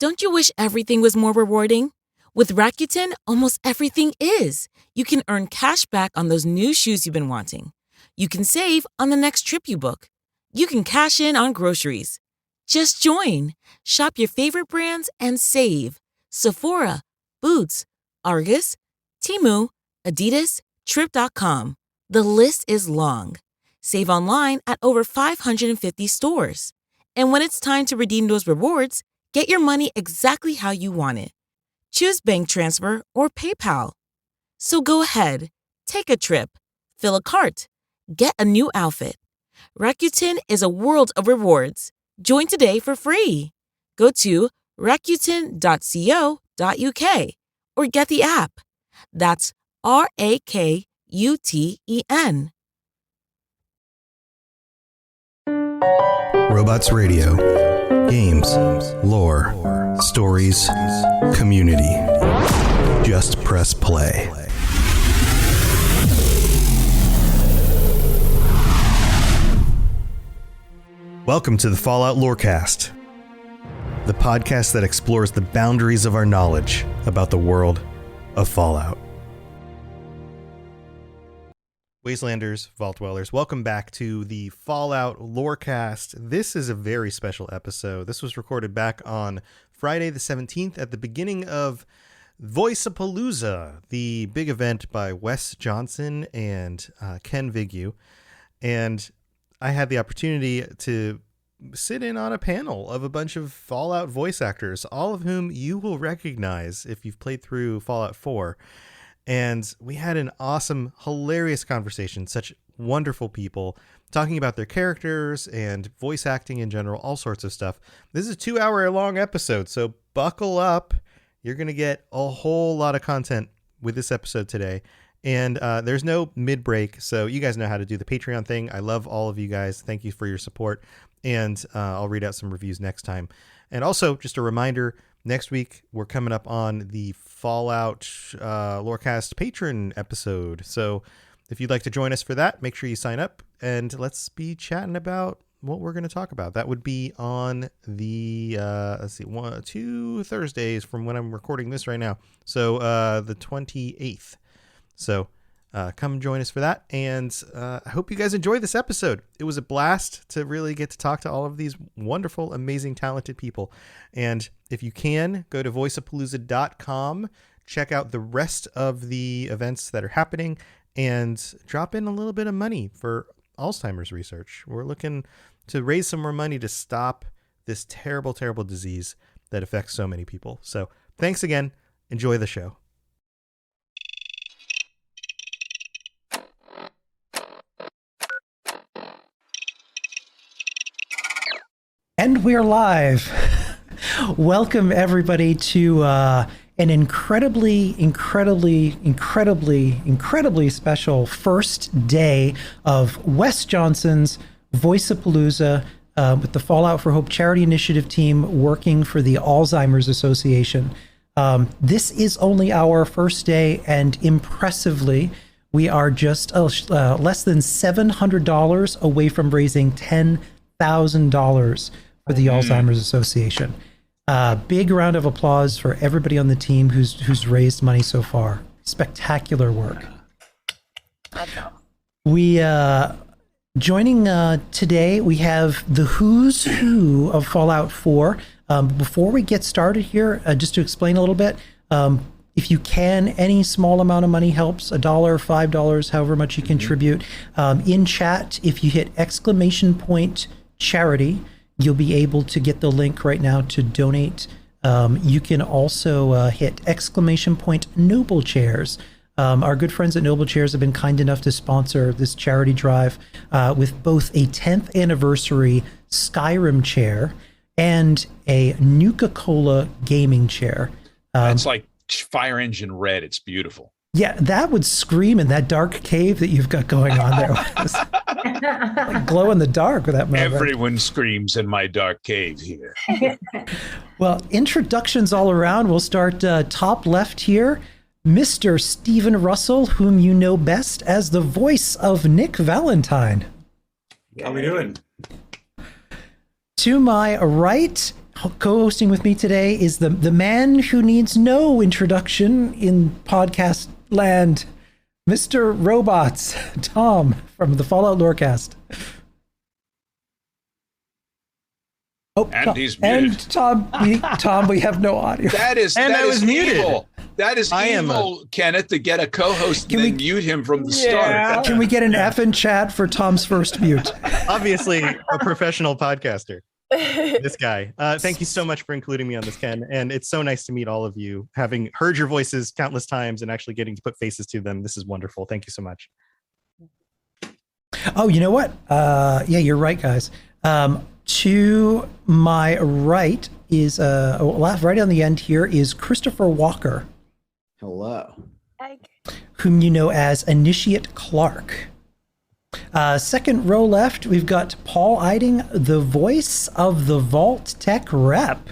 Don't you wish everything was more rewarding? With Rakuten, almost everything is. You can earn cash back on those new shoes you've been wanting. You can save on the next trip you book. You can cash in on groceries. Just join. Shop your favorite brands and save. Sephora, Boots, Argus, Temu, Adidas, Trip.com. The list is long. Save online at over 550 stores. And when it's time to redeem those rewards, get your money exactly how you want it. Choose bank transfer or PayPal. So go ahead, take a trip, fill a cart, get a new outfit. Rakuten is a world of rewards. Join today for free. Go to rakuten.co.uk or get the app. That's RAKUTEN. Robots Radio. Games, lore, stories, community. Just press play. Welcome to the Fallout Lorecast, the podcast that explores the boundaries of our knowledge about the world of Fallout. Wastelanders, Vault Dwellers, welcome back to the Fallout Lorecast. This is a very special episode. This was recorded back on Friday the 17th at the beginning of Voiceapalooza, the big event by Wes Johnson and Ken Vigu. And I had the opportunity to sit in on a panel of a bunch of Fallout voice actors, all of whom you will recognize if you've played through Fallout 4. And we had an awesome, hilarious conversation. Such wonderful people talking about their characters and voice acting in general, all sorts of stuff. This is a 2-hour-long episode, so buckle up. You're going to get a whole lot of content with this episode today. And there's no mid-break, so you guys know how to do the Patreon thing. I love all of you guys. Thank you for your support. And I'll read out some reviews next time. And also, just a reminder, next week we're coming up on the Fallout Lorecast patron episode. So if you'd like to join us for that, make sure you sign up. And let's be chatting about what we're going to talk about. That would be on the, 2 Thursdays from when I'm recording this right now. So the 28th. So come join us for that. And I hope you guys enjoy this episode. It was a blast to really get to talk to all of these wonderful, amazing, talented people. And if you can, go to voiceapalooza.com, check out the rest of the events that are happening, and drop in a little bit of money for Alzheimer's research. We're looking to raise some more money to stop this terrible, terrible disease that affects so many people. So thanks again. Enjoy the show. And we're live. Welcome everybody to an incredibly special first day of Wes Johnson's Voiceapalooza with the Fallout for Hope charity initiative team working for the Alzheimer's Association. This is only our first day, and impressively, we are just less than $700 away from raising $10,000 for the Alzheimer's Association. Big round of applause for everybody on the team who's raised money so far. Spectacular work. We joining today, we have the who's who of Fallout 4. Before we get started here, just to explain a little bit, if you can, any small amount of money helps. $1, $5, however much you contribute. In chat, if you hit !charity, you'll be able to get the link right now to donate. You can also hit !Noble Chairs. Our good friends at Noble Chairs have been kind enough to sponsor this charity drive with both a 10th anniversary Skyrim chair and a Nuka-Cola gaming chair. It's like Fire Engine Red. It's beautiful. Yeah, that would scream in that dark cave that you've got going on there. Like glow in the dark with that moment. Everyone screams in my dark cave here. Well, introductions all around. We'll start top left here. Mr. Stephen Russell, whom you know best as the voice of Nick Valentine. How we doing? To my right, co-hosting with me today is the man who needs no introduction in podcast land, Mr. Robots, Tom from the Fallout Lorecast. Oh, And he's muted. And Tom, we have no audio. That is muted. evil. That is evil, Kenneth, to get a co-host and then mute him from the start. Can we get an F in chat for Tom's first mute? Obviously, a professional podcaster. This guy. Thank you so much for including me on this, Ken. And it's so nice to meet all of you. Having heard your voices countless times and actually getting to put faces to them, this is wonderful. Thank you so much. Oh, you know what? Yeah, you're right, guys. To my right is, right on the end here is Christopher Walker. Hello. Whom you know as Initiate Clark. Second row left, we've got Paul Eiding, the voice of the Vault Tech rep.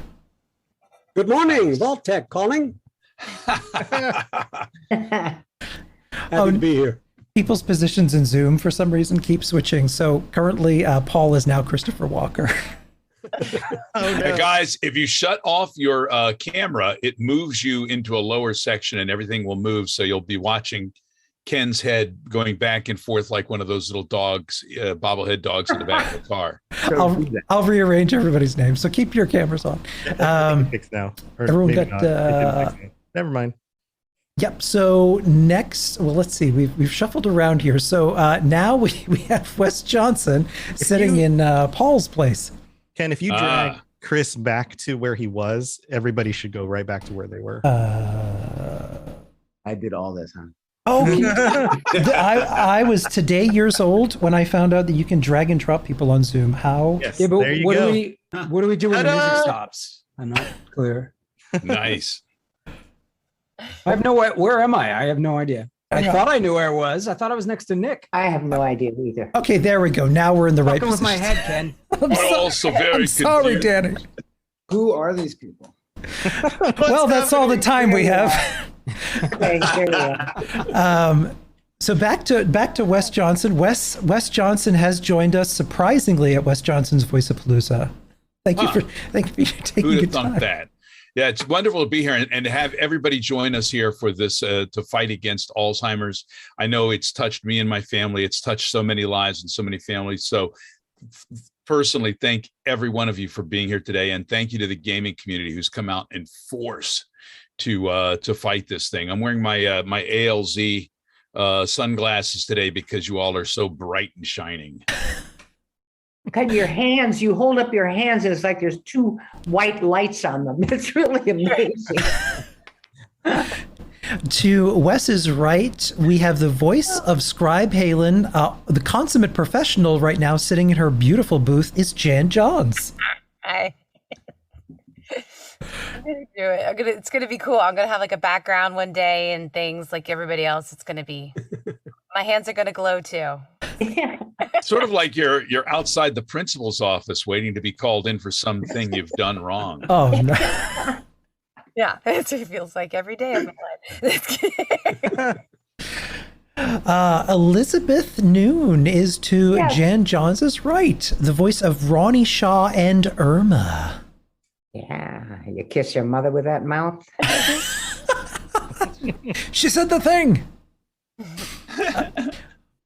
Good morning, Vault Tech calling. Happy to be here. People's positions in Zoom for some reason keep switching. So currently, Paul is now Christopher Walker. Oh, no. Hey guys, if you shut off your camera, it moves you into a lower section and everything will move. So you'll be watching Ken's head going back and forth like one of those little dogs, bobblehead dogs in the back of the car. I'll rearrange everybody's names. So keep your cameras on. Fixed now. Or Everyone maybe got, not. It didn't fix me. Never mind. Yep. So next, well, let's see. We've shuffled around here. So now we have Wes Johnson sitting in Paul's place. Ken, if you drag Chris back to where he was, everybody should go right back to where they were. I did all this, huh? Oh, I was today years old when I found out that you can drag and drop people on Zoom. How? Yes, Yeah, but there you what go. do we do when the music stops? I'm not clear. Nice. I have where am I? I have no idea. I thought I knew where I was. I thought I was next to Nick. I have no idea either. Okay, there we go. Now we're in the right Fucking with position. my head, Ken. I'm Also very I'm sorry, confused. Danny. Who are these people? Well, that's all the time we have. Okay, there we go. So back to Wes Johnson. Wes Johnson has joined us surprisingly at Wes Johnson's Voiceapalooza. Thank you for taking Who'd your have time. thunk that? Yeah, it's wonderful to be here and to have everybody join us here for this to fight against Alzheimer's. I know it's touched me and my family. It's touched so many lives and so many families. So personally, thank every one of you for being here today, and thank you to the gaming community who's come out in force to fight this thing. I'm wearing my my ALZ sunglasses today because you all are so bright and shining. Kind of your hands, you hold up your hands and it's like there's two white lights on them. It's really amazing. To Wes's right, we have the voice of Scribe Halen. The consummate professional right now sitting in her beautiful booth is Jan Johns. Hi. I'm gonna do it. It's gonna be cool. I'm gonna have like a background one day and things like everybody else. It's gonna be. My hands are gonna glow too. Sort of like you're outside the principal's office waiting to be called in for something you've done wrong. Oh no. Yeah, that's what it feels like every day of my life. Elizabeth Noon is to Jan Johns' right, the voice of Ronnie Shaw and Irma. Yeah, you kiss your mother with that mouth. She said the thing.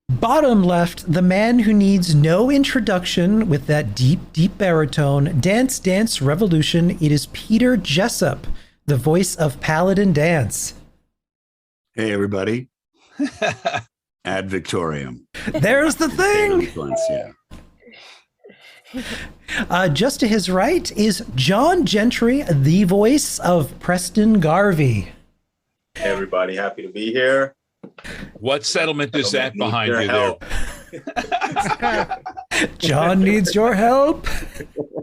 Bottom left, the man who needs no introduction with that deep, deep baritone. Dance, Dance Revolution. It is Peter Jessup, the voice of Paladin Dance. Hey, everybody. Ad Victorium. There's the thing. Yeah. Just to his right is John Gentry, the voice of Preston Garvey. Hey, everybody. Happy to be here. What settlement is that behind you there? John needs your help.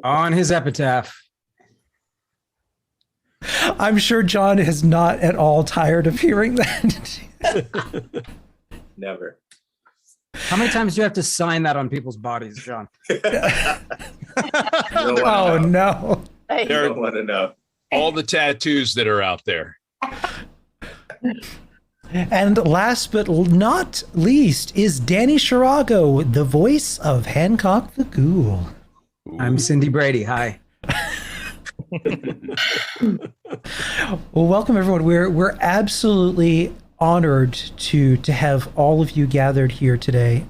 On his epitaph. I'm sure John is not at all tired of hearing that. Never. How many times do you have to sign that on people's bodies, John? Oh, no. You don't want to know. All the tattoos that are out there. And last but not least is Danny Shirago, the voice of Hancock the Ghoul. I'm Cindy Brady. Hi. Well, welcome everyone. We're absolutely honored to have all of you gathered here today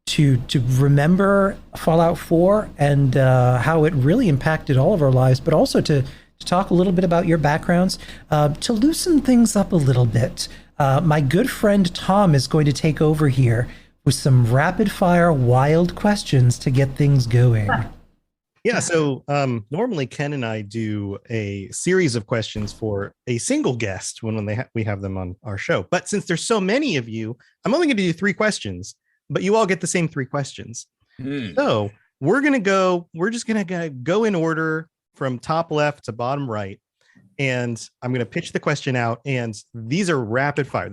to remember Fallout 4 and how it really impacted all of our lives, but also to talk a little bit about your backgrounds, to loosen things up a little bit. My good friend Tom is going to take over here with some rapid fire wild questions to get things going. Yeah, so normally Ken and I do a series of questions for a single guest when we have them on our show. But since there's so many of you, I'm only going to do 3 questions, but you all get the same 3 questions. So we're just going to go in order from top left to bottom right. And I'm going to pitch the question out. And these are rapid fire.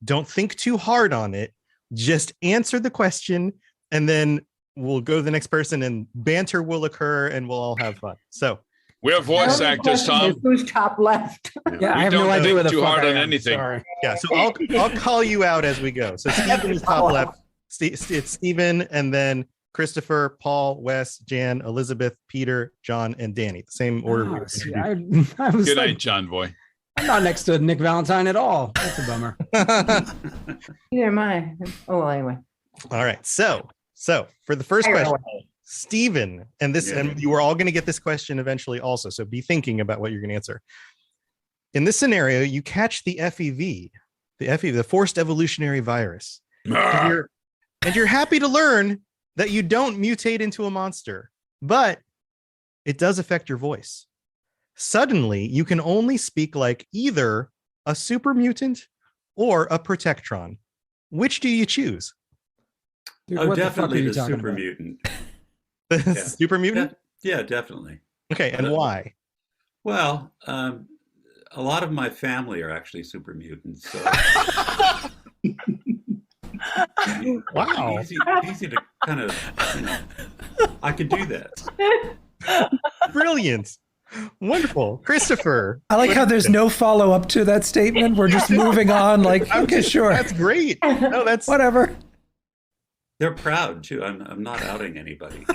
Don't think too hard on it. Just answer the question and then we'll go to the next person and banter will occur and we'll all have fun. So we're voice actors, Tom. Who's top left? Yeah, I have no idea what the too fuck hard I on am. anything. Sorry. yeah, so I'll call you out as we go. So Stephen is top left. It's Stephen, and then Christopher, Paul, Wes, Jan, Elizabeth, Peter, John, and Danny. The same order. we were See, introduced. I was Good like, night, John Boy. I'm not next to Nick Valentine at all. That's a bummer. Neither am I. Oh, well, anyway. All right. So for the first question, Stephen, and you are all going to get this question eventually also. So be thinking about what you're going to answer. In this scenario, you catch the FEV, the forced evolutionary virus. And you're happy to learn that you don't mutate into a monster, but it does affect your voice. Suddenly, you can only speak like either a super mutant or a protectron. Which do you choose? Dude, Oh, what the fuck are definitely you the talking super about? mutant. Super mutant? Yeah, definitely. Okay, and why? Well, a lot of my family are actually super mutants. So Wow. easy to kind of, I could do that. Brilliant. Wonderful. Christopher. I like how there's no follow up to that statement. We're just moving on. Like, okay, sure, That's great. No, that's whatever. They're proud too. I'm not outing anybody.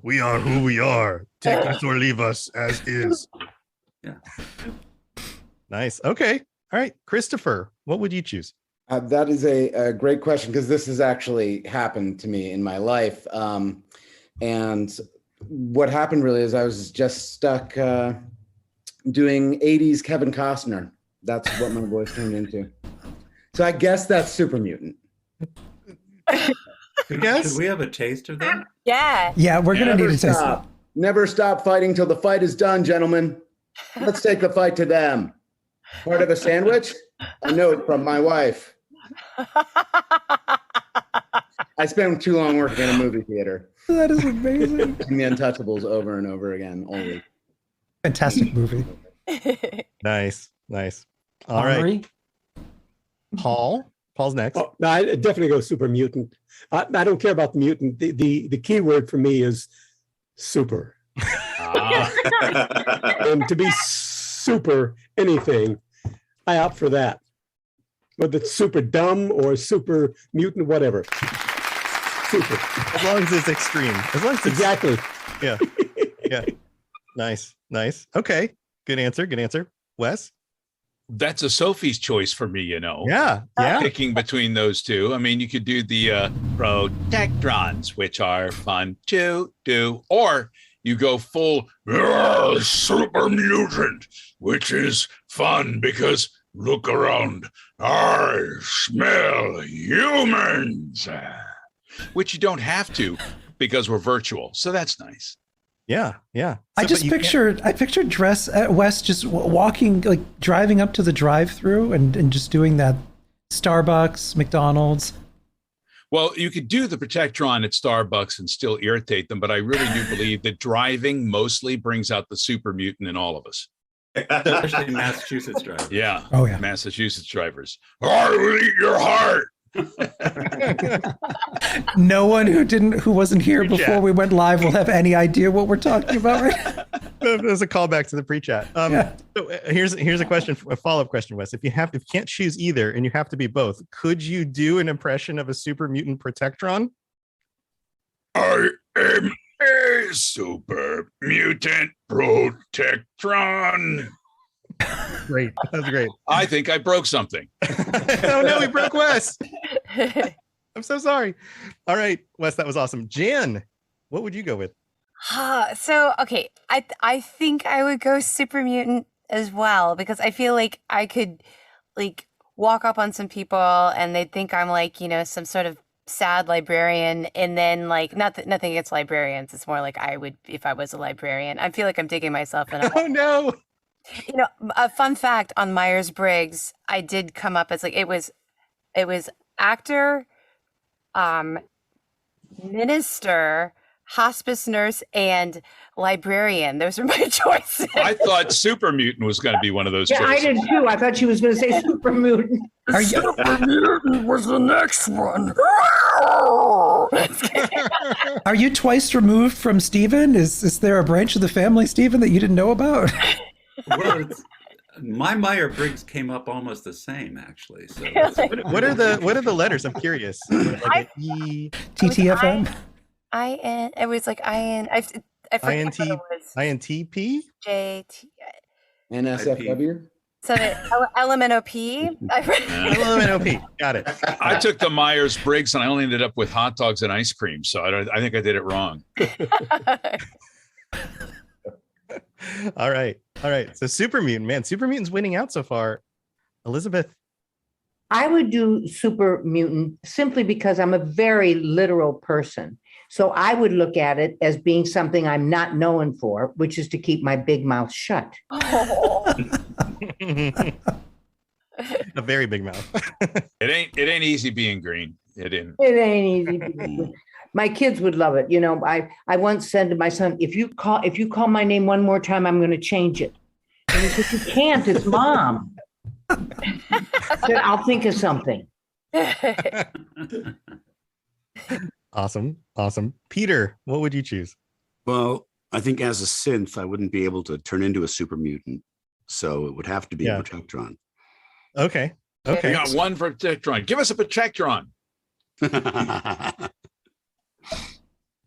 We are who we are. Take us or leave us as is. Yeah. Nice. Okay. All right. Christopher, what would you choose? That is a great question because this has actually happened to me in my life. And what happened really is I was just stuck doing 80s Kevin Costner. That's what my voice turned into. So I guess that's super mutant. Yes. Should we have a taste of that? Yeah. Yeah, we're gonna need to taste it. Never stop fighting till the fight is done, gentlemen. Let's take the fight to them. Part of a sandwich? A note from my wife. I spent too long working in a movie theater. That is amazing. And the Untouchables over and over again, only. Fantastic movie. Nice. All right. Armory? Paul's next. Oh, no, I definitely go super mutant. I don't care about the mutant. The key word for me is super. And to be super anything, I opt for that. Whether it's super dumb or super mutant, whatever. Super. As long as it's extreme. As long as it's Exactly. Yeah. Nice. Okay. Good answer. Wes? That's a Sophie's choice for me, Yeah. Picking between those two. I mean, you could do the protectrons, which are fun to do, or you go full super mutant, which is fun because look around, I smell humans, which you don't have to because we're virtual. So that's nice. Yeah. I pictured Wes just walking, like driving up to the drive-through and just doing that. Starbucks, McDonald's. Well, you could do the Protectron at Starbucks and still irritate them, but I really do believe that driving mostly brings out the super mutant in all of us. Especially Massachusetts drivers. Yeah. Oh yeah. Massachusetts drivers. I will eat your heart. No one who wasn't here before we went live will have any idea what we're talking about right now. There's a callback to the pre-chat. So here's a question, a follow-up question, Wes. If you can't choose either and you have to be both, could you do an impression of a super mutant Protectron? I am a super mutant protectron. Great. That was great. I think I broke something. Oh no, we broke Wes. I'm so sorry. All right, Wes, that was awesome. Jan, what would you go with? So okay, I think I would go super mutant as well, because I feel like I could like walk up on some people and they'd think I'm like, some sort of sad librarian, and then like nothing against librarians. It's more like I would if I was a librarian. I feel like I'm digging myself in a Oh no. A fun fact on Myers-Briggs, I did come up as like it was actor, minister, hospice nurse, and librarian. Those were my choices. I thought super mutant was going to be one of those Yeah, choices. I did too. I thought she was going to say super mutant. Super mutant was the next one. Are you twice removed from Stephen? Is there a branch of the family, Stephen, that you didn't know about? Well, my Meyer-Briggs came up almost the same, actually. So What are the letters? I'm curious. Like E, TTFN? IN. It was like IN. I forgot INT, what it was. INTP? JT. NSFW. So LMNOP. LMNOP. Got it. I took the Myers-Briggs and I only ended up with hot dogs and ice cream. So I think I did it wrong. All right. So super mutant, man. Super mutant's winning out so far. Elizabeth. I would do super mutant simply because I'm a very literal person. So I would look at it as being something I'm not known for, which is to keep my big mouth shut. A very big mouth. It ain't easy being green. It ain't. It ain't easy. My kids would love it. I once said to my son, if you call my name one more time, I'm going to change it. And he said, you can't, it's Mom. I said, I'll think of something. Awesome. Peter, what would you choose? Well, I think as a synth, I wouldn't be able to turn into a super mutant. So it would have to be a Protectron. Okay. You got one Protectron. Give us a Protectron.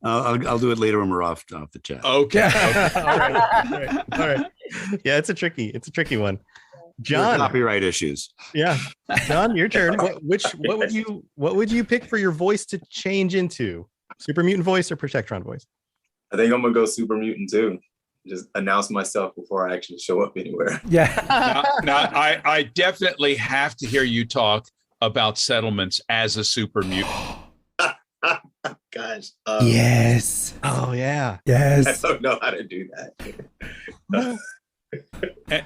I'll do it later when we're off the chat. Okay. All right. Yeah, it's a tricky one. John, copyright issues. Yeah, John, your turn. What would you pick for your voice to change into? Super mutant voice or Protectron voice? I think I'm gonna go super mutant too. Just announce myself before I actually show up anywhere. Yeah. Now, I definitely have to hear you talk about settlements as a super mutant. Gosh. Yes. Oh yeah. Yes. I don't know how to do that.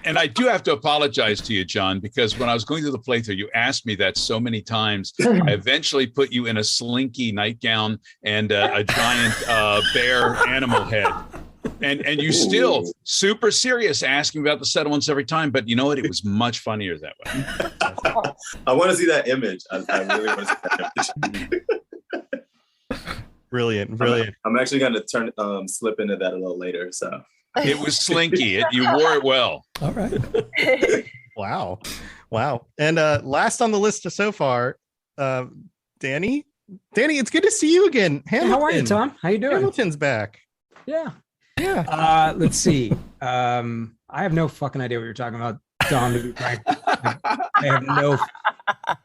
And I do have to apologize to you, John, because when I was going through the playthrough, you asked me that so many times. I eventually put you in a slinky nightgown and a giant bear animal head. And you still super serious asking about the settlements every time. But you know what? It was much funnier that way. I want to see that image. I really want to see that image. Brilliant. I'm actually going to slip into that a little later. So it was slinky. You wore it well. All right. Wow. And last on the list so far, Danny, it's good to see you again. Hamilton. How are you, Tom? How you doing? Hamilton's back. Yeah. Yeah. Let's see. I have no fucking idea what you're talking about, Dom, to be frank. I have no.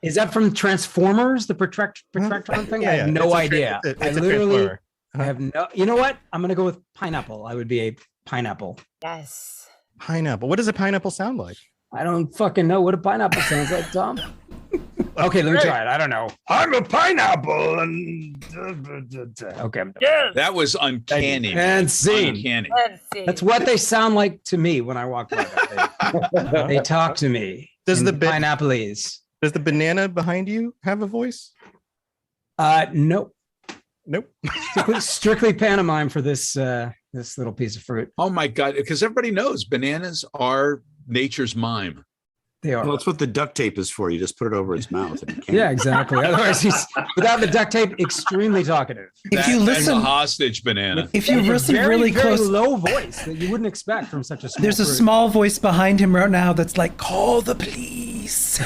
Is that from Transformers, the Protectron thing? Yeah, I have no idea. It's I a literally Transformer. have no. You know what? I'm gonna go with pineapple. I would be a pineapple. Yes. Pineapple. What does a pineapple sound like? I don't fucking know what a pineapple sounds like, Tom. Okay, let me try it. I don't know. I'm a pineapple, and okay. Yes. That was uncanny. And scene. Uncanny. That's what they sound like to me when I walk by. They talk to me. Does the pineapple-ese. Does the banana behind you have a voice? Nope. Strictly pantomime for this this little piece of fruit. Oh my God! Because everybody knows bananas are nature's mime. They are. Well, that's what the duct tape is for. You just put it over its mouth. And Yeah, exactly. Otherwise, he's without the duct tape, extremely talkative. If you listen, that's a hostage banana. If you listen really very close, low voice that you wouldn't expect from such a small there's a fruit. small voice behind him right now that's like, "Call the police."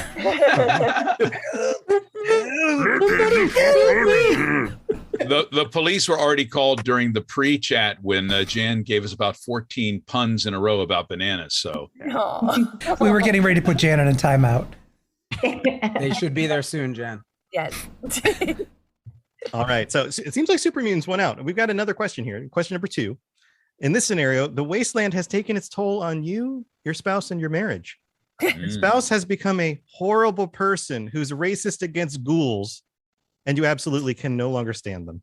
The police were already called during the pre-chat when Jan gave us about 14 puns in a row about bananas. So We were getting ready to put Jan in a timeout. They should be there soon, Jan. Yes. All right. So it seems like super mutants went out. We've got another question here. Question number 2. In this scenario, the wasteland has taken its toll on you, your spouse, and your marriage. Your spouse has become a horrible person who's racist against ghouls, and you absolutely can no longer stand them.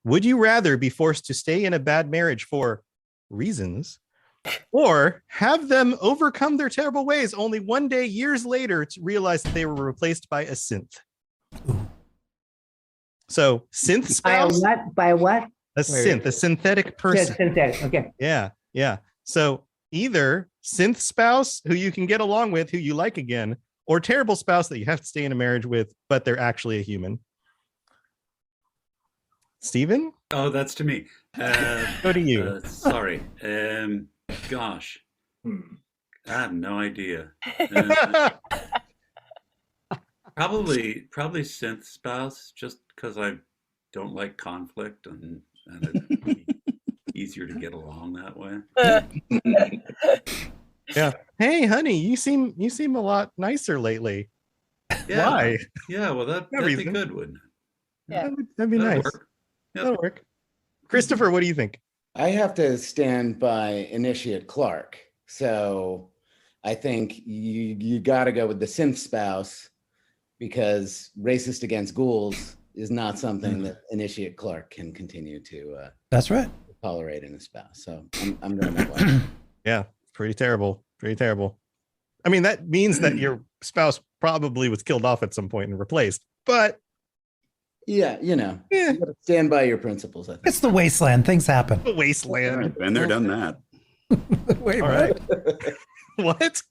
Would you rather be forced to stay in a bad marriage for reasons, or have them overcome their terrible ways only one day, years later, to realize that they were replaced by a synth? So synth spouse? By what? A synth, a synthetic person. Synthetic. Okay. Yeah. So either synth spouse who you can get along with, who you like again, or terrible spouse that you have to stay in a marriage with, but they're actually a human. Steven? Oh, that's to me. Go to you. Sorry. Gosh. I have no idea. Probably synth spouse, just because I don't like conflict and it'd be easier to get along that way. Yeah. Hey, honey, you seem a lot nicer lately. Yeah. Why? Yeah, well, that'd be good, wouldn't it? Yeah. That'd be nice. Work. Yep. That'll work. Christopher, what do you think? I have to stand by Initiate Clark. So I think you got to go with the synth spouse, because racist against ghouls is not something that Initiate Clark can continue to That's right. tolerate in a spouse. So I'm going that way. Yeah, pretty terrible. Pretty terrible. I mean, that means that your spouse probably was killed off at some point and replaced, but yeah, you gotta stand by your principles, I think. It's the wasteland. Things happen. The wasteland. Been there, done that. Wait, All right. What?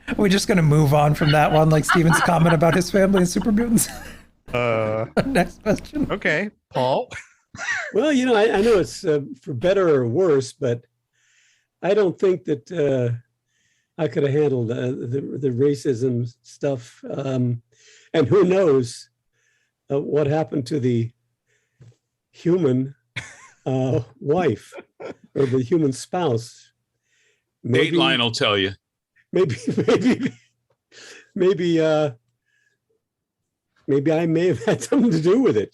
Are we just going to move on from that one, like Steven's comment about his family and super mutants? Next question. Okay, Paul. Well, I know it's for better or worse, but I don't think that I could have handled the racism stuff. And who knows what happened to the human wife or the human spouse. Dateline will tell you. Maybe I may have had something to do with it,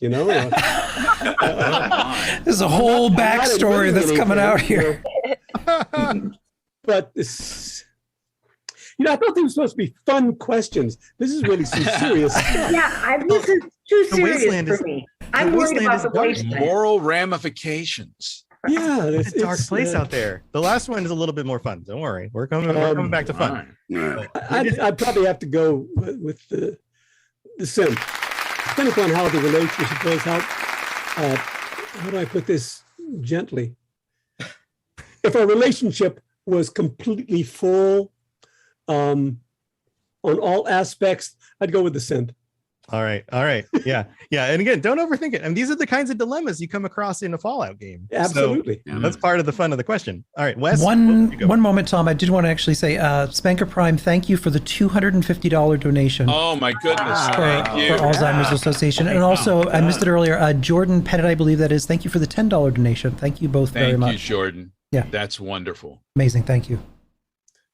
There's a whole backstory that's coming out here. But this, I thought they were supposed to be fun questions. This is really some serious stuff. Yeah, this is too serious for me. I'm worried about the wasteland. Moral ramifications. Yeah, it's a dark place out there. The last one is a little bit more fun. Don't worry, we're coming back to fun. I'd probably have to go with the sim. Depending upon how the relationship goes, how do I put this gently? If our relationship was completely full on all aspects, I'd go with the synth. All right. Yeah. And again, don't overthink it. And these are the kinds of dilemmas you come across in a Fallout game. Absolutely. So that's part of the fun of the question. All right, Wes. One moment, Tom. I did want to actually say, Spanker Prime, thank you for the $250 donation. Oh my goodness! For Thank you. Alzheimer's Association. And also, I missed it earlier. Jordan Pettit, I believe that is. Thank you for the $10 donation. Thank you both very much. Thank you, Jordan. Yeah. That's wonderful. Amazing. Thank you.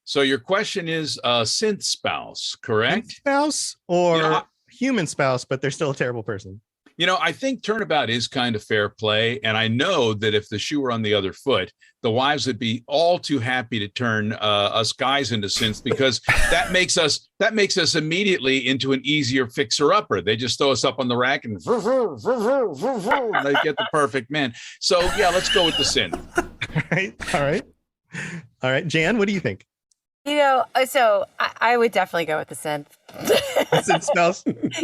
So your question is synth spouse, correct? Synth spouse or human spouse, but they're still a terrible person. I think turnabout is kind of fair play. And I know that if the shoe were on the other foot, the wives would be all too happy to turn us guys into synths, because that makes us immediately into an easier fixer-upper. They just throw us up on the rack and they get the perfect man. So yeah, let's go with the synth. All right. Jan, what do you think? So I would definitely go with the synth. Synth spouse?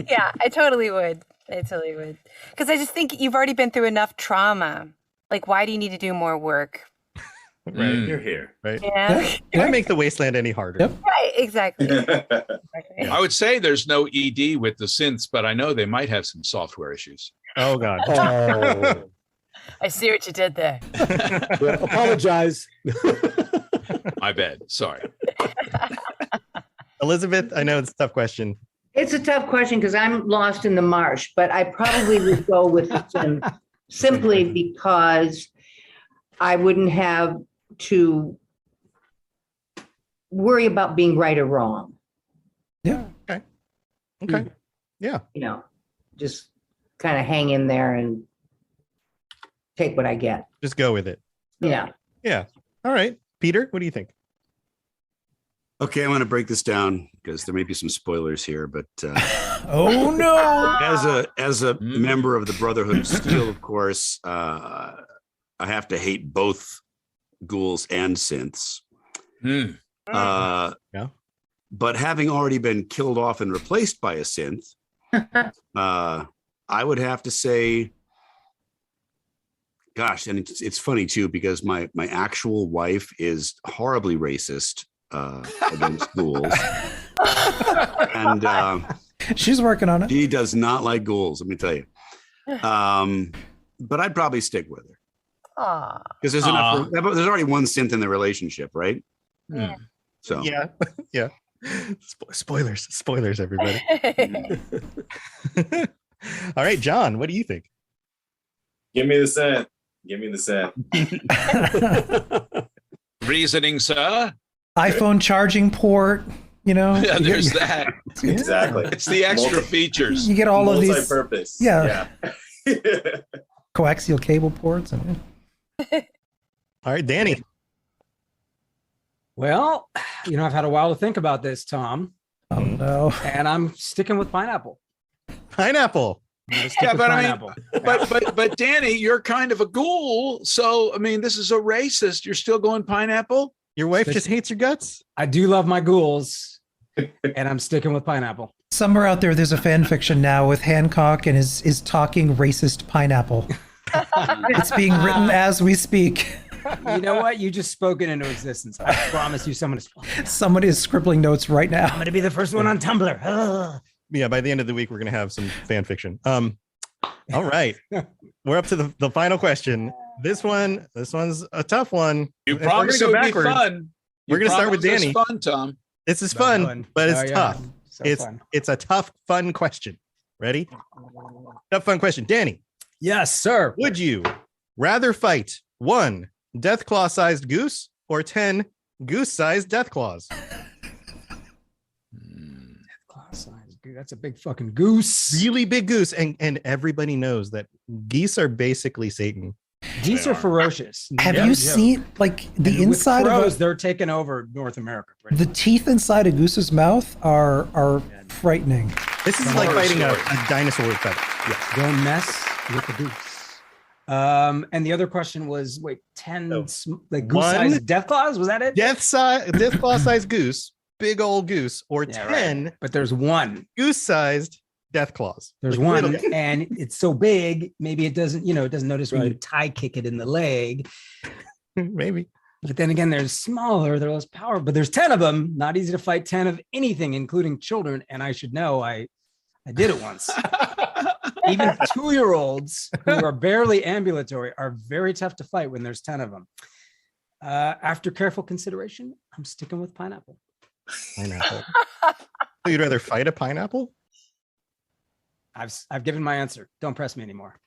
Yeah, I totally would. Because I just think you've already been through enough trauma. Like, why do you need to do more work? Right. You're here. Right. Yeah. Why make the wasteland any harder? Yep. Right, exactly. I would say there's no ED with the synths, but I know they might have some software issues. Oh, God. Oh. I see what you did there. Yeah, apologize. My bad. Sorry. Elizabeth, I know it's a tough question. It It's a tough question because I'm lost in the marsh, but I probably would go with the sin simply because I wouldn't have to worry about being right or wrong. Yeah. Okay. Yeah. You know, just kind of hang in there and take what I get. Just go with it. Yeah. Yeah. All right. Peter, what do you think? Okay, I'm going to break this down because there may be some spoilers here, but Oh no! as a member of the Brotherhood of Steel, of course, I have to hate both ghouls and synths. Yeah. But having already been killed off and replaced by a synth, I would have to say, gosh, and it's funny too because my actual wife is horribly racist against ghouls, and she's working on it. She does not like ghouls, let me tell you. But I'd probably stick with her because there's enough. There's already one synth in the relationship, right? Yeah. So yeah. Spoilers, everybody. All right, John, what do you think? Give me the scent. Give me the scent. Reasoning, sir? iPhone charging port, you know. Yeah, there's that. Exactly. It's the extra features. You get all of these multi-purpose. Yeah. Coaxial cable ports. And... All right, Danny. Well, you know, I've had a while to think about this, Tom. Oh no. And I'm sticking with pineapple. Pineapple. Yeah, but I mean, but Danny, you're kind of a ghoul. So I mean, this is a racist. You're still going pineapple? Your wife just hates your guts? I do love my ghouls, and I'm sticking with pineapple. Somewhere out there's a fan fiction now with Hancock and is talking racist pineapple. It's being written as we speak. You know what? You just spoke it into existence. I promise you somebody is scribbling notes right now. I'm going to be the first one on Tumblr. Yeah, by the end of the week, we're going to have some fan fiction. All right. We're up to the final question. This one's a tough one. You promised it would be fun. We're going to start with Danny. It's fun, Tom. This is fun, but it's tough. So it's a tough, fun question. Ready? Tough, fun question. Danny. Yes, sir. Would you rather fight 1 Deathclaw-sized goose or 10 goose-sized Deathclaws? Deathclaw-sized goose. That's a big fucking goose. Really big goose. And everybody knows that geese are basically Satan. Geese are ferocious. Have you seen like the inside crows, of they're taking over North America. The teeth inside a goose's mouth are frightening. This is like fighting a dinosaur fight. Yeah. Don't mess with the goose. And the other question was, 10 like goose-sized Deathclaws? Was that it? Deathclaw-sized goose, big old goose, or 10. Right. But there's one goose-sized Deathclaws. There's like one, and it's so big, maybe it doesn't notice when you tie kick it in the leg. Maybe. But then again, they're smaller, they're less powerful. But there's 10 of them. Not easy to fight 10 of anything, including children. And I should know, I did it once. Even 2-year-olds who are barely ambulatory are very tough to fight when there's 10 of them. After careful consideration, I'm sticking with pineapple. Pineapple. So you'd rather fight a pineapple? I've given my answer. Don't press me anymore.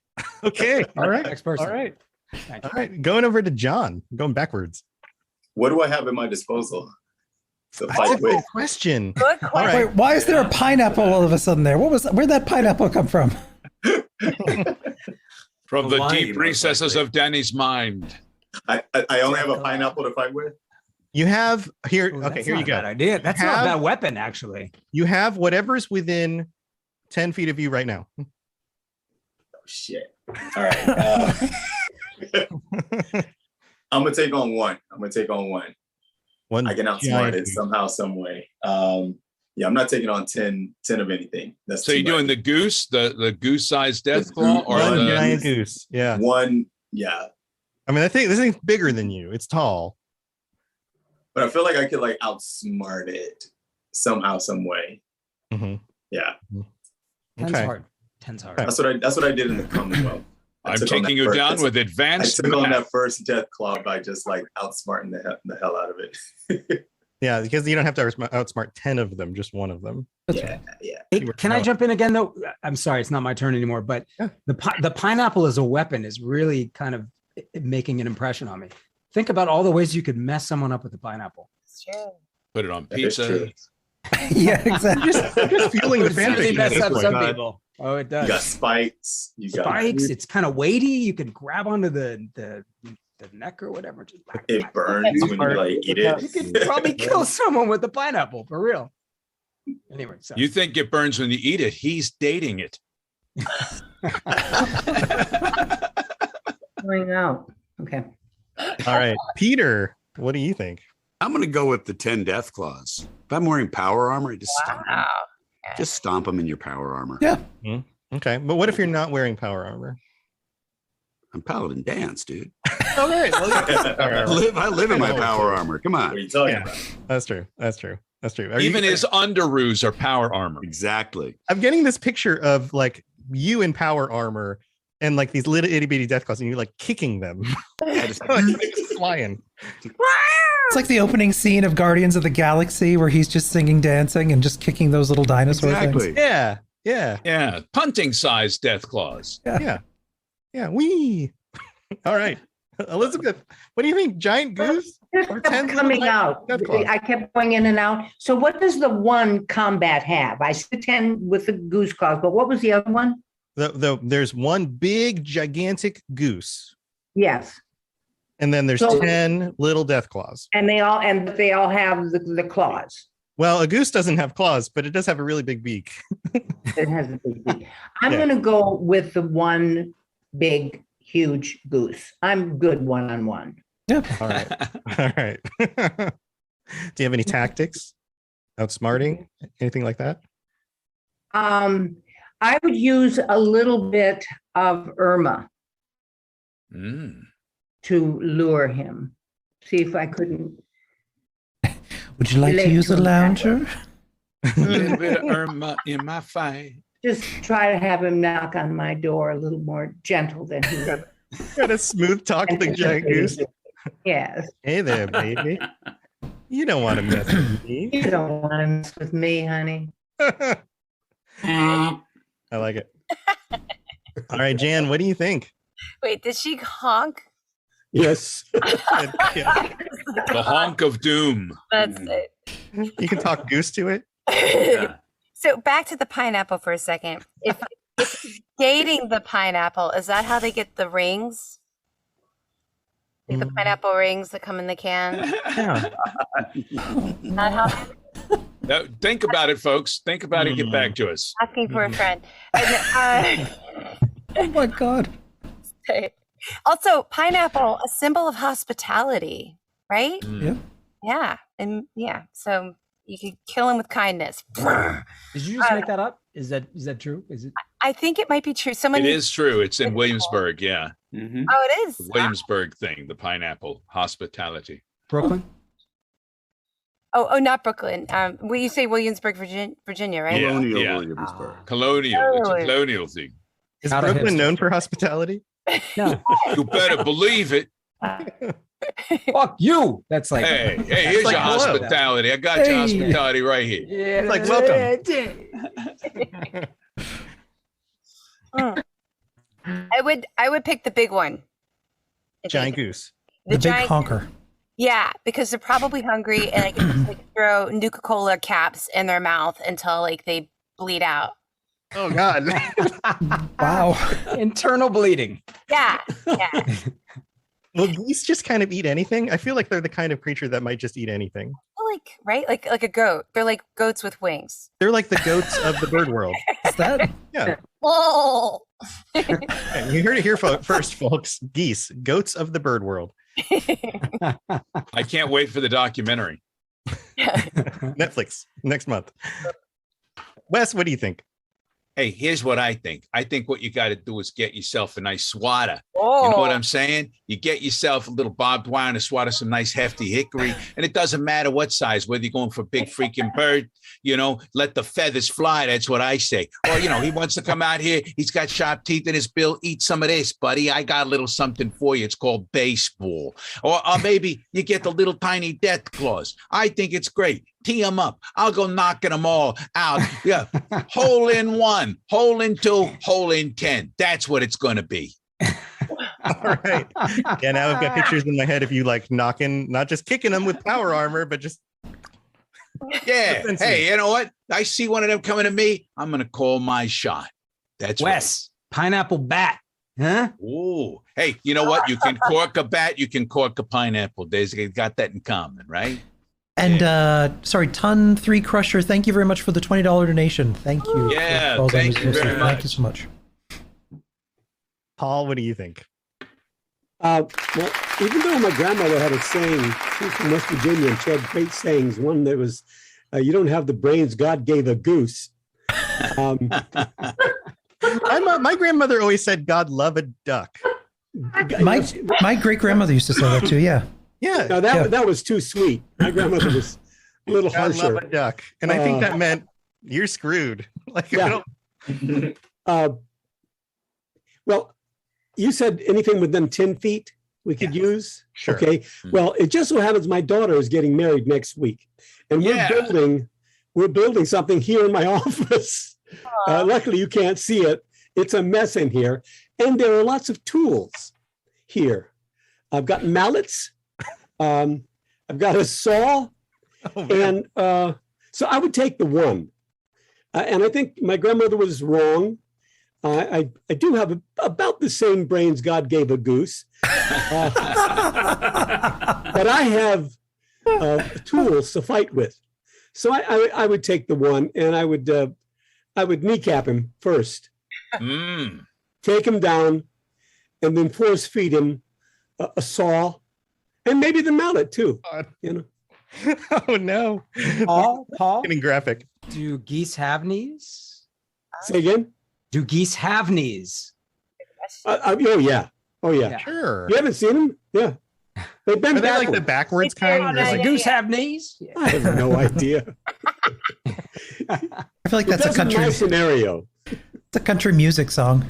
Okay. All right. Next person. All right. All right. Going over to John. Going backwards. What do I have at my disposal? That's a good question. Good question. All right. Wait, why is there a pineapple all of a sudden there? Where'd that pineapple come from? From the deep recesses of Danny's mind. I only have a pineapple to fight with. You have here. Okay, here you go. Bad idea. That's not a bad weapon, actually. You have whatever's within 10 feet of you right now. Oh shit! All right. I'm gonna take on one. I can outsmart it somehow, some way. Yeah, I'm not taking on 10 of anything. That's so you're doing the goose, the goose-sized Deathclaw, or one the giant goose? Yeah. One. Yeah. I mean, I think this thing's bigger than you. It's tall. But I feel like I could like outsmart it somehow, some way. Mm-hmm. Yeah. Okay. 10's hard. That's what I did in the Commonwealth. I'm taking you down with advanced. I took on that first Deathclaw by just like outsmarting the hell out of it. Yeah, because you don't have to outsmart 10 of them, just one of them. Yeah. Hey, can I jump in again though? I'm sorry, it's not my turn anymore, but the pineapple as a weapon is really kind of making an impression on me. Think about all the ways you could mess someone up with the pineapple. It's true. Put it on pizza. Yeah, exactly. Just fueling the fan Really fiction mess at this up point. some people. Oh, it does. You got spikes. You got Spikes. It's kind of weighty. You can grab onto the neck or whatever. Just it burns when you like eat it. You could probably kill someone with the pineapple for real. Anyway, so You think it burns when you eat it? He's dating it. Going out. Okay. All right, Peter, what do you think? I'm going to go with the 10 death claws. If I'm wearing power armor, I just stomp them in your power armor. Yeah. Okay, but what if you're not wearing power armor? I'm Paladin Dance, dude. All right. Well, I live in my power armor. Come on. What are you talking about? That's true. Even his underoos are power armor. Exactly. I'm getting this picture of like you in power armor and like these little itty bitty death claws, and you're like kicking them. Just flying. It's like the opening scene of Guardians of the Galaxy where he's just singing, dancing, and just kicking those little dinosaur things. Yeah. Punting size death claws. Yeah. Wee. All right. Elizabeth, what do you think? Giant goose? Or 10 coming out. I kept going in and out. So what does the one combat have? I said 10 with the goose claws, but what was the other one? There's one big gigantic goose. Yes. And then there's 10 little death claws. And they all have the claws. Well, a goose doesn't have claws, but it does have a really big beak. It has a big beak. I'm going to go with the one big, huge goose. I'm good one-on-one. Yeah. All right. Do you have any tactics? Outsmarting? Anything like that? I would use a little bit of Irma to lure him. See if I couldn't. Would you like to use a lounger? A little bit of Irma in my fight. Just try to have him knock on my door a little more gentle than he would. Got a smooth talk the giant goose. Yes. Hey there, baby. You don't want to mess with me. You don't want to mess with me, honey. I like it. All right, Jan, what do you think? Wait, did she honk? Yes. The honk of doom. That's it. You can talk goose to it. Yeah. So back to the pineapple for a second. If dating the pineapple, is that how they get the rings? Like the pineapple rings that come in the can? Yeah. Not how Now, think about it, folks. Think about it. Get back to us. asking for a friend. Oh my God. Also, pineapple, a symbol of hospitality, right? Yeah. Yeah. And yeah, so you could kill him with kindness. Did you just make that up? Is that true? Is it? I think it might be true. It is true. It's in Williamsburg. Yeah. Mm-hmm. Oh, it is. The Williamsburg thing, the pineapple hospitality. Brooklyn? Oh, not Brooklyn. Well, you say Williamsburg, Virginia, right? Colonial Yeah. Williamsburg. Colonial. It's a colonial thing. Is Brooklyn known for hospitality? No. You better believe it. Fuck you. That's like, Hey, here's like your hello. hospitality. I got your hospitality right here. yeah, It's like, welcome. I would pick the big one. Giant goose. The big honker. Yeah, because they're probably hungry, and I can just like throw Nuka-Cola caps in their mouth until like they bleed out. Oh God. Wow. internal bleeding. Yeah. Will geese just kind of eat anything? I feel like they're the kind of creature that might just eat anything. Well, like right, like a goat. They're like goats with wings. They're like the goats of the bird world. Is that? Yeah. Whoa! And you heard it here first, folks. Geese, goats of the bird world. I can't wait for the documentary. Netflix next month. Wes, what do you think? Hey, here's what I think. I think what you got to do is get yourself a nice swatter You know what I'm saying? You get yourself a little barbed wire and a swat of some nice hefty hickory, and it doesn't matter what size, whether you're going for a big freaking bird, let the feathers fly. That's what I say. Or, he wants to come out here. He's got sharp teeth in his bill. Eat some of this, buddy. I got a little something for you. It's called baseball. Or maybe you get the little tiny death claws. I think it's great. Tee them up. I'll go knocking them all out. Yeah. Hole in 1, hole in 2, hole in 10. That's what it's going to be. All right. Yeah, now I've got pictures in my head of you like knocking, not just kicking them with power armor, but just. Yeah. Hey, you know what? I see one of them coming to me. I'm going to call my shot. That's Wes, pineapple bat. Huh? Oh, hey, you know what? You can cork a bat. You can cork a pineapple. They got that in common, right? And Ton 3 Crusher, thank you very much for the $20 donation. Thank you. Yeah, thank you very much. Thank you so much. Paul, what do you think? Well, even though my grandmother had a saying, she's from West Virginia, and she had great sayings. One that was, you don't have the brains, God gave a goose. My grandmother always said, God love a duck. My great grandmother used to say that too, yeah. Yeah. No, that was too sweet. My grandmother was a little harsher. God love a duck. And I think that meant you're screwed. Like, yeah. Well, you said anything within 10 feet we could use? Sure. Okay. Well, it just so happens my daughter is getting married next week. And we're building something here in my office. Luckily, you can't see it. It's a mess in here. And there are lots of tools here. I've got mallets. I've got a saw. And so I would take the 1. And I think my grandmother was wrong. I do have about the same brains God gave a goose. But I have tools to fight with. So I would take the 1, and I would kneecap him first. Take him down, and then force feed him a saw, and maybe the mallet too. Oh no. Paul? Getting graphic. Do geese have knees? Say again? Do geese have knees? Oh yeah. Sure. You haven't seen them? Yeah. They've been like the backwards kind? Does a goose have knees? Yeah. I have no idea. I feel like that's a country scenario. It's a country music song.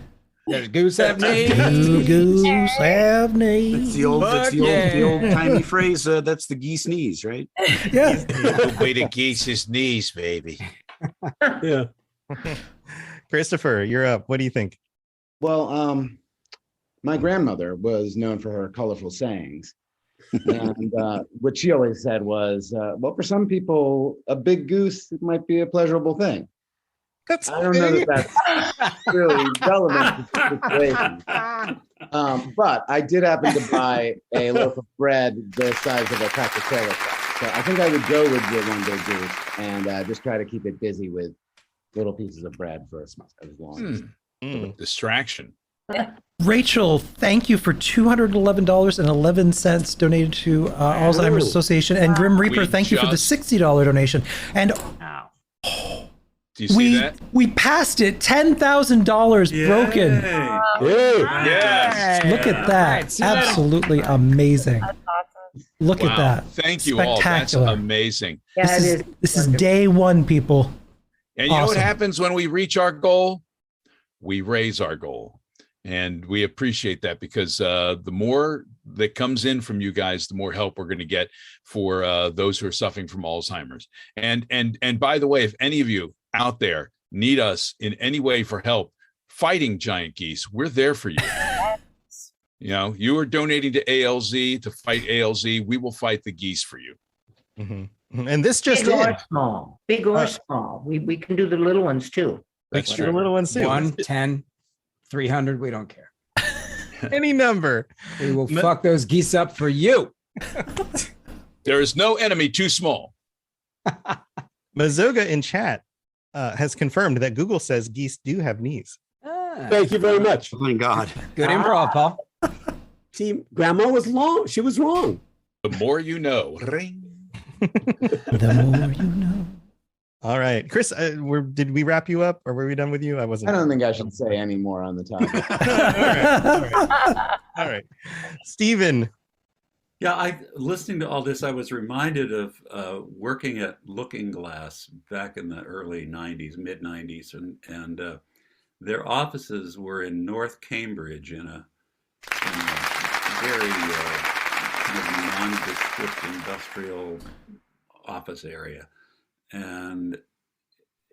Does goose have knees? Goose have knees. It's the old timey phrase. That's the geese knees, right? Yeah. The way to geese's knees, baby. Yeah. Christopher, you're up. What do you think? Well, my grandmother was known for her colorful sayings. And what she always said was, well, for some people, a big goose might be a pleasurable thing. I don't know that that's really relevant to the situation. But I did happen to buy a loaf of bread the size of a tractor trailer truck. So I think I would go with the 1 big goose and just try to keep it busy with little pieces of bread for as long as. Distraction. Rachel, thank you for $211.11 donated to Alzheimer's Association. And Grim Reaper, thank you for the $60 donation. And do you see that? We passed it. $10,000 broken. Yes. Look at that. Absolutely amazing. That's awesome. Look at that. Thank you all. That's amazing. Yeah, this is day 1, people. And you know what happens when we reach our goal? We raise our goal. And we appreciate that because the more that comes in from you guys, the more help we're going to get for those who are suffering from Alzheimer's. And by the way, if any of you out there need us in any way for help fighting giant geese, we're there for you. You are donating to ALZ to fight ALZ. We will fight the geese for you. Mm-hmm. And this just big or small, big or small. We can do the little ones too. That's true. The little ones too. 1, 10, 300. We don't care. Any number. We will fuck those geese up for you. There is no enemy too small. Mazoga in chat has confirmed that Google says geese do have knees. Thank you very much. Oh my God. Good improv, Paul. See, Grandma was long. She was wrong. The more you know. Ring. The more you know. All right, Chris, did we wrap you up, or were we done with you? I wasn't. I don't think I should say any more on the topic. All right. Stephen. Yeah, listening to all this, I was reminded of working at Looking Glass back in the early '90s, mid '90s, and their offices were in North Cambridge in a very kind of nondescript industrial office area. And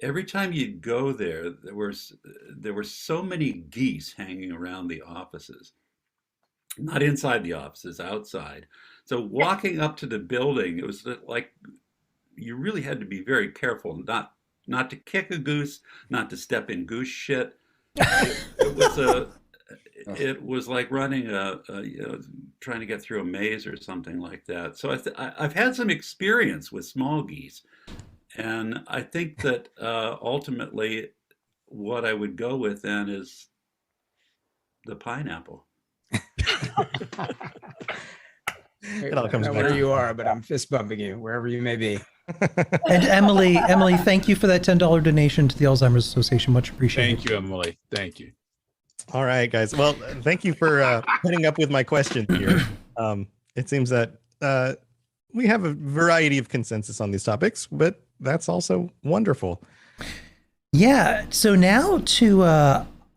every time you'd go there, there were so many geese hanging around the offices, not inside the offices, outside. So walking up to the building, it was like you really had to be very careful not to kick a goose, not to step in goose shit. It was like running trying to get through a maze or something like that. So I've had some experience with small geese. And I think that ultimately what I would go with then is the pineapple. It all comes where you are, but I'm fist bumping you wherever you may be. And Emily, thank you for that $10 donation to the Alzheimer's Association. Much appreciated. Thank you, Emily. Thank you. All right, guys. Well, thank you for putting up with my question here. It seems that we have a variety of consensus on these topics, but that's also wonderful. Yeah. So now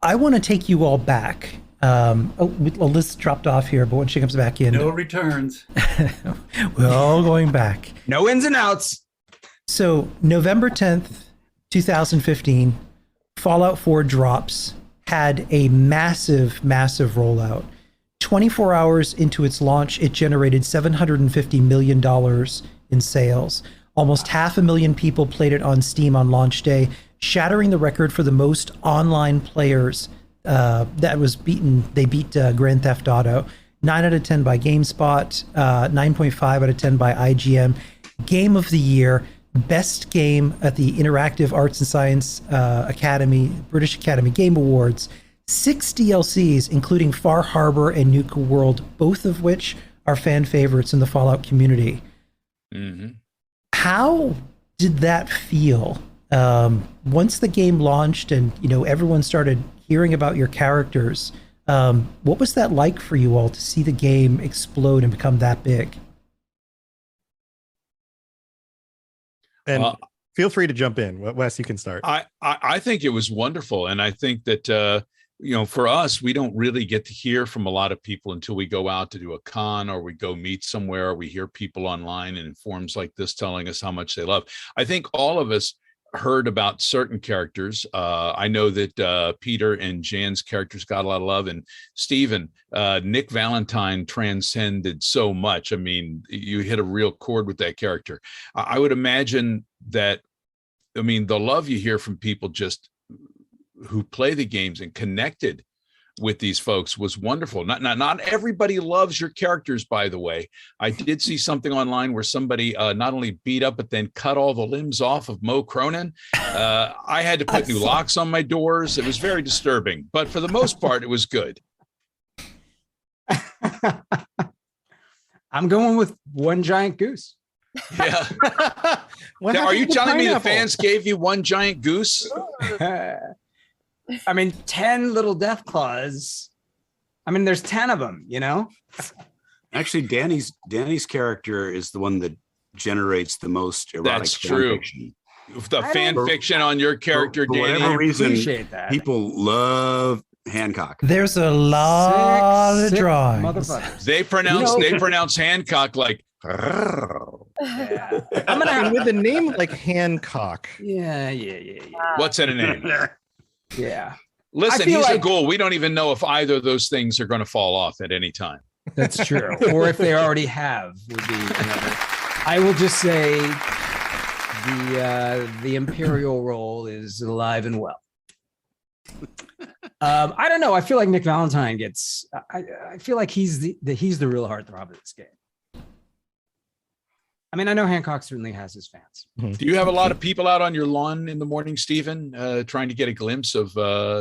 I want to take you all back. Liz dropped off here, but when she comes back in, no returns. We're all going back. No ins and outs. So November 10th, 2015, Fallout 4 drops, had a massive rollout. 24 hours into its launch, it generated $750 million in sales. Almost 500,000 people played it on Steam on launch day, shattering the record for the most online players. They beat Grand Theft Auto. 9 out of 10 by GameSpot, 9.5 out of 10 by IGN. Game of the year, best game at the Interactive Arts and Science Academy, British Academy Game Awards. 6 DLCs, including Far Harbor and Nuka World, both of which are fan favorites in the Fallout community. Mm-hmm. How did that feel once the game launched and everyone started hearing about your characters? What was that like for you all to see the game explode and become that big? And feel free to jump in. Wes, you can start. I think it was wonderful. And I think that, for us, we don't really get to hear from a lot of people until we go out to do a con or we go meet somewhere. Or we hear people online in forums like this telling us how much they love. I think all of us heard about certain characters. I know that Peter and Jan's characters got a lot of love, and Stephen, Nick Valentine transcended so much. I mean, you hit a real chord with that character. I would imagine that, the love you hear from people just who play the games and connected with these folks was wonderful. Not everybody loves your characters, by the way. I did see something online where somebody not only beat up, but then cut all the limbs off of Mo Cronin. I had to put new locks on my doors. It was very disturbing, but for the most part, it was good. I'm going with one giant goose. Yeah. Now, are you telling me the fans gave you one giant goose? 10 little death claws. There's 10 of them, Actually, Danny's character is the one that generates the most erotic. That's true. Fiction. The fan fiction on your character, for Danny. whatever reason, appreciate that. People love Hancock. There's a lot of drawings. Motherfuckers. They pronounce Hancock like. Yeah. With a name like Hancock. Yeah. What's in a name? Yeah. Listen, he's a ghoul. We don't even know if either of those things are going to fall off at any time. That's true. Or if they already have, would be another. I will just say the Imperial role is alive and well. I don't know. I feel like Nick Valentine gets. I feel like he's the real heartthrob of this game. I know Hancock certainly has his fans. Do you have a lot of people out on your lawn in the morning, Stephen, trying to get a glimpse of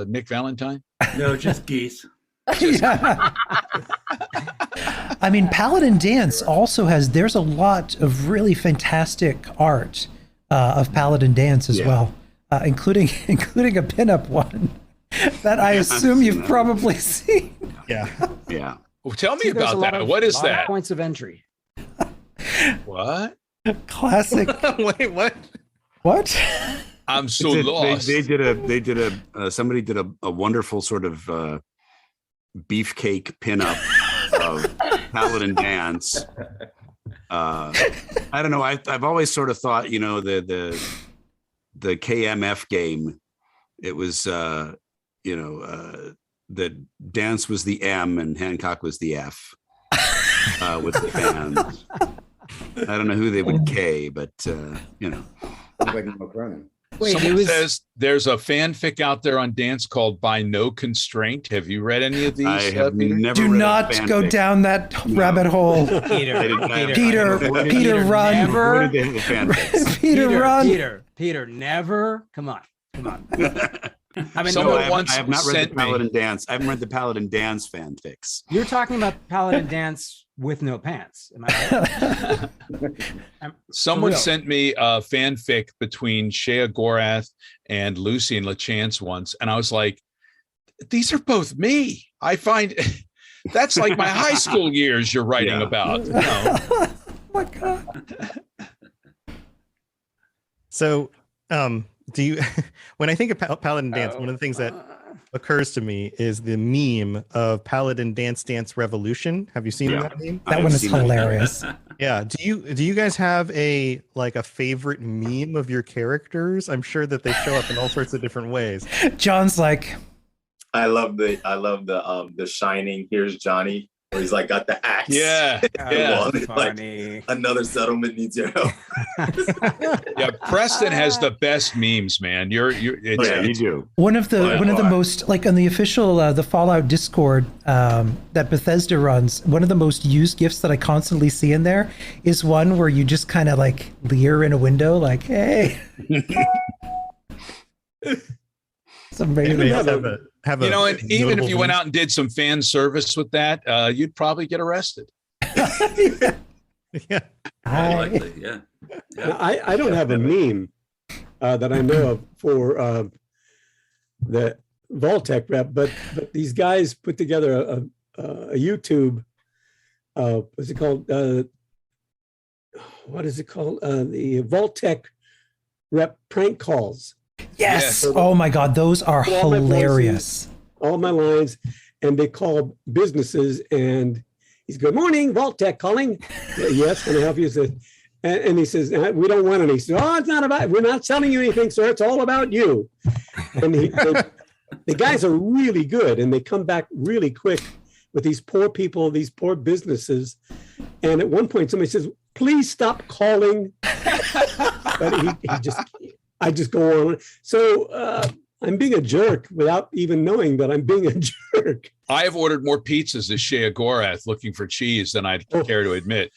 Nick Valentine? No, just geese. Paladin Dance also there's a lot of really fantastic art of Paladin Dance as well, including a pinup one that I assume you've probably seen. Yeah. Well, tell me about that. What is that? Points of entry. What? Classic. Wait, what? What? I'm so lost. Somebody did a wonderful sort of beefcake pinup of Paladin Dance. I don't know. I've always sort of thought, the KMF game. It was, the Dance was the M and Hancock was the F with the fans. I don't know who they would K, but Like Mark Cronin. Someone says there's a fanfic out there on Dance called By No Constraint. Have you read any of these? I have never Do read not go down that rabbit hole. Peter, run. Never. Peter, run. Peter, never. Come on. I mean, I have not read the Paladin Dance. I haven't read the Paladin Dance fanfics. You're talking about Paladin Dance with no pants. Am I right? Someone sent me a fanfic between Shea Gorath and Lucy and LaChance once, and I was like, these are both me. I find that's like my high school years you're writing about. Oh my God. So, do you, when I think of Paladin Dance, one of the things that occurs to me is the meme of Paladin Dance Revolution. Have you seen that meme? That one is hilarious. Yeah. Do you guys have a favorite meme of your characters? I'm sure that they show up in all sorts of different ways. John's like, I love the Shining. Here's Johnny. Where he's like got the axe. Yeah. Like another settlement needs your help. Yeah, Preston has the best memes, man. You do. One of the most, like on the official the Fallout Discord that Bethesda runs, one of the most used GIFs that I constantly see in there is one where you just kind of like leer in a window, like, hey. It's amazing. And even if you went out and did some fan service with that, you'd probably get arrested. Yeah. Likely, yeah. I don't have a meme that I know of for the Vault-Tec rep, but these guys put together a YouTube. What's it called? What is it called? The Vault-Tec rep prank calls. Yes. Oh my God, those are hilarious. All my lines, and they call businesses, and he's good morning, Vault-Tec calling. Yes, can I help you? And he says, we don't want any. He says, oh, it's not about. We're not selling you anything, sir. It's all about you. And the guys are really good, and they come back really quick with these poor people, these poor businesses. And at one point, somebody says, "Please stop calling." But I just go on. So I'm being a jerk without even knowing that I'm being a jerk. I have ordered more pizzas as Shea Gorath looking for cheese than I'd care to admit.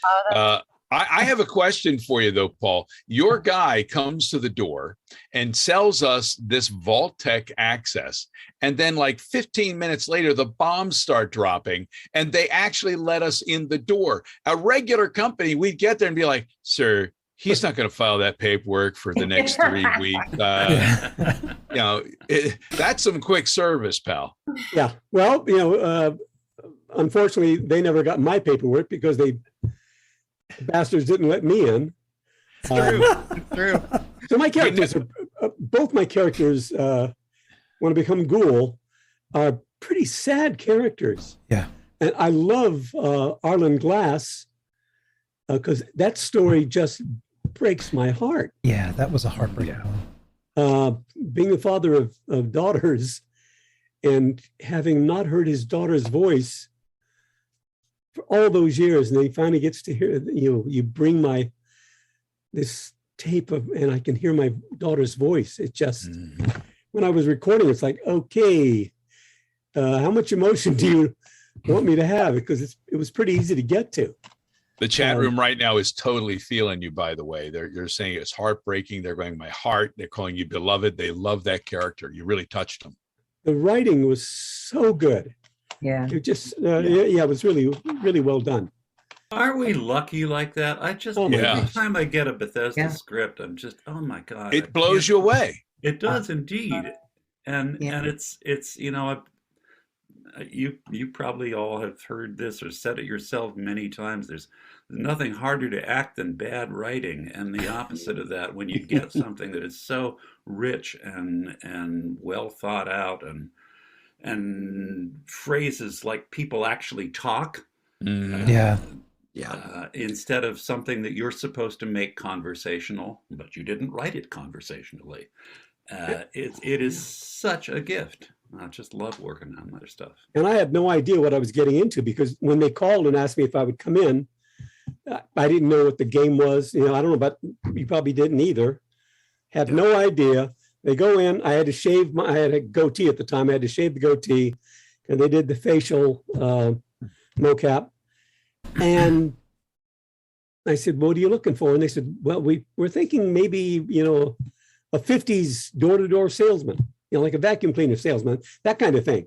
I have a question for you, though, Paul. Your guy comes to the door and sells us this Vault-Tec access. And then like 15 minutes later, the bombs start dropping and they actually let us in the door. A regular company, we'd get there and be like, sir, he's not going to file that paperwork for the next 3 weeks. That's some quick service, pal. Yeah. Well, unfortunately, they never got my paperwork because the bastards didn't let me in. It's true. So my characters both my characters, when I become Ghoul, are pretty sad characters. Yeah. And I love Arlen Glass because that story just breaks my heart. Yeah, that was a heartbreaking one. Being the father of daughters and having not heard his daughter's voice for all those years, and then he finally gets to hear, you bring this tape of, and I can hear my daughter's voice. It just, when I was recording, it's like, okay, how much emotion do you want me to have? Because it was pretty easy to get to. The chat room right now is totally feeling you, by the way. They're saying it's heartbreaking. They're going, my heart. They're calling you beloved. They love that character. You really touched them. The writing was so good. Yeah. It just, it was really, really well done. Aren't we lucky like that? I just every time I get a Bethesda script, I'm just, oh my God. It blows you away. It does indeed. And it's you probably all have heard this or said it yourself many times. There's nothing harder to act than bad writing, and the opposite of that, when you get something that is so rich and well thought out, and phrases like people actually talk. Instead of something that you're supposed to make conversational, but you didn't write it conversationally. It is such a gift. I just love working on that stuff. And I had no idea what I was getting into, because when they called and asked me if I would come in, I didn't know what the game was. I don't know, but you probably didn't either. Had no idea. They go in. I had to shave. I had a goatee at the time. I had to shave the goatee, and they did the facial mocap. And I said, "What are you looking for?" And they said, "Well, we're thinking maybe a 50s door-to-door salesman, like a vacuum cleaner salesman, that kind of thing."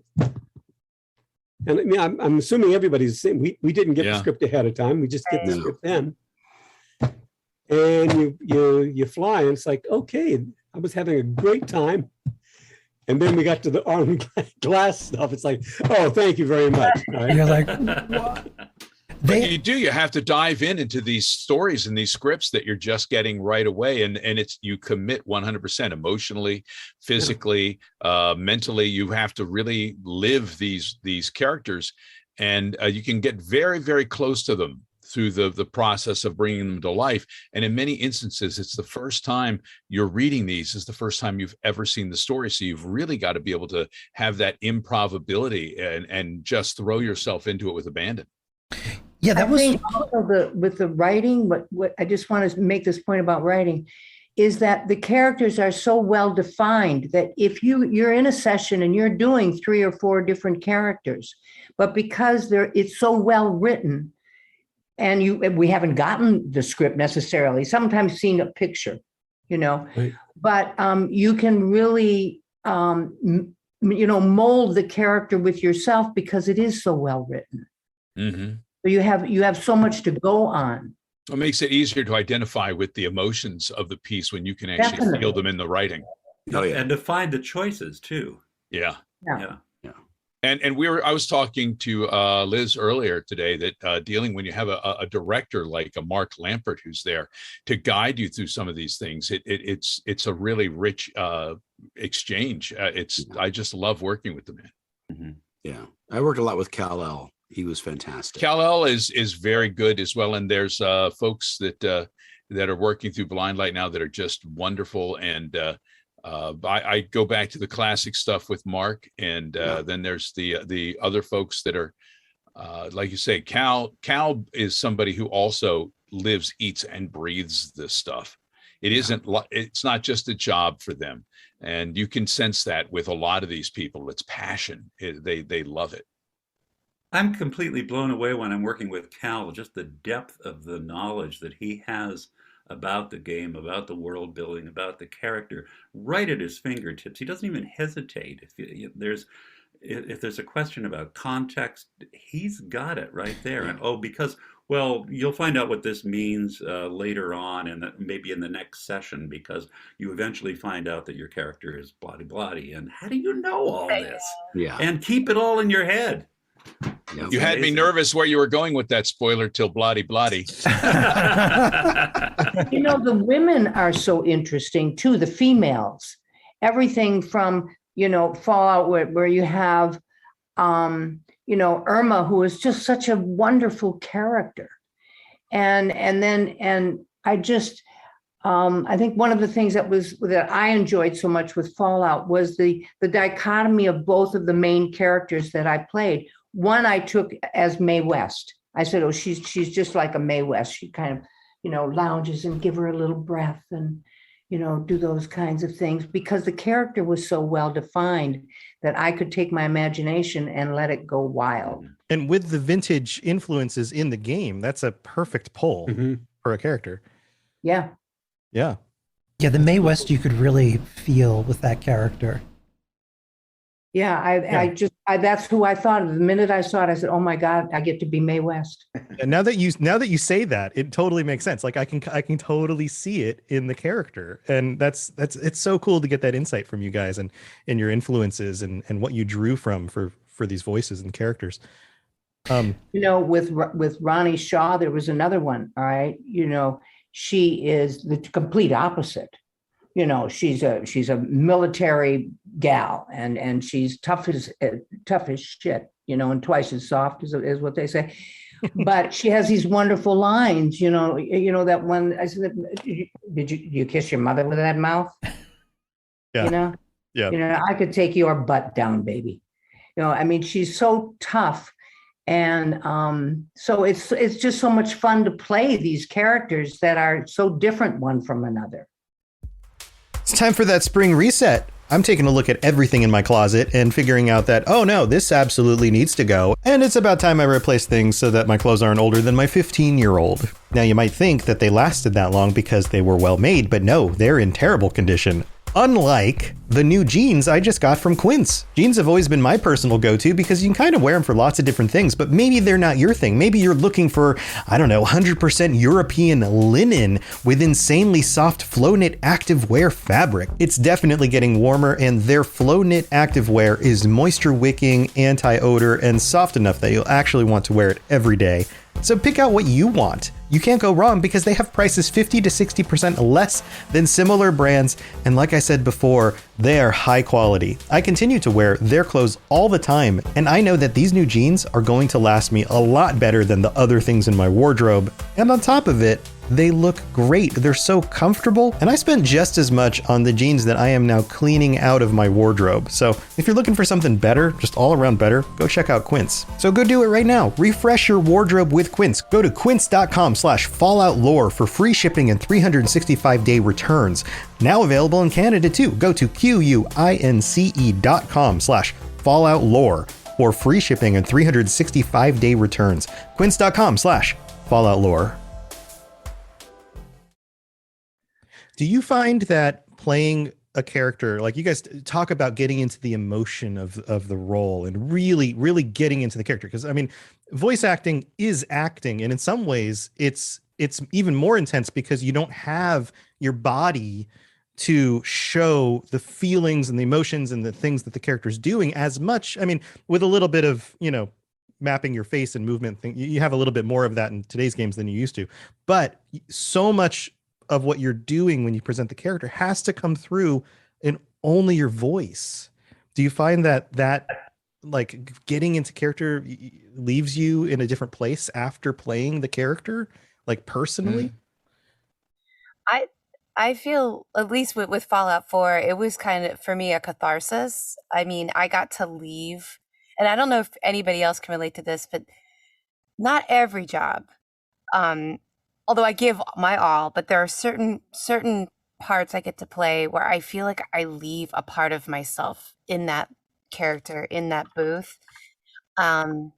And I mean, I'm assuming everybody's the same. We didn't get the script ahead of time. We just get the script then. And you fly, and it's like, okay, I was having a great time. And then we got to the arm glass stuff. It's like, oh, thank you very much. Right? You're like, what? You have to dive into these stories and these scripts that you're just getting right away, and you commit 100% emotionally, physically, mentally. You have to really live these characters, and you can get very, very close to them through the process of bringing them to life. And in many instances, it's the first time you're reading these, is the first time you've ever seen the story. So you've really got to be able to have that improv ability and just throw yourself into it with abandon. Yeah, that was also with the writing. What I just want to make this point about writing is that the characters are so well defined that if you're in a session and you're doing 3 or 4 different characters, but because it's so well written, and we haven't gotten the script necessarily, sometimes seen a picture, right. But you can really mold the character with yourself because it is so well written. Mm-hmm. So you have so much to go on. It makes it easier to identify with the emotions of the piece when you can actually feel them in the writing. Oh, yeah. And to find the choices too. Yeah. Yeah. And I was talking to Liz earlier today that dealing when you have a director like a Mark Lampert who's there to guide you through some of these things, it's a really rich exchange. I just love working with the man. Mm-hmm. Yeah, I worked a lot with Kal-El. He was fantastic. Kal-El is very good as well, and there's folks that are working through Blind Light now that are just wonderful. And I go back to the classic stuff with Mark, and then there's the other folks that are like you say. Cal is somebody who also lives, eats, and breathes this stuff. It's not just a job for them, and you can sense that with a lot of these people. It's passion. They love it. I'm completely blown away when I'm working with Cal, just the depth of the knowledge that he has about the game, about the world building, about the character, right at his fingertips. He doesn't even hesitate. If there's a question about context, he's got it right there. And because you'll find out what this means later on, and maybe in the next session, because you eventually find out that your character is bloody. And how do you know all this? Yeah. And keep it all in your head. Yeah, you had me nervous where you were going with that spoiler till bloody. The women are so interesting too, the females. Everything from, Fallout where you have, Irma, who is just such a wonderful character. And I just, I think one of the things that I enjoyed so much with Fallout was the dichotomy of both of the main characters that I played. One I took as Mae West. I said, oh, she's just like a Mae West. She kind of, lounges and give her a little breath and, do those kinds of things, because the character was so well defined that I could take my imagination and let it go wild. And with the vintage influences in the game, that's a perfect pull for a character. Yeah. Yeah. Yeah, the Mae West you could really feel with that character. Yeah, that's who I thought of. The minute I saw it, I said, "Oh my God, I get to be Mae West." And now that you say that, it totally makes sense. Like I can totally see it in the character, and it's so cool to get that insight from you guys and your influences and what you drew from for these voices and characters. With Ronnie Shaw, there was another one. All right, she is the complete opposite. She's a military gal, and she's tough as shit, and twice as soft is what they say. But she has these wonderful lines, that one. I said, did you kiss your mother with that mouth? Yeah. Yeah. I could take your butt down, baby. She's so tough. And so it's just so much fun to play these characters that are so different one from another. It's time for that spring reset. I'm taking a look at everything in my closet and figuring out that, oh no, this absolutely needs to go. And it's about time I replace things so that my clothes aren't older than my 15-year-old. Now you might think that they lasted that long because they were well made, but no, they're in terrible condition. Unlike the new jeans I just got from Quince. Jeans have always been my personal go-to because you can kind of wear them for lots of different things, but maybe they're not your thing. Maybe you're looking for, 100% European linen with insanely soft flow knit activewear fabric. It's definitely getting warmer, and their flow knit activewear is moisture wicking, anti-odor, and soft enough that you'll actually want to wear it every day. So pick out what you want. You can't go wrong because they have prices 50 to 60% less than similar brands. And like I said before, they are high quality. I continue to wear their clothes all the time, and I know that these new jeans are going to last me a lot better than the other things in my wardrobe. And on top of it, they look great. They're so comfortable, and I spent just as much on the jeans that I am now cleaning out of my wardrobe. So if you're looking for something better, just all around better, go check out Quince. So go do it right now. Refresh your wardrobe with Quince. Go to quince.com/falloutlore for free shipping and 365-day returns. Now available in Canada too. Go to quince.com/falloutlore for free shipping and 365-day returns. Quince.com/falloutlore. Do you find that playing a character, like you guys talk about getting into the emotion of the role and really, really getting into the character? Because voice acting is acting, and in some ways it's even more intense because you don't have your body to show the feelings and the emotions and the things that the character's doing as much. With a little bit of, mapping your face and movement thing, you have a little bit more of that in today's games than you used to. But so much of what you're doing when you present the character has to come through in only your voice. Do you find that like getting into character leaves you in a different place after playing the character, like personally? I feel, at least with Fallout 4, it was kind of, for me, a catharsis. I got to leave, and I don't know if anybody else can relate to this, but not every job, although I give my all, but there are certain parts I get to play where I feel like I leave a part of myself in that character, in that booth. And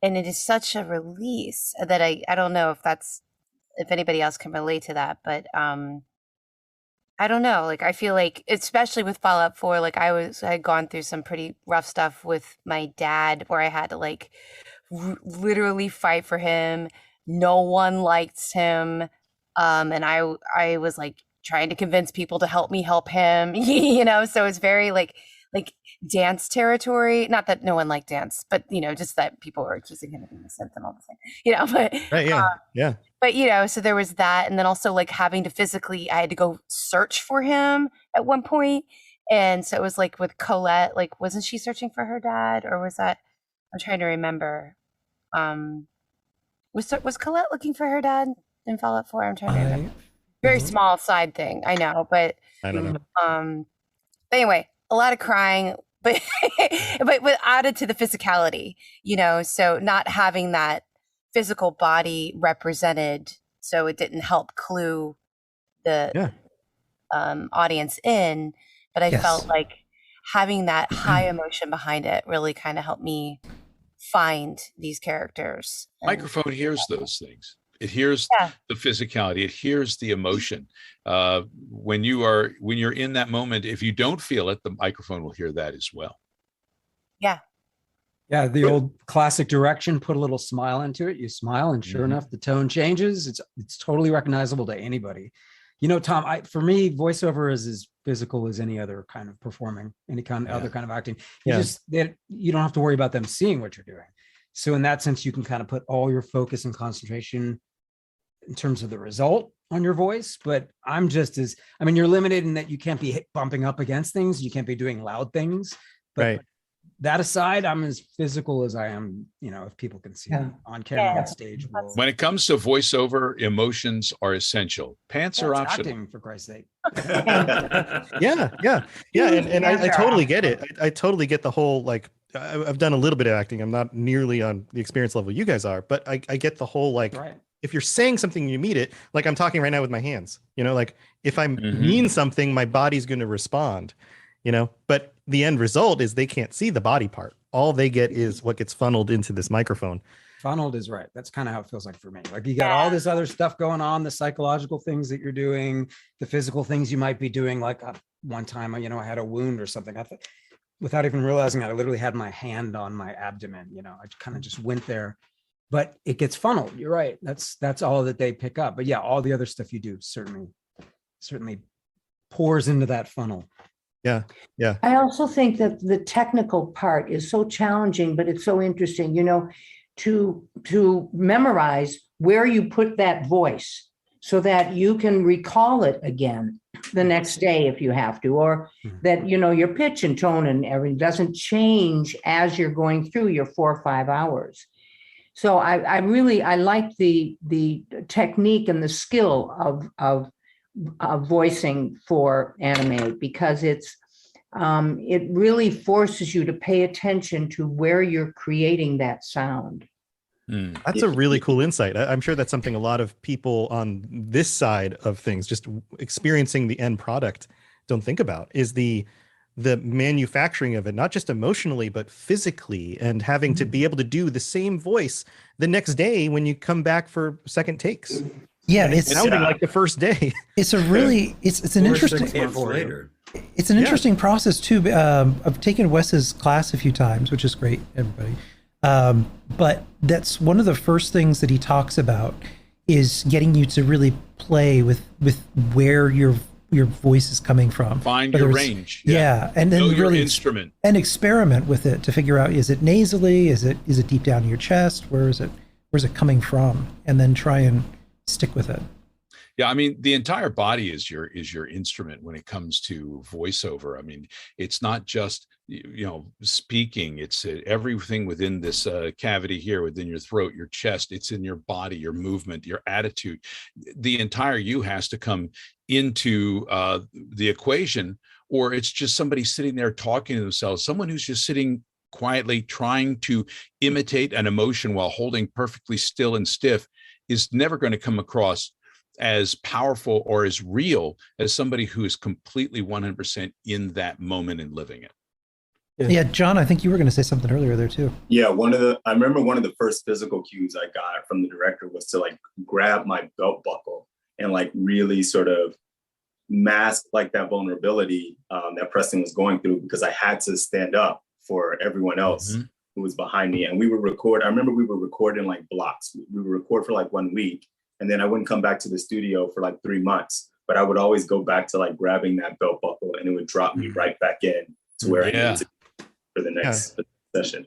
it is such a release that I don't know if anybody else can relate to that, but I don't know. Like, I feel like, especially with Fallout 4, like I had gone through some pretty rough stuff with my dad where I had to literally fight for him. No one liked him. And I was trying to convince people to help me help him, so it's very like dance territory. Not that no one liked dance, but just that people were accusing him of being a synth and all the thing, but right, yeah. But so there was that, and then also having to I had to go search for him at one point, and so it was with Colette, wasn't she searching for her dad, or was that? I'm trying to remember. Was Colette looking for her dad in Fallout 4? I'm trying to remember. Very small side thing, I know, but I don't know. But anyway, a lot of crying, but but added to the physicality, so not having that physical body represented, so it didn't help clue the audience in, but I felt like having that high emotion behind it really kind of helped me find these characters. Microphone hears those things. It hears the physicality. It hears the emotion. When you're in that moment, if you don't feel it, the microphone will hear that as well. Yeah. Yeah, the old classic direction, put a little smile into it. You smile, and sure enough, the tone changes. It's totally recognizable to anybody. You know, Tom, for me, voiceover is as physical as any other kind of performing, any kind of other kind of acting. You you don't have to worry about them seeing what you're doing. So in that sense, you can kind of put all your focus and concentration in terms of the result on your voice. But you're limited in that you can't be bumping up against things. You can't be doing loud things. But that aside, I'm as physical as I am, if people can see me on camera, on stage. When it comes to voiceover, emotions are essential. Pants are optional. Acting, for Christ's sake. Yeah. And I totally get it. I totally get the whole, like, I've done a little bit of acting. I'm not nearly on the experience level you guys are, but I get the whole, like, if you're saying something, you mean it. Like I'm talking right now with my hands, like if I mean something, my body's going to respond. But the end result is they can't see the body part. All they get is what gets funneled into this microphone. Funneled is right. That's kind of how it feels like for me. Like you got all this other stuff going on, the psychological things that you're doing, the physical things you might be doing. Like one time, I had a wound or something. Without even realizing it, I literally had my hand on my abdomen. I kind of just went there, but it gets funneled. You're right. That's all that they pick up. But yeah, all the other stuff you do certainly pours into that funnel. Yeah. I also think that the technical part is so challenging, but it's so interesting, to memorize where you put that voice so that you can recall it again the next day if you have to, or that, your pitch and tone and everything doesn't change as you're going through your 4 or 5 hours. So I like the technique and the skill of voicing for anime, because it really forces you to pay attention to where you're creating that sound. That's a really cool insight. I'm sure that's something a lot of people on this side of things, just experiencing the end product, don't think about, is the manufacturing of it, not just emotionally, but physically, and having to be able to do the same voice the next day when you come back for second takes. Yeah, it's sounding like the first day. It's a really it's an interesting. It's an interesting process too. I've taken Wes's class a few times, which is great, everybody. But that's one of the first things that he talks about, is getting you to really play with where your voice is coming from. Find your range. Yeah, and then know your really instrument and experiment with it to figure out, is it nasally? Is it deep down in your chest? Where's it coming from? And then try and stick with it. Yeah, I mean, the entire body is your instrument when it comes to voiceover. I mean, it's not just speaking; it's everything within this cavity here, within your throat, your chest. It's in your body, your movement, your attitude. The entire you has to come into the equation, or it's just somebody sitting there talking to themselves. Someone who's just sitting quietly trying to imitate an emotion while holding perfectly still and stiff is never going to come across as powerful or as real as somebody who is completely 100% in that moment and living it. Yeah, John, I think you were going to say something earlier there too. Yeah, I remember one of the first physical cues I got from the director was to like grab my belt buckle and like really sort of mask like that vulnerability that Preston was going through, because I had to stand up for everyone else who was behind me. And we would record. I remember we would record in like blocks. We would record for like 1 week, and then I wouldn't come back to the studio for like 3 months. But I would always go back to like grabbing that belt buckle, and it would drop me right back in to where I needed to be for the next session.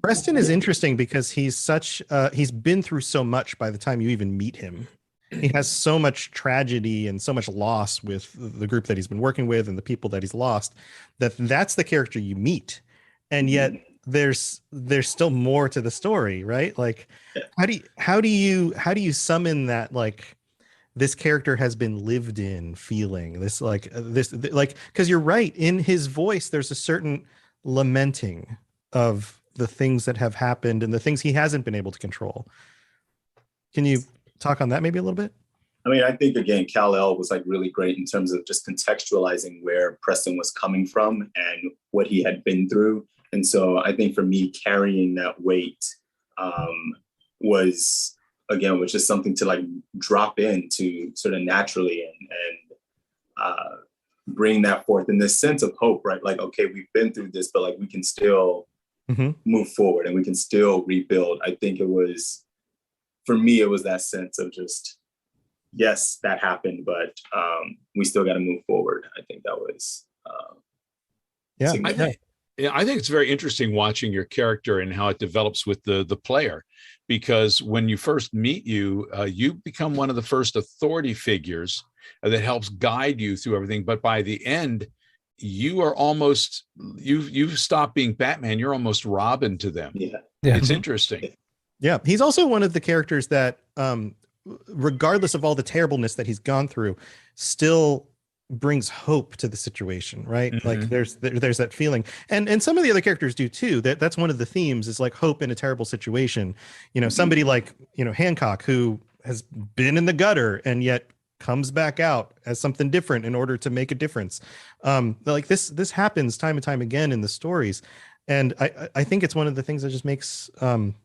Preston is interesting because he's been through so much by the time you even meet him. He has so much tragedy and so much loss with the group that he's been working with and the people that he's lost, that's the character you meet. And yet there's still more to the story, right? Like how do you summon that, like, this character has been lived in feeling this, because you're right, in his voice there's a certain lamenting of the things that have happened and the things he hasn't been able to control. Can you talk on that maybe a little bit? I mean, I think, again, Kal-El was like really great in terms of just contextualizing where Preston was coming from and what he had been through. And so I think for me, carrying that weight was just something to like drop into sort of naturally and bring that forth in this sense of hope, right? Like, okay, we've been through this, but like we can still move forward and we can still rebuild. I think it was, for me, it was that sense of just, yes, that happened, but we still got to move forward. I think that was significant. I think it's very interesting watching your character and how it develops with the player, because when you first meet you, you become one of the first authority figures that helps guide you through everything. But by the end, you are almost, you've stopped being Batman. You're almost Robin to them. Yeah. It's interesting. Yeah. He's also one of the characters that, regardless of all the terribleness that he's gone through, still brings hope to the situation, right? Like there's that feeling, and some of the other characters do too. That's one of the themes, is like hope in a terrible situation. You know, somebody like, you know, Hancock, who has been in the gutter and yet comes back out as something different in order to make a difference. Like this happens time and time again in the stories, and I think it's one of the things that just makes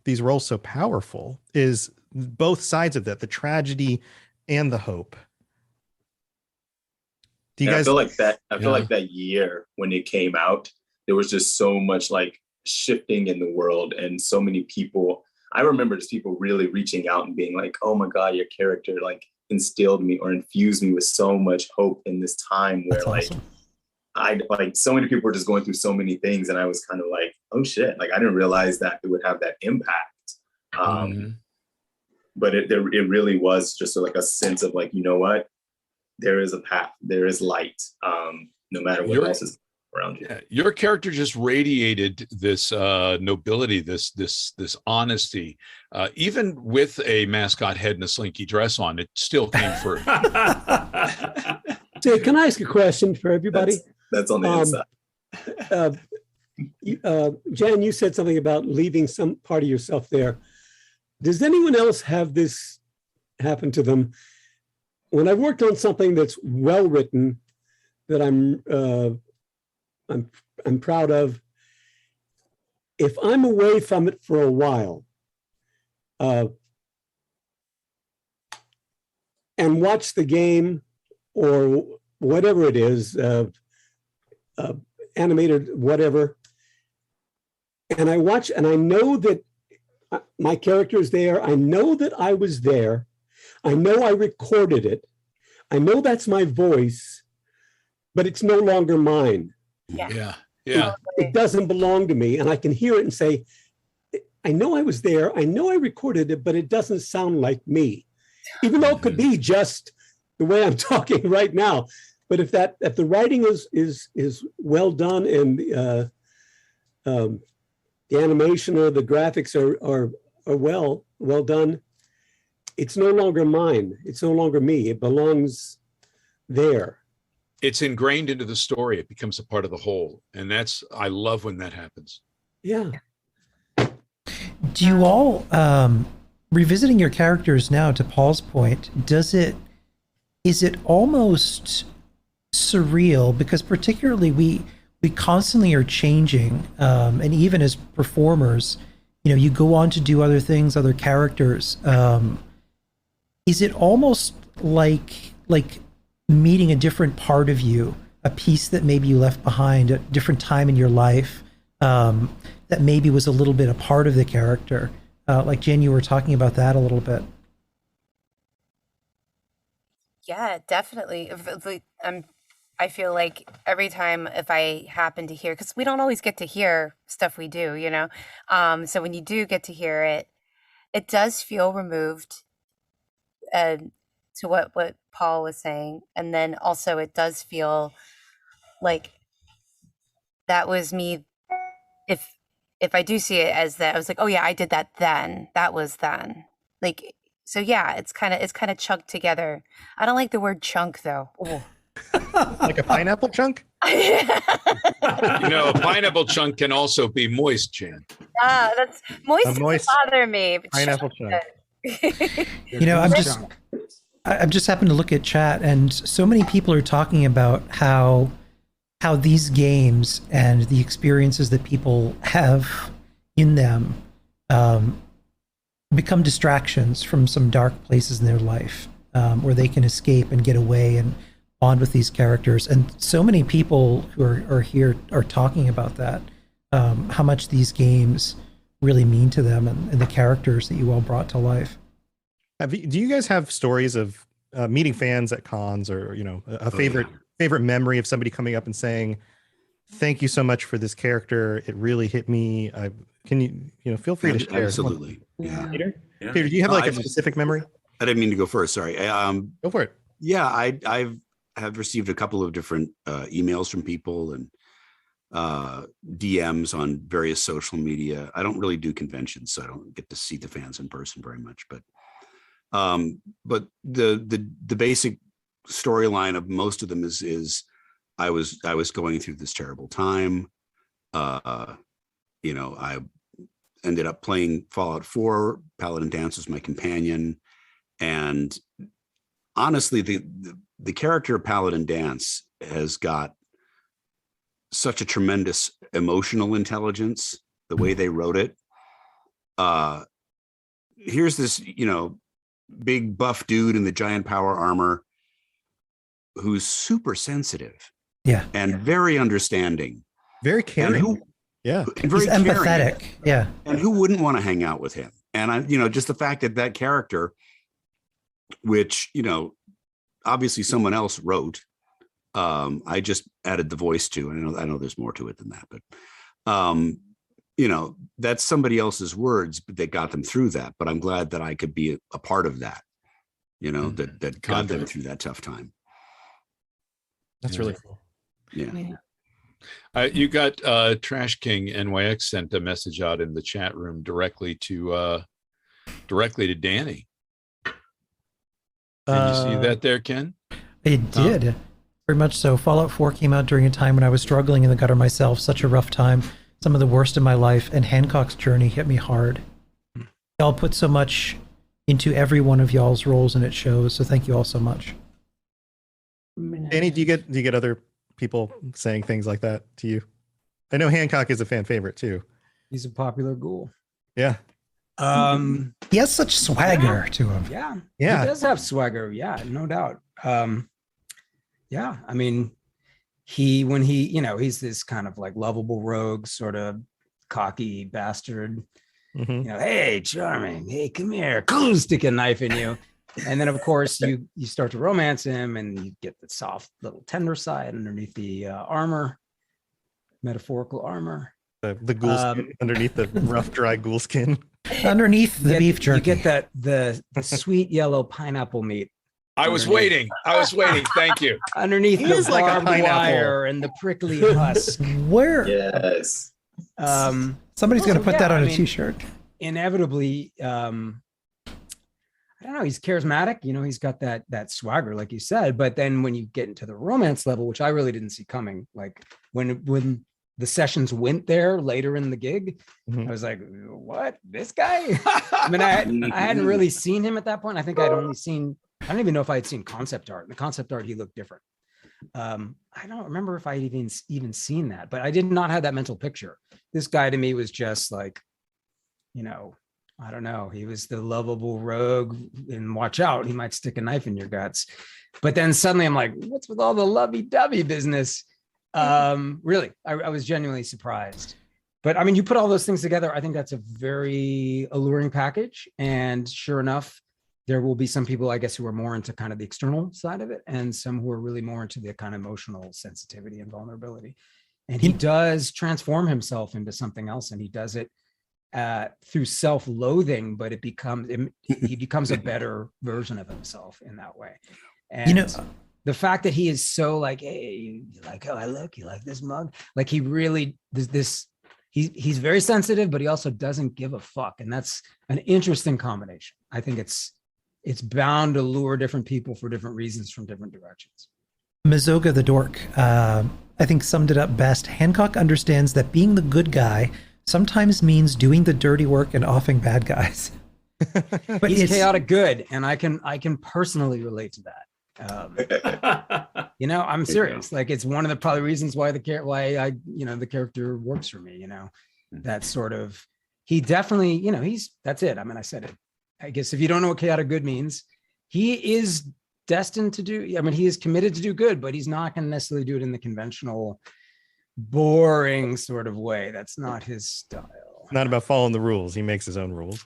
these roles so powerful, is both sides of that, the tragedy and the hope. I feel like that. I feel like that year when it came out, there was just so much like shifting in the world, and so many people. I remember just people really reaching out and being like, "Oh my God, your character like instilled me or infused me with so much hope in this time where I like so many people were just going through so many things, and I was kind of like, oh shit, like I didn't realize that it would have that impact." But it really was just like a sense of like, you know what? There is a path, there is light, no matter what else is around you. Yeah, your character just radiated this nobility, this honesty. Even with a mascot head and a slinky dress on, it still came through. So can I ask a question for everybody? That's on the inside. Jan, you said something about leaving some part of yourself there. Does anyone else have this happen to them? When I've worked on something that's well written, that I'm proud of, if I'm away from it for a while, and watch the game or whatever it is, animated whatever, and I watch and I know that my character is there, I know that I was there, I know I recorded it. I know that's my voice, but it's no longer mine. Yeah. It doesn't belong to me. And I can hear it and say, I know I was there. I know I recorded it, but it doesn't sound like me. Even though it could be just the way I'm talking right now. But if the writing is well done and the animation or the graphics are well done, it's no longer mine. It's no longer me. It belongs there. It's ingrained into the story. It becomes a part of the whole. And I love when that happens. Yeah. Do you all, revisiting your characters now, to Paul's point, is it almost surreal? Because particularly we constantly are changing. And even as performers, you know, you go on to do other things, other characters. Is it almost like meeting a different part of you, a piece that maybe you left behind at a different time in your life, that maybe was a little bit a part of the character? Like Jen, you were talking about that a little bit. Yeah, definitely. I feel like every time if I happen to hear, because we don't always get to hear stuff we do, you know? So when you do get to hear it, it does feel removed to what Paul was saying. And then also it does feel like that was me. If I do see it as that, I was like, oh yeah, I did that then. That was then. Like, so yeah, it's kind of chunked together. I don't like the word chunk though. Ooh. Like a pineapple chunk? You know, a pineapple chunk can also be moist, Jan. That's moist. Doesn't bother me. But pineapple chunk. You know, I'm just happened to look at chat, and so many people are talking about how these games and the experiences that people have in them become distractions from some dark places in their life, where they can escape and get away and bond with these characters. And so many people who are here are talking about that. how much these games really mean to them and the characters that you all brought to life. Do you guys have stories of meeting fans at cons, or a favorite memory of somebody coming up and saying, "Thank you so much for this character. It really hit me." Can you feel free to share? Absolutely. Yeah. Peter, do you have a specific memory? I didn't mean to go first. Sorry. Go for it. Yeah, I have received a couple of different emails from people and DMs on various social media. I don't really do conventions, so I don't get to see the fans in person very much. But the basic storyline of most of them is I was going through this terrible time. I ended up playing Fallout 4. Paladin Dance was my companion, and honestly, the character of Paladin Dance has got such a tremendous emotional intelligence. The way they wrote it. Here's this, big buff dude in the giant power armor who's super sensitive, and very understanding, very caring, and very he's empathetic, and who wouldn't want to hang out with him? And I, just the fact that character, which obviously someone else wrote, I just added the voice to, and I know there's more to it than that, but that's somebody else's words that got them through that. But I'm glad that I could be a part of that, that got them through that tough time. That's really cool. Yeah. You got Trash King NYX sent a message out in the chat room directly to Danny. Did you see that there, Ken? It did. Very much so. Fallout 4 came out during a time when I was struggling in the gutter myself, such a rough time, some of the worst in my life, and Hancock's journey hit me hard. Y'all put so much into every one of y'all's roles, and it shows, so thank you all so much. Danny, do you get other people saying things like that to you? I know Hancock is a fan favorite too. He's a popular ghoul. Yeah. He has such swagger to him. Yeah. He does have swagger. Yeah, no doubt. Yeah. I mean, when he's this kind of like lovable rogue, sort of cocky bastard. Mm-hmm. Hey, charming. Hey, come here. Come stick a knife in you. And then, of course, you start to romance him, and you get the soft little tender side underneath the armor, metaphorical armor. The ghoul skin underneath the rough, dry ghoul skin. Underneath the beef jerky. You get the sweet yellow pineapple meat. I was waiting. Thank you. Underneath the barbed wire and the prickly husk. Where? Yes. Somebody's going to put that on a t-shirt. Inevitably, I don't know. He's charismatic. He's got that swagger, like you said. But then when you get into the romance level, which I really didn't see coming, like when the sessions went there later in the gig, I was like, what? This guy? I mean, I hadn't really seen him at that point. I think I'd only seen, I don't even know if I had seen concept art. In the concept art, he looked different. I don't remember if I had even seen that, but I did not have that mental picture. This guy to me was just like, I don't know. He was the lovable rogue, and watch out, he might stick a knife in your guts. But then suddenly I'm like, what's with all the lovey-dovey business? Really, I was genuinely surprised. But I mean, you put all those things together, I think that's a very alluring package. And sure enough, there will be some people, I guess, who are more into kind of the external side of it, and some who are really more into the kind of emotional sensitivity and vulnerability. And he does transform himself into something else, and he does it through self-loathing, but he becomes a better version of himself in that way. And the fact that he is so like, hey, you like how I look? You like this mug? Like, he really he's very sensitive, but he also doesn't give a fuck, and that's an interesting combination. I think it's bound to lure different people for different reasons from different directions. Mizoga the Dork, I think, summed it up best. Hancock understands that being the good guy sometimes means doing the dirty work and offing bad guys. But he's chaotic good, and I can personally relate to that. I'm serious. Like, it's one of the probably reasons why the character works for me. That sort of, he definitely, that's it. I mean, I said it. I guess if you don't know what chaotic good means, he is destined to do. I mean, he is committed to do good, but he's not going to necessarily do it in the conventional boring sort of way. That's not his style. Not about following the rules. He makes his own rules.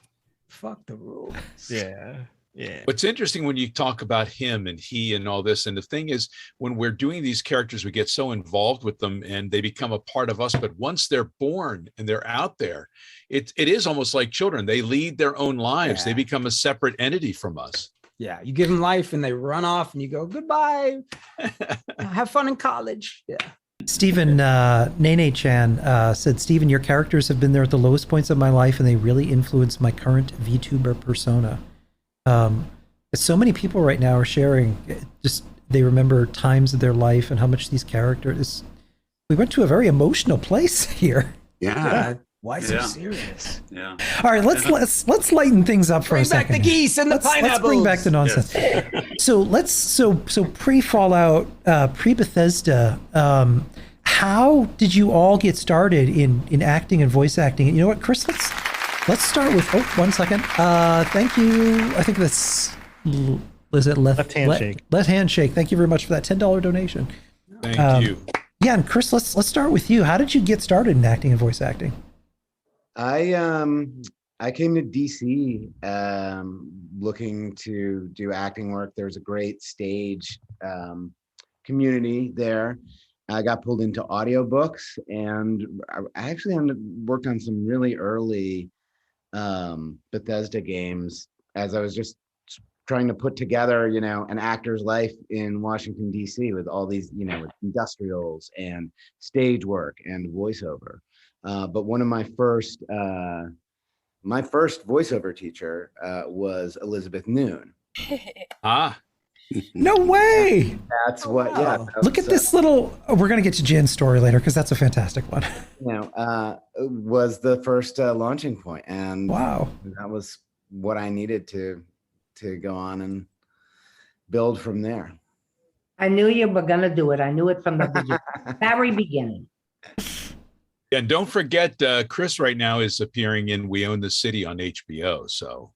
Fuck the rules. Yeah. Yeah. What's interesting when you talk about him and he and all this, and the thing is, when we're doing these characters, we get so involved with them and they become a part of us. But once they're born and they're out there, it is almost like children. They lead their own lives. Yeah. They become a separate entity from us. Yeah, you give them life and they run off and you go, goodbye. Have fun in college. Yeah. Stephen Nene Chan said, Stephen, your characters have been there at the lowest points of my life and they really influenced my current VTuber persona. So many people right now are sharing just they remember times of their life and how much these characters. We went to a very emotional place here. Yeah. Why so serious? Yeah. All right, let's lighten things up for a second. Bring back the geese and the pineapples. Let's bring back the nonsense. Yes. So pre Fallout, pre Bethesda. How did you all get started in acting and voice acting? And you know what, Chris? Let's start with. Oh, 1 second. Thank you. I think that's. Is it left handshake? Left handshake. Thank you very much for that $10 donation. Thank you. Yeah, and Chris, let's start with you. How did you get started in acting and voice acting? I came to DC looking to do acting work. There's a great stage community there. I got pulled into audiobooks, and I actually worked on some really early Bethesda games as I was just trying to put together, an actor's life in Washington, D.C. with all these, with industrials and stage work and voiceover. But one of my first voiceover teacher was Elizabeth Noon. No way! That's what. Wow. Yeah. Look at this little. We're gonna get to Jen's story later because that's a fantastic one. Was the first launching point, and wow, that was what I needed to go on and build from there. I knew you were gonna do it. I knew it from the very beginning. And don't forget, Chris right now is appearing in We Own the City on HBO. So,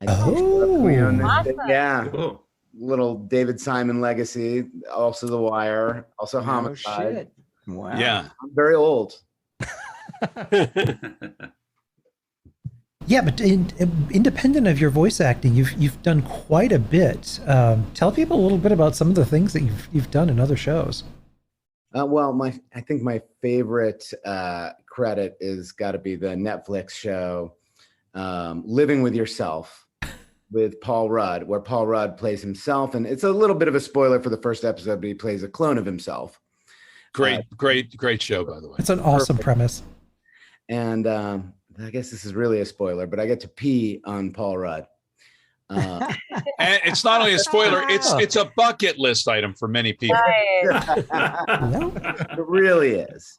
Yeah. Cool. Little David Simon legacy, also The Wire, also Homicide. Shit. Wow. yeah. I'm very old. Yeah, but independent of your voice acting, you've done quite a bit. Tell people a little bit about some of the things that you've done in other shows. Well, I think my favorite credit is got to be the Netflix show Living with Yourself with Paul Rudd, where Paul Rudd plays himself, and it's a little bit of a spoiler for the first episode, but he plays a clone of himself. Great show, by the way. It's an awesome premise. And I guess this is really a spoiler, but I get to pee on Paul Rudd. And it's not only a spoiler; it's a bucket list item for many people. It really is.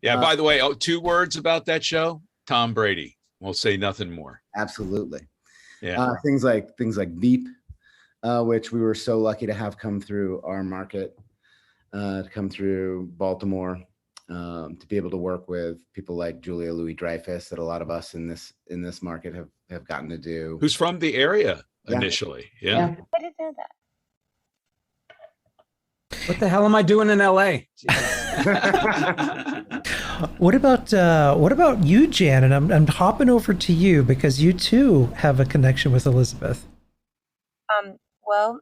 Yeah. By the way, 2 words about that show: Tom Brady. We'll say nothing more. Absolutely. Yeah. Things like Veep, which we were so lucky to have come through our market, to come through Baltimore, to be able to work with people like Julia Louis-Dreyfus that a lot of us in this market have gotten to do. Who's from the area initially? Yeah. I didn't know that. What the hell am I doing in LA? What about you, Jan? And I'm hopping over to you because you too have a connection with Elizabeth. Well,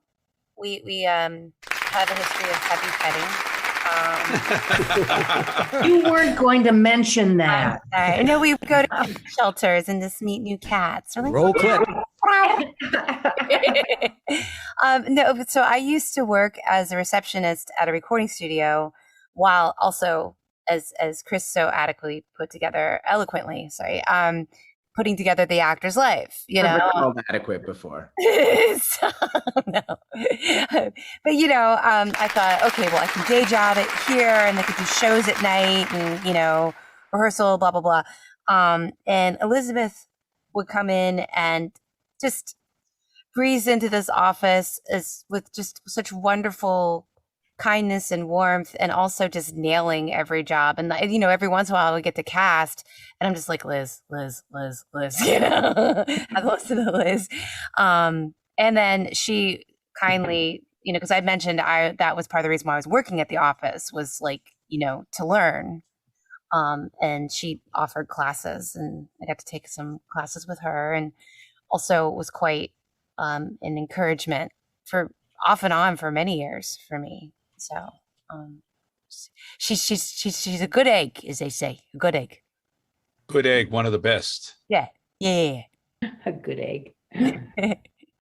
we have a history of heavy petting. You weren't going to mention that. I know we would go to shelters and just meet new cats. We're like, Roll clip. No, so I used to work as a receptionist at a recording studio, while also, as Chris so eloquently, putting together the actor's life. Never called adequate before. So, no. But I thought, okay, well, I can day job it here, and I could do shows at night, and rehearsal, blah blah blah. And Elizabeth would come in and just breeze into this office with just such wonderful kindness and warmth, and also just nailing every job. And every once in a while I would get to cast, and I'm just like, Liz, I listen to Liz. And then she kindly, because I mentioned that was part of the reason why I was working at the office, was like, to learn. And she offered classes, and I got to take some classes with her, and also was quite an encouragement for off and on for many years for me. So she's a good egg, as they say, a good egg. Good egg, one of the best. Yeah. A good egg.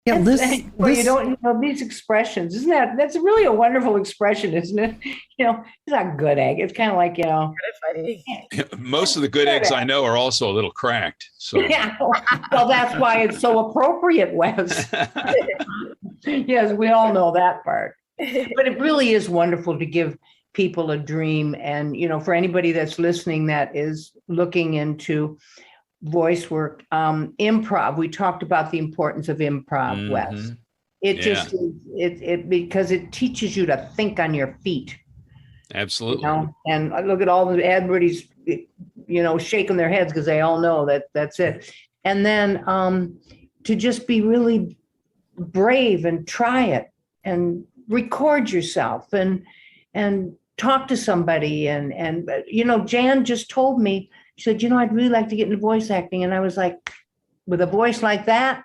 Yeah, Liz, Well, you don't know these expressions, isn't that's really a wonderful expression, isn't it? It's not good egg. It's kind of like, Most of the good eggs I know are also a little cracked. So yeah. Well, that's why it's so appropriate, Wes. Yes, we all know that part. But it really is wonderful to give people a dream. And, for anybody that's listening that is looking into voice work, improv, we talked about the importance of improv, Wes. It just is, because it teaches you to think on your feet. Absolutely. And I look at everybody's, shaking their heads because they all know that's it. And then to just be really brave and try it and record yourself and talk to somebody. And Jan just told me, she said, I'd really like to get into voice acting. And I was like, with a voice like that,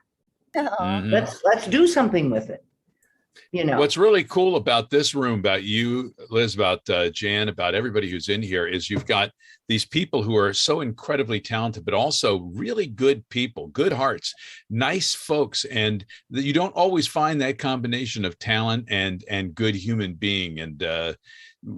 let's do something with it. What's really cool about this room, about you, Liz, about Jan, about everybody who's in here, is you've got these people who are so incredibly talented, but also really good people, good hearts, nice folks. And you don't always find that combination of talent and good human being. And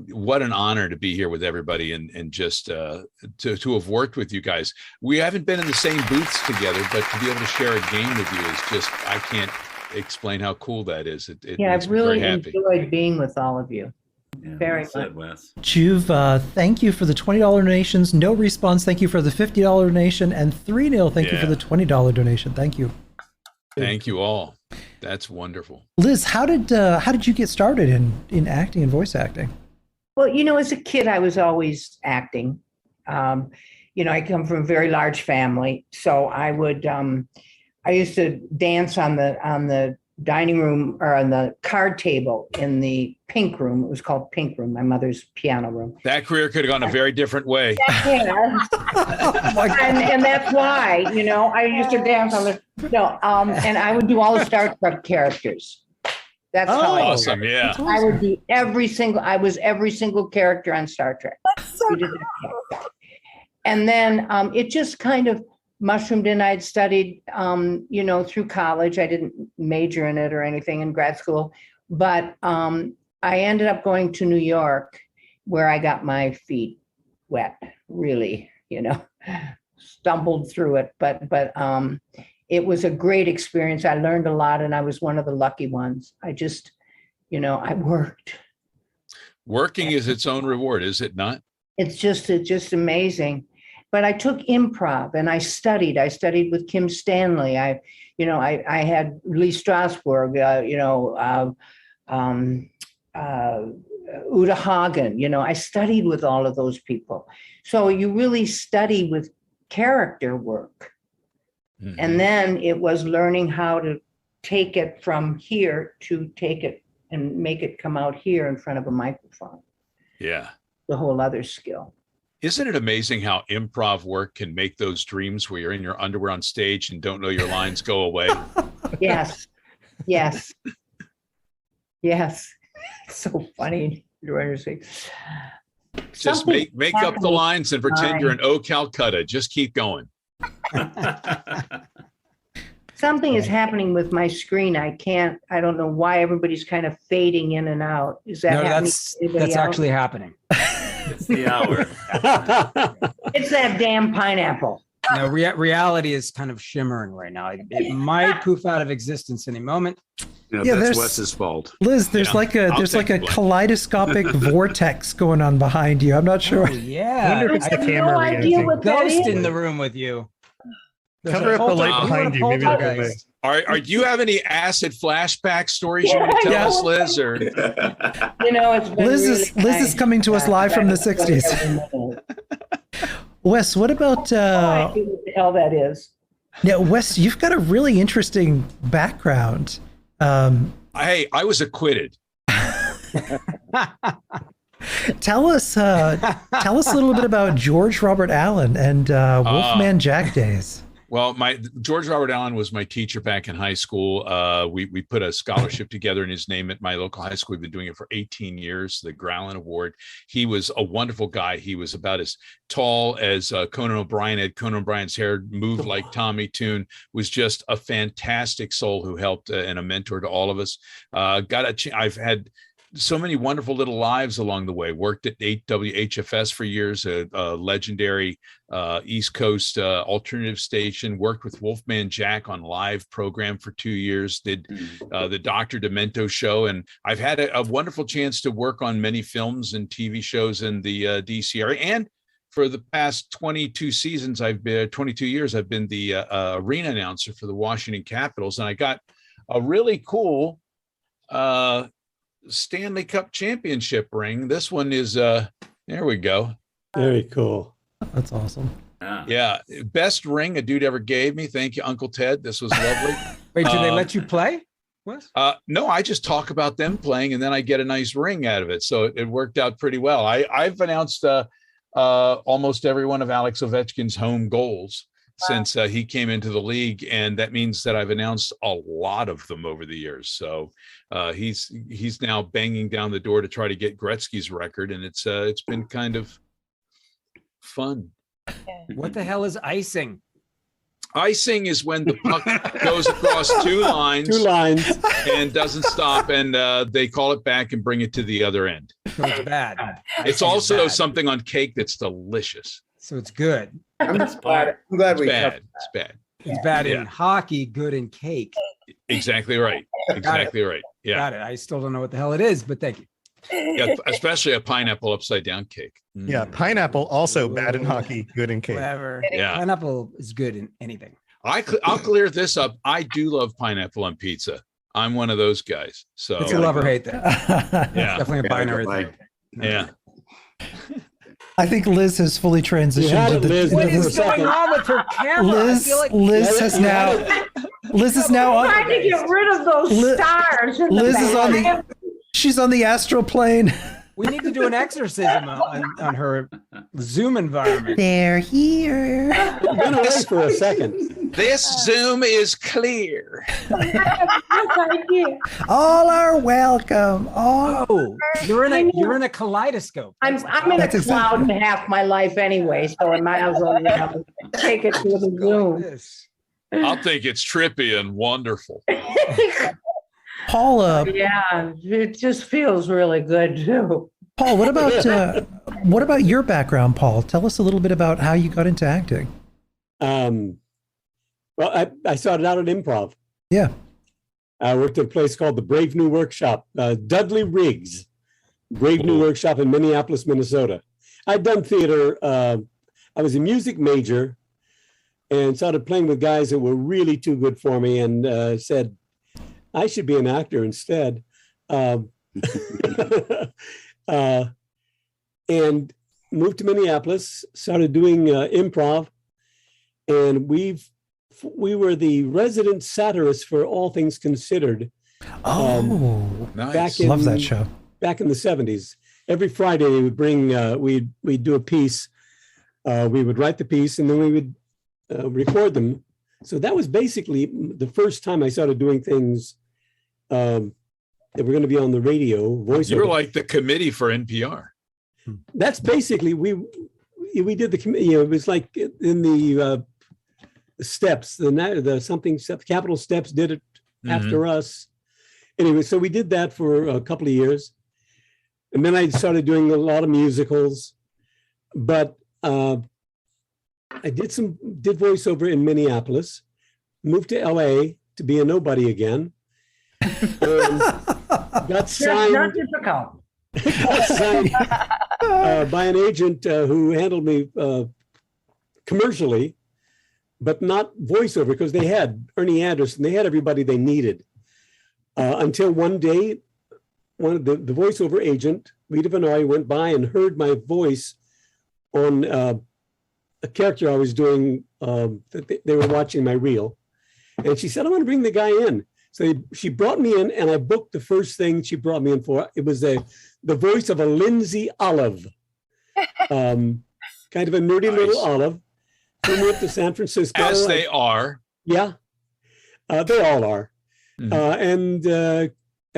what an honor to be here with everybody and just to have worked with you guys. We haven't been in the same booths together, but to be able to share a game with you is just, I can't explain how cool that is. It makes I've me really very happy. enjoyed being with all of you. Very well much. said, Wes. Juve, thank you for the $20 donations. No Response, thank you for the $50 donation. And 3-0, thank you for the $20 donation. Thank you. Thank you all. That's wonderful. Liz, how did you get started in acting and voice acting? Well, as a kid, I was always acting. I come from a very large family, so I would. I used to dance on the dining room or on the card table in the pink room. It was called Pink Room, my mother's piano room. That career could have gone a very different way. Yeah. And that's why, I used to dance on and I would do all the Star Trek characters. That's how I awesome. Yeah. I would do every single character on Star Trek. That's so cool. And then it just kind of mushroomed in. I'd studied, through college. I didn't major in it or anything in grad school, but I ended up going to New York where I got my feet wet, really, stumbled through it. But it was a great experience. I learned a lot, and I was one of the lucky ones. I just, I worked. Working is its own reward, is it not? It's just amazing. But I took improv and I studied. I studied with Kim Stanley. I had Lee Strasberg, Uta Hagen. I studied with all of those people. So you really study with character work. Mm-hmm. And then it was learning how to take it from here to take it and make it come out here in front of a microphone. Yeah. The whole other skill. Isn't it amazing how improv work can make those dreams where you're in your underwear on stage and don't know your lines go away? Yes. Yes. Yes. It's so funny. Just make up the lines and pretend you're in O Calcutta. Just keep going. Something is happening with my screen. I don't know why everybody's kind of fading in and out. Is that happening? That's actually happening. It's the hour. It's that damn pineapple. No, reality is kind of shimmering right now. It might poof out of existence any moment. That's Wes's fault. Liz, there's like a kaleidoscopic vortex going on behind you. I'm not sure. Oh, yeah. I wonder if it's the camera. No idea what that is. Ghost in the room with you. Cover up the light behind you. Maybe it'll go away. Do you have any acid flashback stories you want to tell us, Liz? Or it's Liz is coming to us live from the 60s. Wes, what about? I see what the hell that is. Yeah, Wes, you've got a really interesting background. Hey, I was acquitted. Tell us a little bit about George Robert Allen and Wolfman Jack days. Well, my George Robert Allen was my teacher back in high school. We put a scholarship together in his name at my local high school. We've been doing it for 18 years, the Growlin Award. He was a wonderful guy. He was about as tall as Conan O'Brien had. Conan O'Brien's hair moved like Tommy Tune, was just a fantastic soul who helped and a mentor to all of us. I've had so many wonderful little lives along the way. Worked at WHFS for years, a legendary East Coast alternative station. Worked with Wolfman Jack on live program for 2 years. Did the Dr. Demento show, and I've had a wonderful chance to work on many films and TV shows in the DC area. And for the past 22 years, I've been the arena announcer for the Washington Capitals, and I got a really cool Stanley Cup championship ring. This one is there we go. Very cool. That's awesome. Yeah, best ring a dude ever gave me. Thank you, Uncle Ted. This was lovely. Wait, did they let you play? What? No, I just talk about them playing, and then I get a nice ring out of it. So it worked out pretty well. I've announced almost every one of Alex Ovechkin's home goals since he came into the league, and that means that I've announced a lot of them over the years. So he's now banging down the door to try to get Gretzky's record, and it's been kind of fun. What the hell is icing? Icing is when the puck goes across two lines and doesn't stop, and they call it back and bring it to the other end. So it's bad. It's also something on cake that's delicious. So it's good. I'm glad It's we bad. covered It's bad. It's bad in hockey, good in cake. Exactly right. Exactly right. Yeah. Got it. I still don't know what the hell it is, but thank you. Yeah, especially a pineapple upside down cake. Yeah, pineapple also bad in hockey, good in cake. Whatever. Yeah. Pineapple is good in anything. I'll clear this up. I do love pineapple on pizza. I'm one of those guys. So It's a love or hate thing. Yeah. Definitely a binary thing. Yeah. I think Liz has fully transitioned to the. What is going on with her camera? Liz is now on. Trying to get rid of those stars. In Liz the is on the. She's on the astral plane. We need to do an exorcism on her Zoom environment. They're here. Been away for a second. This Zoom is clear. All are welcome. Oh, you're in a kaleidoscope. I'm in a cloud and half my life anyway, so I might as well take it to the Zoom. I'll think it's trippy and wonderful. Paul, yeah, it just feels really good too. Paul, what about your background, Paul? Tell us a little bit about how you got into acting. Well, I started out at improv. Yeah. I worked at a place called the Brave New Workshop, Dudley Riggs, Brave New Workshop in Minneapolis, Minnesota. I'd done theater. I was a music major and started playing with guys that were really too good for me, and said, I should be an actor instead. And moved to Minneapolis, started doing improv, and we were the resident satirists for All Things Considered. Nice. Love that show. Back in the 70s. Every Friday we would bring, we'd do a piece. We would write the piece, and then we would record them. So that was basically the first time I started doing things that were going to be on the radio. Voiceover. You were like the committee for NPR. That's basically we did the committee. It was like in the steps, the something steps, Capitol Steps did it after us. Anyway, so we did that for a couple of years, and then I started doing a lot of musicals, but I did voiceover in Minneapolis, moved to LA to be a nobody again. Got signed, Not difficult. got signed by an agent who handled me commercially, but not voiceover, because they had Ernie Anderson, they had everybody they needed. Until one day, one of the voiceover agent, Rita Vanoy, went by and heard my voice on a character I was doing. That they were watching my reel, and she said, "I want to bring the guy in." So she brought me in, and I booked the first thing she brought me in for. It was the voice of a Lindsay Olive, kind of a nerdy little Olive. Flew me up to San Francisco. As they are. Yeah, they all are. And I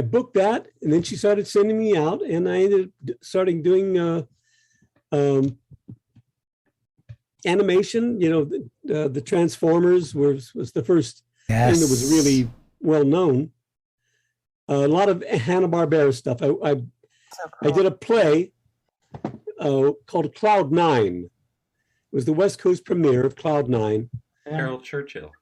booked that, and then she started sending me out, and I ended up starting doing animation. You know, the Transformers was the first thing that was really well known. A lot of Hanna-Barbera stuff. I did a play called Cloud 9. It was the West Coast premiere of Cloud 9. Harold Churchill.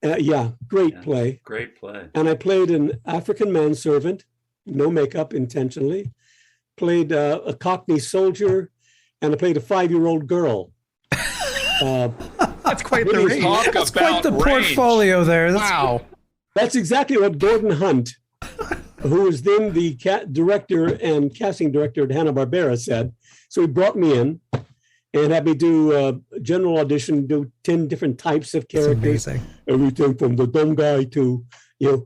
Yeah, great play. Great play. And I played an African manservant, no makeup intentionally. Played a Cockney soldier, and I played a 5-year-old girl. That's quite the range. That's quite the portfolio there. Wow. That's exactly what Gordon Hunt, who was then the director and casting director at Hanna-Barbera, said. So he brought me in and had me do a general audition, do 10 different types of characters. Everything from the dumb guy to,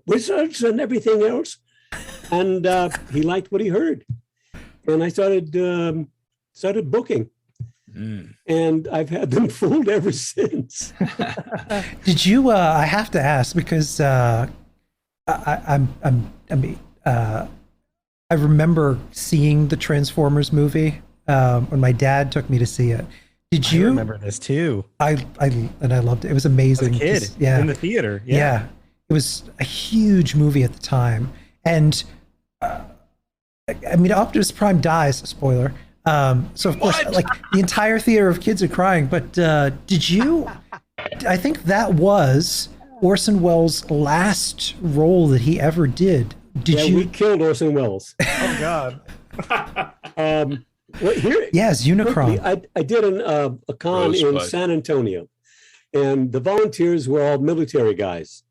wizards and everything else. And he liked what he heard. And I started booking. And I've had them fooled ever since. Did you? I have to ask because I remember seeing the Transformers movie when my dad took me to see it. Did you? I remember this too. I loved it. It was amazing. As a kid, in the theater. Yeah, it was a huge movie at the time, and Optimus Prime dies. Spoiler. So of course, like the entire theater of kids are crying. But did you? I think that was Orson Welles' last role that he ever did. Did you? We killed Orson Welles. Oh God. Well, here, yes, Unicron. Quickly, I did a con in San Antonio, and the volunteers were all military guys.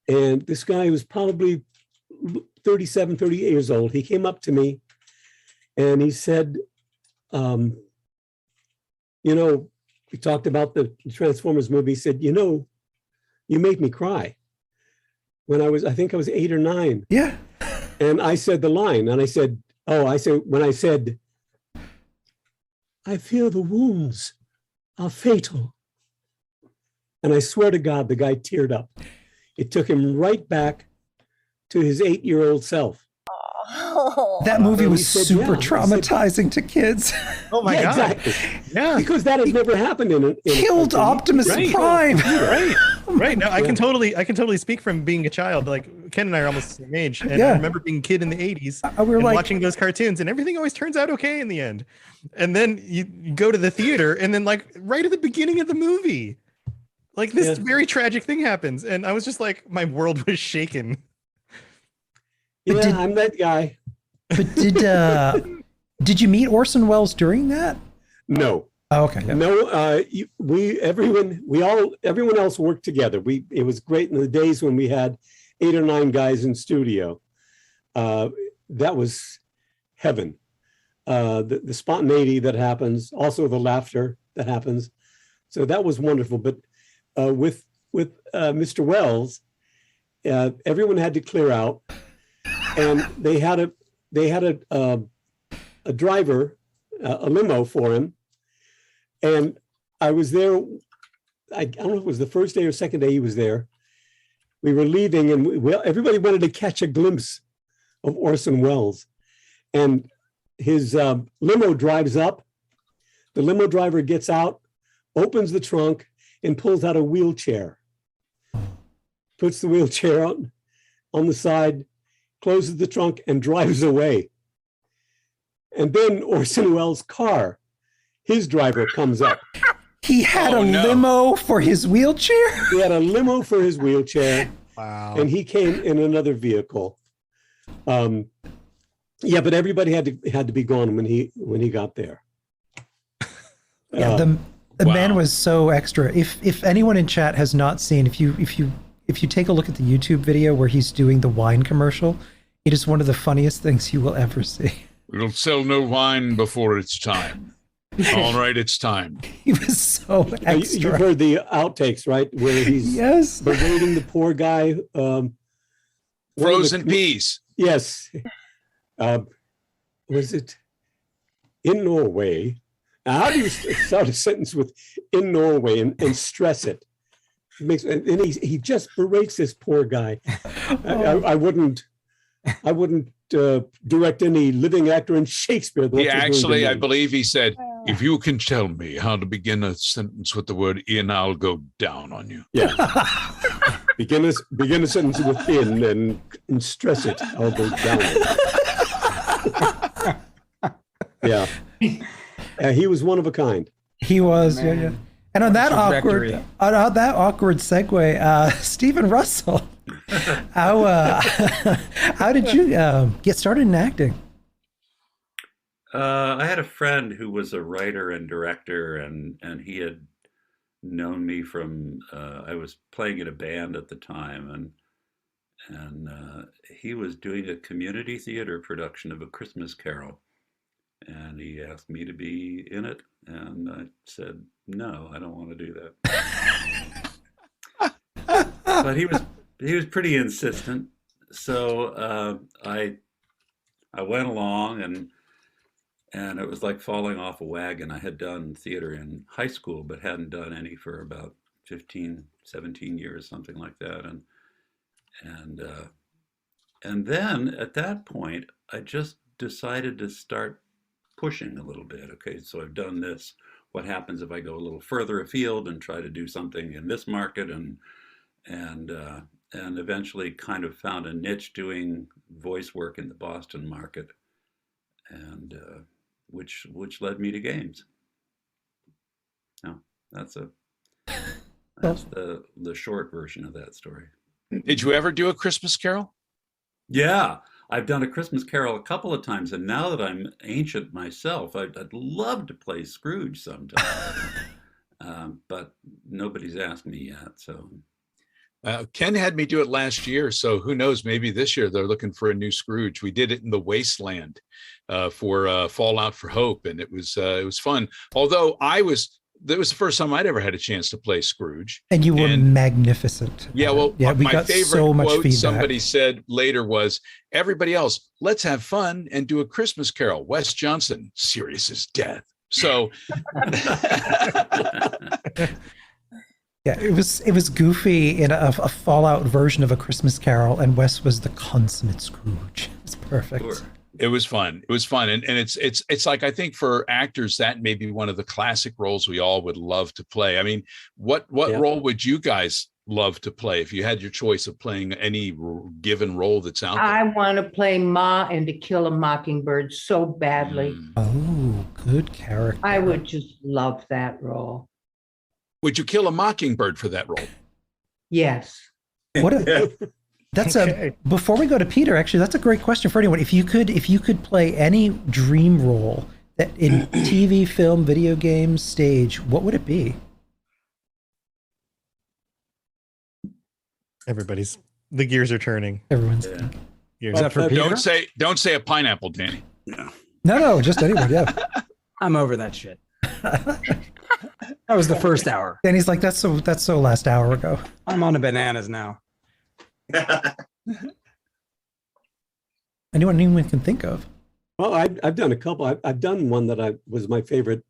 And this guy was probably 37, 38 years old. He came up to me, and he said, we talked about the Transformers movie. He said, you made me cry when I think I was 8 or 9. Yeah. And I said the line, and I said, when I said, I feel the wounds are fatal. And I swear to God, the guy teared up. It took him right back to his 8-year-old self. That movie was super traumatizing to kids. Oh my God. Exactly. Yeah. Because that had never happened in Killed Optimus Prime. Right. No, I can totally speak from being a child. Like Ken and I are almost the same age. And I remember being a kid in the 80s and watching those cartoons, and everything always turns out okay in the end. And then you go to the theater, and then like right at the beginning of the movie, like this very tragic thing happens. And I was just like, my world was shaken. Yeah, I'm that guy. But did you meet Orson Welles during that? No. Oh, okay. Yeah. No, everyone else worked together. It was great in the days when we had 8 or 9 guys in studio. That was heaven. The spontaneity that happens, also the laughter that happens. So that was wonderful. But with Mr. Welles, everyone had to clear out. And they had a driver, a limo for him. And I was there. I don't know if it was the first day or second day he was there. We were leaving, and everybody wanted to catch a glimpse of Orson Welles. And his limo drives up. The limo driver gets out, opens the trunk, and pulls out a wheelchair. Puts the wheelchair on the side, closes the trunk, and drives away. And then Orson Welles' car, his driver comes up. He had limo for his wheelchair? He had a limo for his wheelchair. Wow. And he came in another vehicle. But everybody had to be gone when he got there. Yeah, the man was so extra. If anyone in chat has not seen, if you take a look at the YouTube video where he's doing the wine commercial, it is one of the funniest things you will ever see. We'll sell no wine before it's time. All right, it's time. He was so extra. You've heard the outtakes, right? Where he's yes, berating the poor guy Frozen peas. Yes. Was it in Norway? Now, how do you start a sentence with "in Norway" and stress it? It makes, and he just berates this poor guy. I wouldn't direct any living actor in Shakespeare. He actually, I believe he said, "If you can tell me how to begin a sentence with the word 'in,' I'll go down on you." Yeah. begin a sentence with "in" and stress it. I'll go down. Yeah. He was one of a kind. He was, yeah. And on that awkward segue, Stephen Russell, how did you get started in acting? I had a friend who was a writer and director, and he had known me from I was playing in a band at the time, and he was doing a community theater production of A Christmas Carol. And he asked me to be in it, and I said, "No, I don't want to do that." But he was pretty insistent, so I went along, and it was like falling off a wagon. I had done theater in high school, but hadn't done any for about 15, 17 years, something like that, and then at that point, I just decided to start pushing a little bit. Okay, so I've done this. What happens if I go a little further afield and try to do something in this market, and eventually kind of found a niche doing voice work in the Boston market, and which led me to games. Now that's the short version of that story. Did you ever do A Christmas Carol? Yeah. I've done A Christmas Carol a couple of times, and now that I'm ancient myself, I'd love to play Scrooge sometime. But nobody's asked me yet. So Ken had me do it last year, so who knows? Maybe this year they're looking for a new Scrooge. We did it in the Wasteland for Fallout for Hope, and it was fun. Although that was the first time I'd ever had a chance to play Scrooge. And you were magnificent. Yeah, well, we my got favorite so much quote feedback. somebody said later was, "Everybody else, let's have fun and do A Christmas Carol. Wes Johnson, serious as death." So yeah, it was goofy in a Fallout version of A Christmas Carol, and Wes was the consummate Scrooge. It's perfect. Sure. it was fun. It was fun. And it's like, I think for actors, that may be one of the classic roles we all would love to play. I mean, what role would you guys love to play if you had your choice of playing any given role that's out there? I want to play Ma and To Kill a Mockingbird so badly. Oh, good character. I would just love that role. Would you kill a mockingbird for that role? Yes. What that's okay. Before we go to Peter, actually, that's a great question for anyone. If you could play any dream role that in TV, film, video games, stage, what would it be? The gears are turning. Everyone's Is that for Peter? Don't say a pineapple, Danny. No, just anyone. Yeah. I'm over that shit. That was the first hour. Danny's like, that's so last hour ago. I'm on the bananas now. Anyone can think of. Well, I've done a couple. I've done one that was my favorite,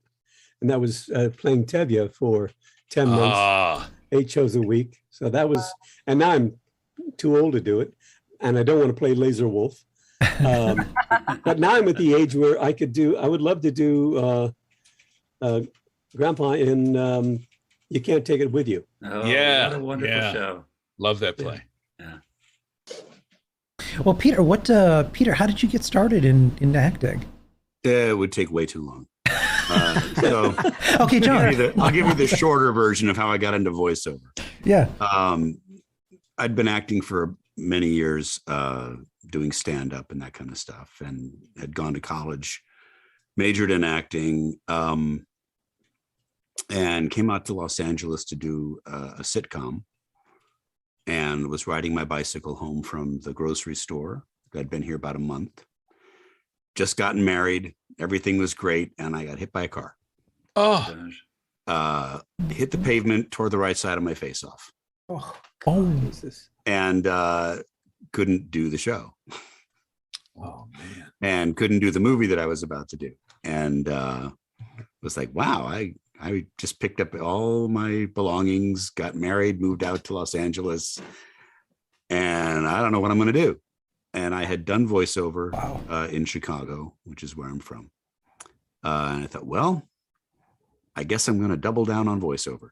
and that was playing Tevye for 10 months, 8 shows a week. So that was, and now I'm too old to do it, and I don't want to play Laser Wolf. But now I'm at the age where I would love to do Grandpa in You Can't Take It With You. Oh, what a wonderful show. Love that play. Yeah. Well, Peter, how did you get started in acting? It would take way too long. So okay, John. I'll give you the shorter version of how I got into voiceover. Yeah. I'd been acting for many years, doing stand-up and that kind of stuff, and had gone to college, majored in acting, and came out to Los Angeles to do a sitcom, and was riding my bicycle home from the grocery store. I'd been here about a month, just gotten married. Everything was great. And I got hit by a car. Hit the pavement, tore the right side of my face off. Oh. And couldn't do the show. Oh man. And couldn't do the movie that I was about to do. And was like, wow, I just picked up all my belongings, got married, moved out to Los Angeles, and I don't know what I'm going to do. And I had done voiceover in Chicago, which is where I'm from. And I thought, well, I guess I'm going to double down on voiceover,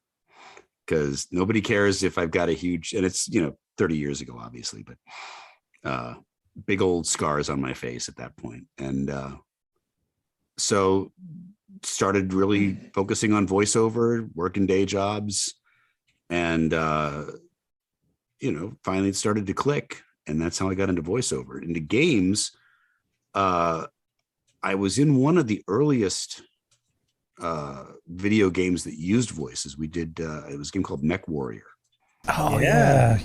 because nobody cares if I've got a huge, and it's, 30 years ago, obviously, but big old scars on my face at that point. And so started really focusing on voiceover, working day jobs, and finally it started to click, and that's how I got into voiceover. Into games, I was in one of the earliest video games that used voices. We did it was a game called Mech Warrior. Oh yeah.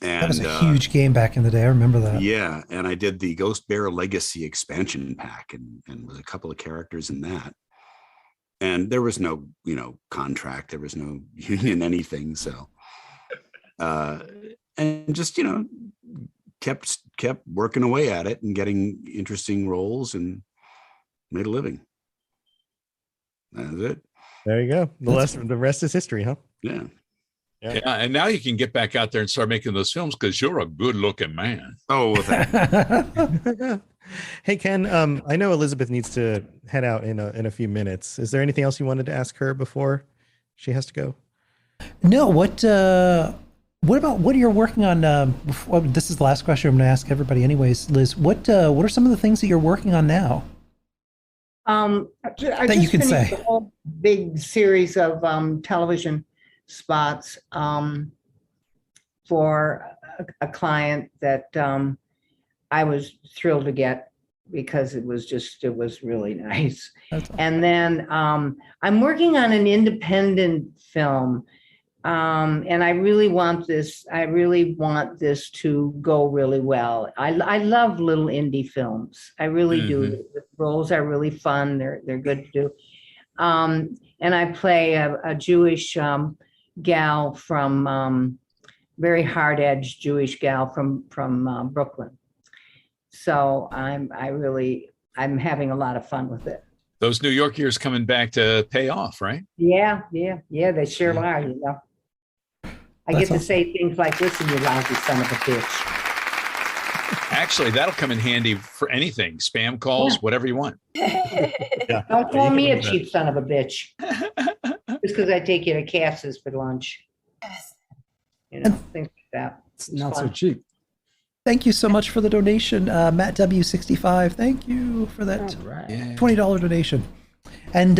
And that was a huge game back in the day. I remember that. Yeah, and I did the Ghost Bear Legacy expansion pack, and was a couple of characters in that. And there was no, contract. There was no union anything. So, and just kept working away at it and getting interesting roles and made a living. That's it. There you go. The rest is history, huh? Yeah. Yeah, and now you can get back out there and start making those films because you're a good-looking man. Oh, well, thank Hey, Ken, I know Elizabeth needs to head out in a few minutes. Is there anything else you wanted to ask her before she has to go? No. What about what you're working on? This is the last question I'm going to ask everybody, anyways. Liz, what are some of the things that you're working on now? I That you can finished say. a whole big series of television spots for a client that I was thrilled to get, because it was really nice. That's awesome. And then I'm working on an independent film, and I really want this to go really well. I love little indie films. I really do. The roles are really fun. They're good to do. And I play a Jewish gal from very hard-edged Jewish gal from Brooklyn. So I'm having a lot of fun with it. Those New York years coming back to pay off, right? Yeah, they sure are, I get to say things like, listen, you lousy son of a bitch. Actually, that'll come in handy for anything. Spam calls, whatever you want. Yeah. Don't call me a can do cheap son of a bitch. Just because I take you to Cass's for lunch. Things like that. It's not so fun. cheap. Thank you so much for the donation, Matt W65. Thank you for that $20 donation. And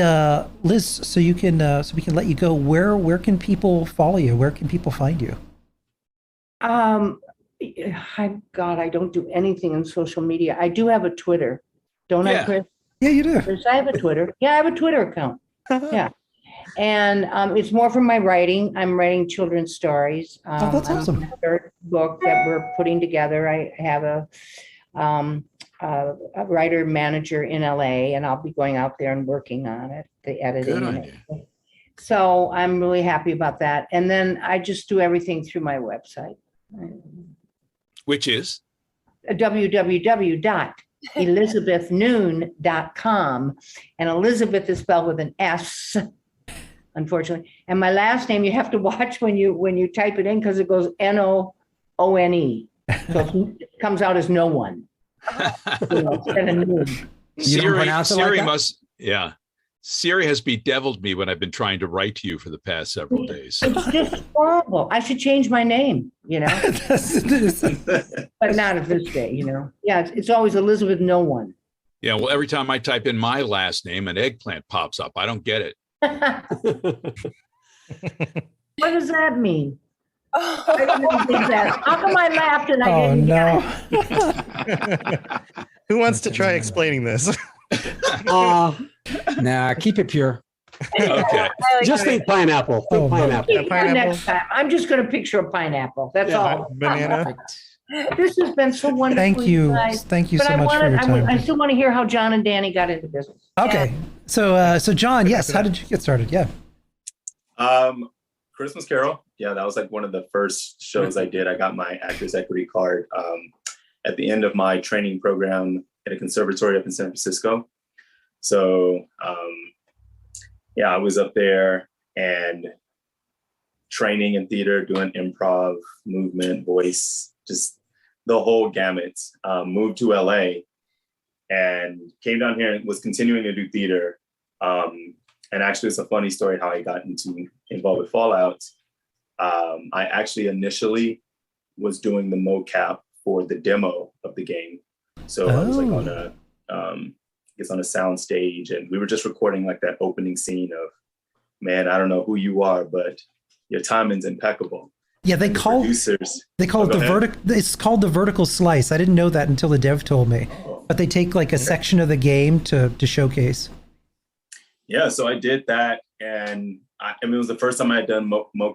Liz, so we can let you go. Where can people follow you? Where can people find you? God, I don't do anything on social media. I do have a Twitter, don't I, Chris? Yeah, you do. Chris, I have a Twitter. Yeah, I have a Twitter account. Yeah. And it's more from my writing. I'm writing children's stories. That's awesome. The third book that we're putting together. I have a writer manager in LA, and I'll be going out there and working on it, the editing. Good and idea. everything. So I'm really happy about that. And then I just do everything through my website. Which is? www.elizabethnoon.com. And Elizabeth is spelled with an S, unfortunately. And my last name, you have to watch when you type it in, because it goes Noone. So it comes out as no one. Instead of noon. Siri must, yeah. Siri has bedeviled me when I've been trying to write to you for the past several days. It's just horrible. I should change my name, but not at this day, Yeah, it's always Elizabeth No One. Yeah, well, every time I type in my last name, an eggplant pops up. I don't get it. What does that mean? I didn't think that. How come I laughed and I didn't get it? Who wants to try explaining this? Nah, keep it pure. Okay. Just think pineapple. Think pineapple. Keep it next time. I'm just going to picture a pineapple. That's all. Banana. This has been so wonderful. Thank you. Guys. Thank you But so much for your time. I still want to hear how John and Danny got into business. Okay. So John, yes, how did you get started? Yeah. Christmas Carol. Yeah, that was like one of the first shows I did. I got my Actors Equity card at the end of my training program at a conservatory up in San Francisco. So I was up there and training in theater, doing improv, movement, voice, just the whole gamut. Moved to LA and came down here and was continuing to do theater. And actually, it's a funny story how I got involved with Fallout. I actually initially was doing the mocap for the demo of the game. So I was like on a sound stage, and we were just recording like that opening scene of, man, I don't know who you are, but your timing's impeccable. Yeah, it's called the vertical slice. I didn't know that until the dev told me. But they take like a section of the game to showcase. Yeah, so I did that, and it was the first time I had done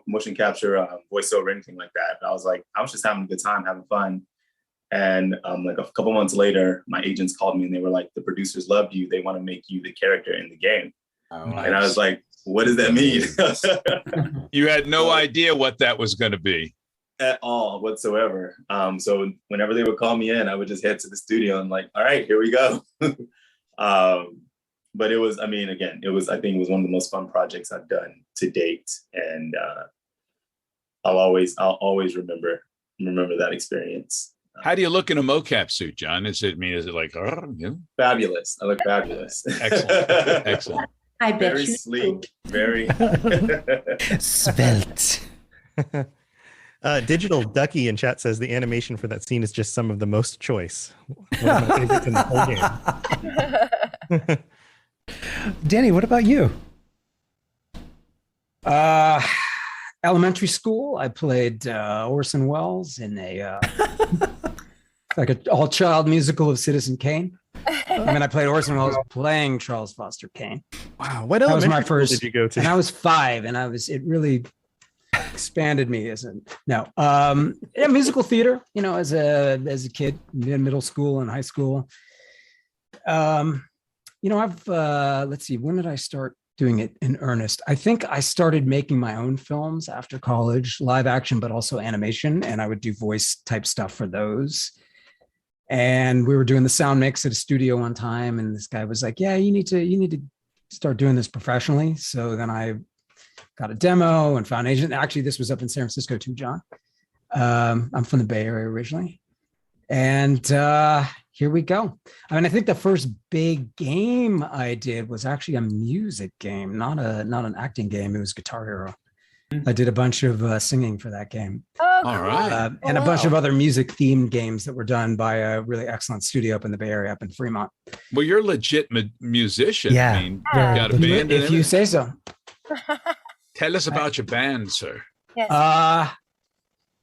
motion capture, voiceover, anything like that. And I was just having a good time, having fun. And like a couple months later, my agents called me and they were like, the producers loved you. They want to make you the character in the game. Oh, nice. And I was like, what does that mean? You had no idea what that was going to be. At all whatsoever. So whenever they would call me in, I would just head to the studio and like, all right, here we go. But it was, I think it was one of the most fun projects I've done to date. And I'll always remember that experience. How do you look in a mocap suit, John? Is it like, fabulous? I look fabulous. Excellent. I bet very you sleek, very svelte. Digital Ducky in chat says the animation for that scene is just some of the most choice. One of my favorites in the whole game. Danny, what about you? Elementary school, I played Orson Welles in a like an all-child musical of Citizen Kane. I played Orson Welles playing Charles Foster Kane. Wow, what elementary was my first, school did you go to? And I was 5, and it really expanded me as musical theater. As a kid in middle school and high school. I've let's see, when did I start doing it in earnest? I think I started making my own films after college, live action, but also animation, and I would do voice type stuff for those. And we were doing the sound mix at a studio one time, and this guy was like, "Yeah, you need to start doing this professionally." So then I got a demo and found an agent. Actually, this was up in San Francisco too, John. I'm from the Bay Area originally, and here we go. I think the first big game I did was actually a music game, not an acting game. It was Guitar Hero. I did a bunch of singing for that game. Oh, all right. And a bunch of other music themed games that were done by a really excellent studio up in the Bay Area, up in Fremont. Well, you're a legit musician. Yeah. You got a band. If you say so. Tell us about your band, sir. Yes.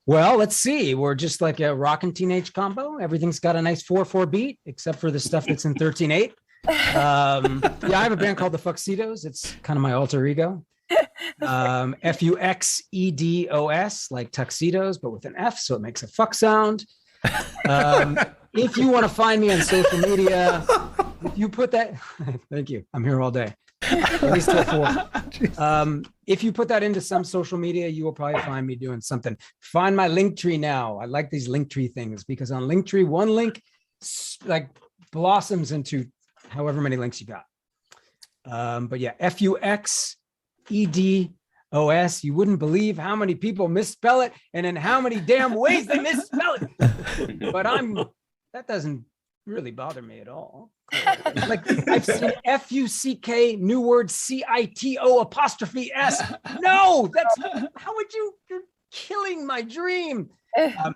Well, let's see. We're just like a rockin' teenage combo. Everything's got a nice 4/4 beat, except for the stuff that's in 13/8. I have a band called the Fuxedos. It's kind of my alter ego. Fuxedos, like tuxedos, but with an F, so it makes a fuck sound. If you want to find me on social media, if you put that, thank you. I'm here all day. At least till 4. If you put that into some social media, you will probably find me doing something. Find my Linktree now. I like these Linktree things because on Linktree, one link like blossoms into however many links you got. But yeah, Fuxedos. You wouldn't believe how many people misspell it and in how many damn ways they misspell it. But that doesn't really bother me at all. Like I've seen Fuck new word CITO''S. No, that's how would you're killing my dream. It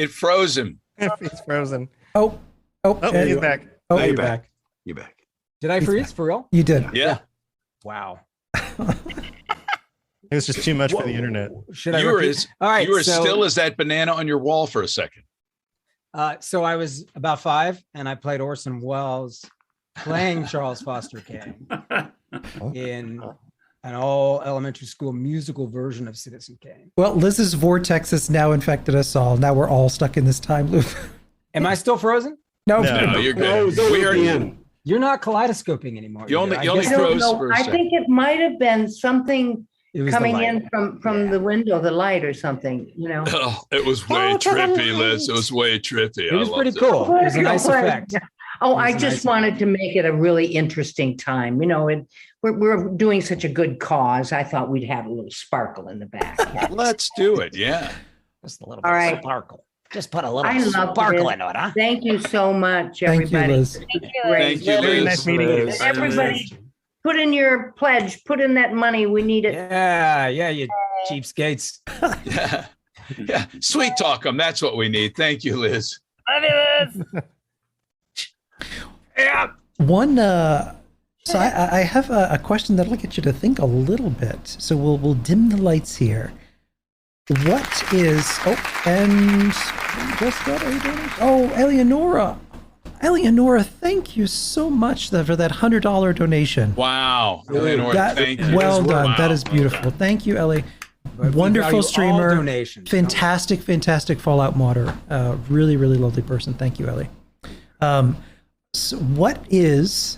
froze him. It's frozen. Oh, he's back. Oh, you're back. You're back. Did I freeze for real? You did. Yeah. Wow. It was just too much for the internet. Should I? You were All right. You were still as that banana on your wall for a second. So I was about 5, and I played Orson Welles playing Charles Foster Kane in an all elementary school musical version of Citizen Kane. Well, Liz's vortex has now infected us all. Now we're all stuck in this time loop. Am I still frozen? No, you're good. No, We heard the end. You're not kaleidoscoping anymore. You only I froze for a I second. think it might have been something It was the coming light. in from the window, the light or something, you know. Oh, it was way trippy, Liz. It was way trippy. It was I pretty loved cool. It was a nice effect. Oh, It was I a just nice wanted to make it a really interesting time. You know, we're doing such a good cause. I thought we'd have a little sparkle in the back. Let's do it. Yeah. Just a little All bit right. of sparkle. Just put a little I love sparkle it. into it, huh? Thank you so much, Thank you, everybody. Liz. Thank you, Great. Liz. Thank you, Very Liz. nice meeting you. Everybody, put in your pledge. Put in that money. We need it. Yeah, you cheapskates. Yeah. Yeah. Sweet talk 'em. That's what we need. Thank you, Liz. Love you, Liz. Yeah. One, so I have a question that'll get you to think a little bit. So we'll dim the lights here. What is? Oh, and just got a donation. Oh, Eleonora, thank you so much for that $100 donation. Wow. Eleanor, thank you. Well done. Wow. That is beautiful. Thank you, Ellie. But we Wonderful value all streamer. donations. Fantastic Fallout modder. Really lovely person. Thank you, Ellie. So what is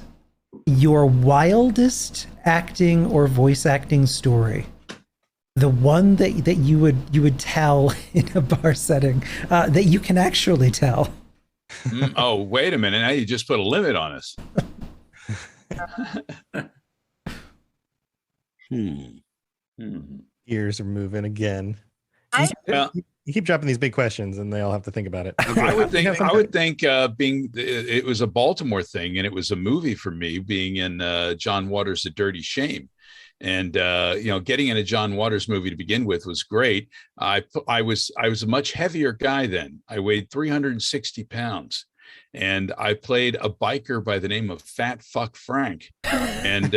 your wildest acting or voice acting story? The one that you would tell in a bar setting that you can actually tell. Oh, wait a minute. Now you just put a limit on us. Ears are moving again. Well, You keep dropping these big questions, and they all have to think about it. I would think being it was a Baltimore thing, and it was a movie for me, being in John Waters' A Dirty Shame. And getting in a John Waters movie to begin with was great. I was a much heavier guy then. I weighed 360 pounds, and I played a biker by the name of Fat Fuck Frank. And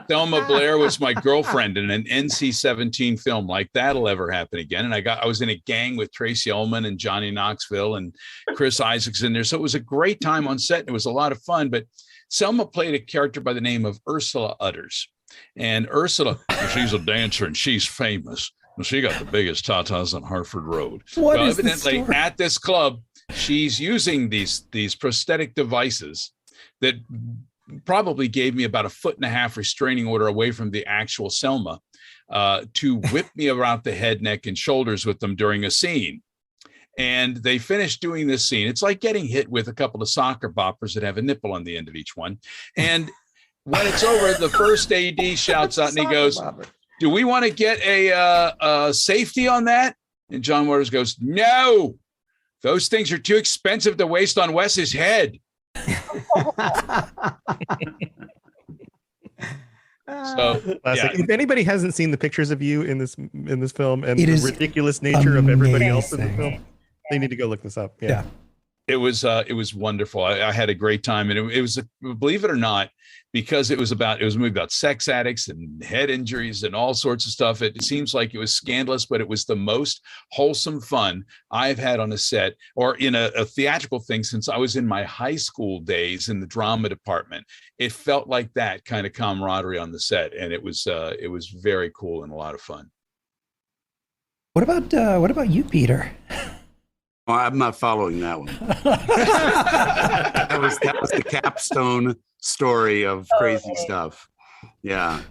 Thelma Blair was my girlfriend in an NC-17 film. Like, that'll ever happen again. And I was in a gang with Tracy Ullman and Johnny Knoxville and Chris Isaacs in there. So it was a great time on set. And it was a lot of fun. But Selma played a character by the name of Ursula Utters. And Ursula, she's a dancer and she's famous. And she got the biggest tatas on Harford Road. What is the evidently, story? at this club, she's using these prosthetic devices that probably gave me about 1.5 foot restraining order away from the actual Selma to whip me around the head, neck, and shoulders with them during a scene. And they finished doing this scene. It's like getting hit with a couple of soccer boppers that have a nipple on the end of each one. And when it's over, the first AD shouts out and he goes, "Do we want to get a safety on that?" And John Waters goes, "No, those things are too expensive to waste on Wes's head." So, Classic. yeah. If anybody hasn't seen the pictures of you in this film and It the is ridiculous nature of everybody else in the amazing. film, they need to go look this up. Yeah. It was wonderful. I had a great time, and it was, believe it or not, because it was a movie about sex addicts and head injuries and all sorts of stuff. It seems like it was scandalous, but it was the most wholesome fun I've had on a set or in a theatrical thing since I was in my high school days in the drama department. It felt like that kind of camaraderie on the set, and it was very cool and a lot of fun. What about you, Peter? Well, I'm not following that one. that was the capstone story of crazy stuff. Yeah.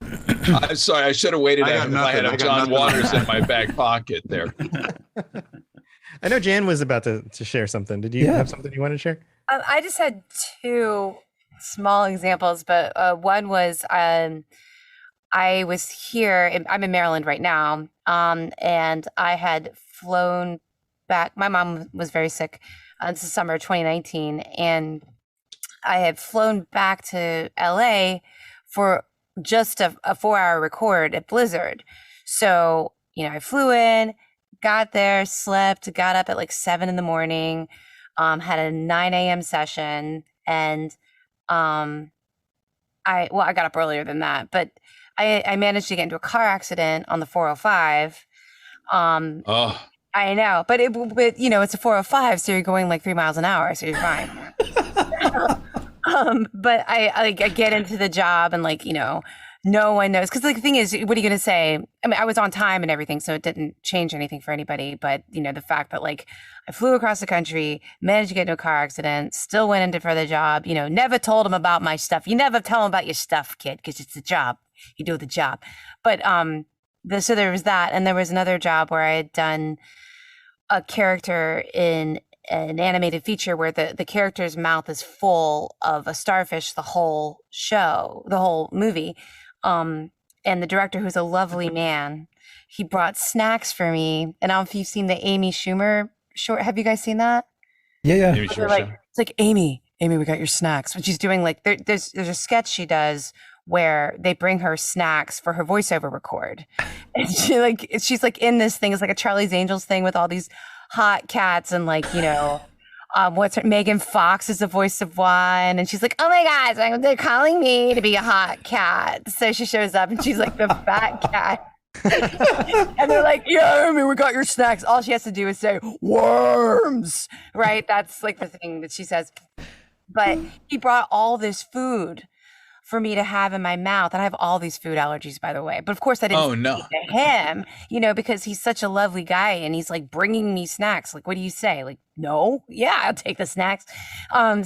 I'm sorry. I should have waited. I had a John Waters in my back pocket there. I know Jan was about to share something. Did you have something you want to share? I just had two small examples, but one was I was here. I'm in Maryland right now, and I had flown back. My mom was very sick. This is summer 2019, and I had flown back to LA for just a 4-hour record at Blizzard. So, I flew in, got there, slept, got up at like 7 a.m, had a 9 a.m. session, and I got up earlier than that, but I managed to get into a car accident on the 405. I know, but it's a 405, so you're going like 3 miles an hour, so you're fine. But I get into the job and No one knows. Because the thing is, what are you going to say? I mean, I was on time and everything, so it didn't change anything for anybody. But, the fact that I flew across the country, managed to get into a car accident, still went into for the job, never told them about my stuff. You never tell them about your stuff, kid, because it's a job. You do the job. But so there was that. And there was another job where I had done a character in an animated feature where the character's mouth is full of a starfish the whole movie. And the director, who's a lovely man, he brought snacks for me. And I don't know if you've seen the Amy Schumer short. Have you guys seen that? Yeah. It's like, Amy, we got your snacks. When she's doing there's a sketch she does where they bring her snacks for her voiceover record. And she's in this thing. It's like a Charlie's Angels thing with all these hot cats and Megan Fox is the voice of one, and she's like, oh my God, they're calling me to be a hot cat. So she shows up and she's like the fat cat. And they're like, yeah, Amy, we got your snacks. All she has to do is say worms, right? That's the thing that she says. But he brought all this food for me to have in my mouth. And I have all these food allergies, by the way. But of course I didn't say to him, because he's such a lovely guy and he's bringing me snacks. What do you say? No, yeah, I'll take the snacks.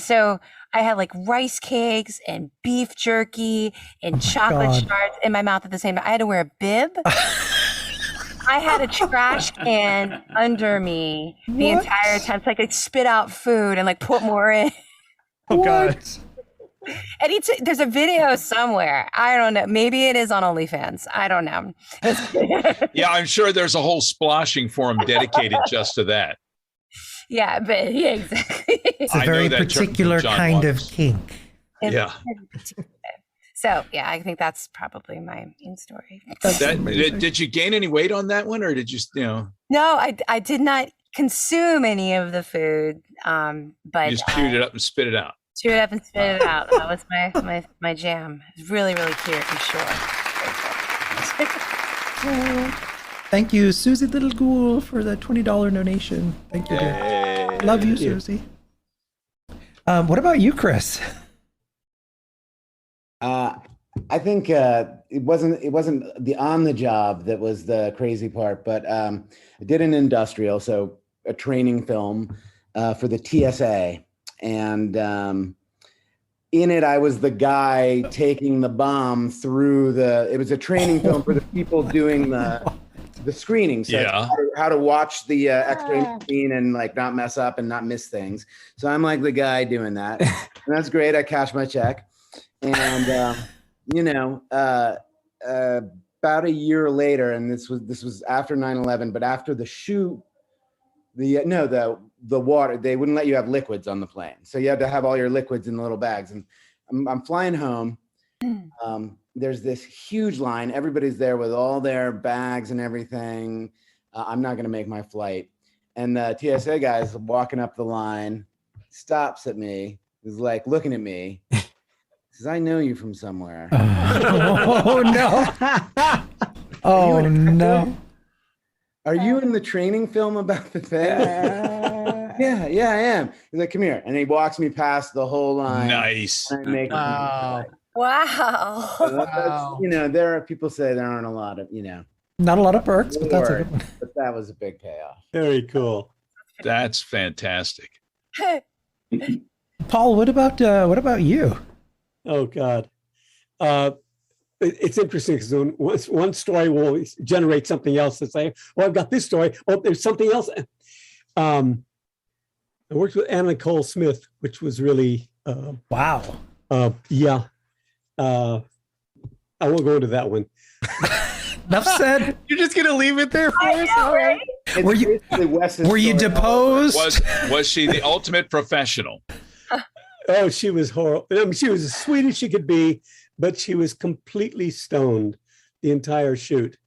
So I had rice cakes and beef jerky and chocolate shards in my mouth at the same time. I had to wear a bib. I had a trash can under me the entire time. So I could spit out food and put more in. Oh God. And there's a video somewhere. I don't know. Maybe it is on OnlyFans. I don't know. Yeah, I'm sure there's a whole splashing forum dedicated just to that. Yeah, but yeah, exactly. It's a very particular kind of kink. Yeah. So yeah, I think that's probably my main story. Did you gain any weight on that one, or did you? No, I did not consume any of the food. But you just chewed it up and spit it out. Chew it up and spit it out. That was my jam. It was really, really cute and short. Thank you, Susie Little Ghoul, for the $20 donation. Thank you, dear. Love you, Susie. What about you, Chris? I think it wasn't the on the job that was the crazy part, but I did an industrial, so a training film for the TSA. And in it, I was the guy taking the bomb through it was a training film for the people doing the screening. So how to watch the X-ray machine and not mess up and not miss things. So I'm the guy doing that. And that's great. I cashed my check. And, about a year later, and this was after 9/11, but after the shoot, the water, they wouldn't let you have liquids on the plane. So you had to have all your liquids in the little bags. And I'm flying home. There's this huge line. Everybody's there with all their bags and everything. I'm not going to make my flight. And the TSA guy's walking up the line, stops at me, is looking at me. Says, I know you from somewhere. Oh, no. Oh, no. Are you in the training film about the thing? Yeah, I am. He's like, come here. And he walks me past the whole line. Nice. Wow. So there are people say there aren't a lot of, Not a lot of perks, but that's a good one. But that was a big payoff. Very cool. That's fantastic. Paul, what about you? Oh God. It's interesting because one story will generate something else to say, oh, I've got this story. Oh, there's something else. I worked with Anna Nicole Smith, which was really wow. Yeah. I won't go into that one. Enough said. You're just gonna leave it there for us? Know, right? Were you deposed? Was she the ultimate professional? Oh, she was horrible. I mean, she was as sweet as she could be, but she was completely stoned the entire shoot.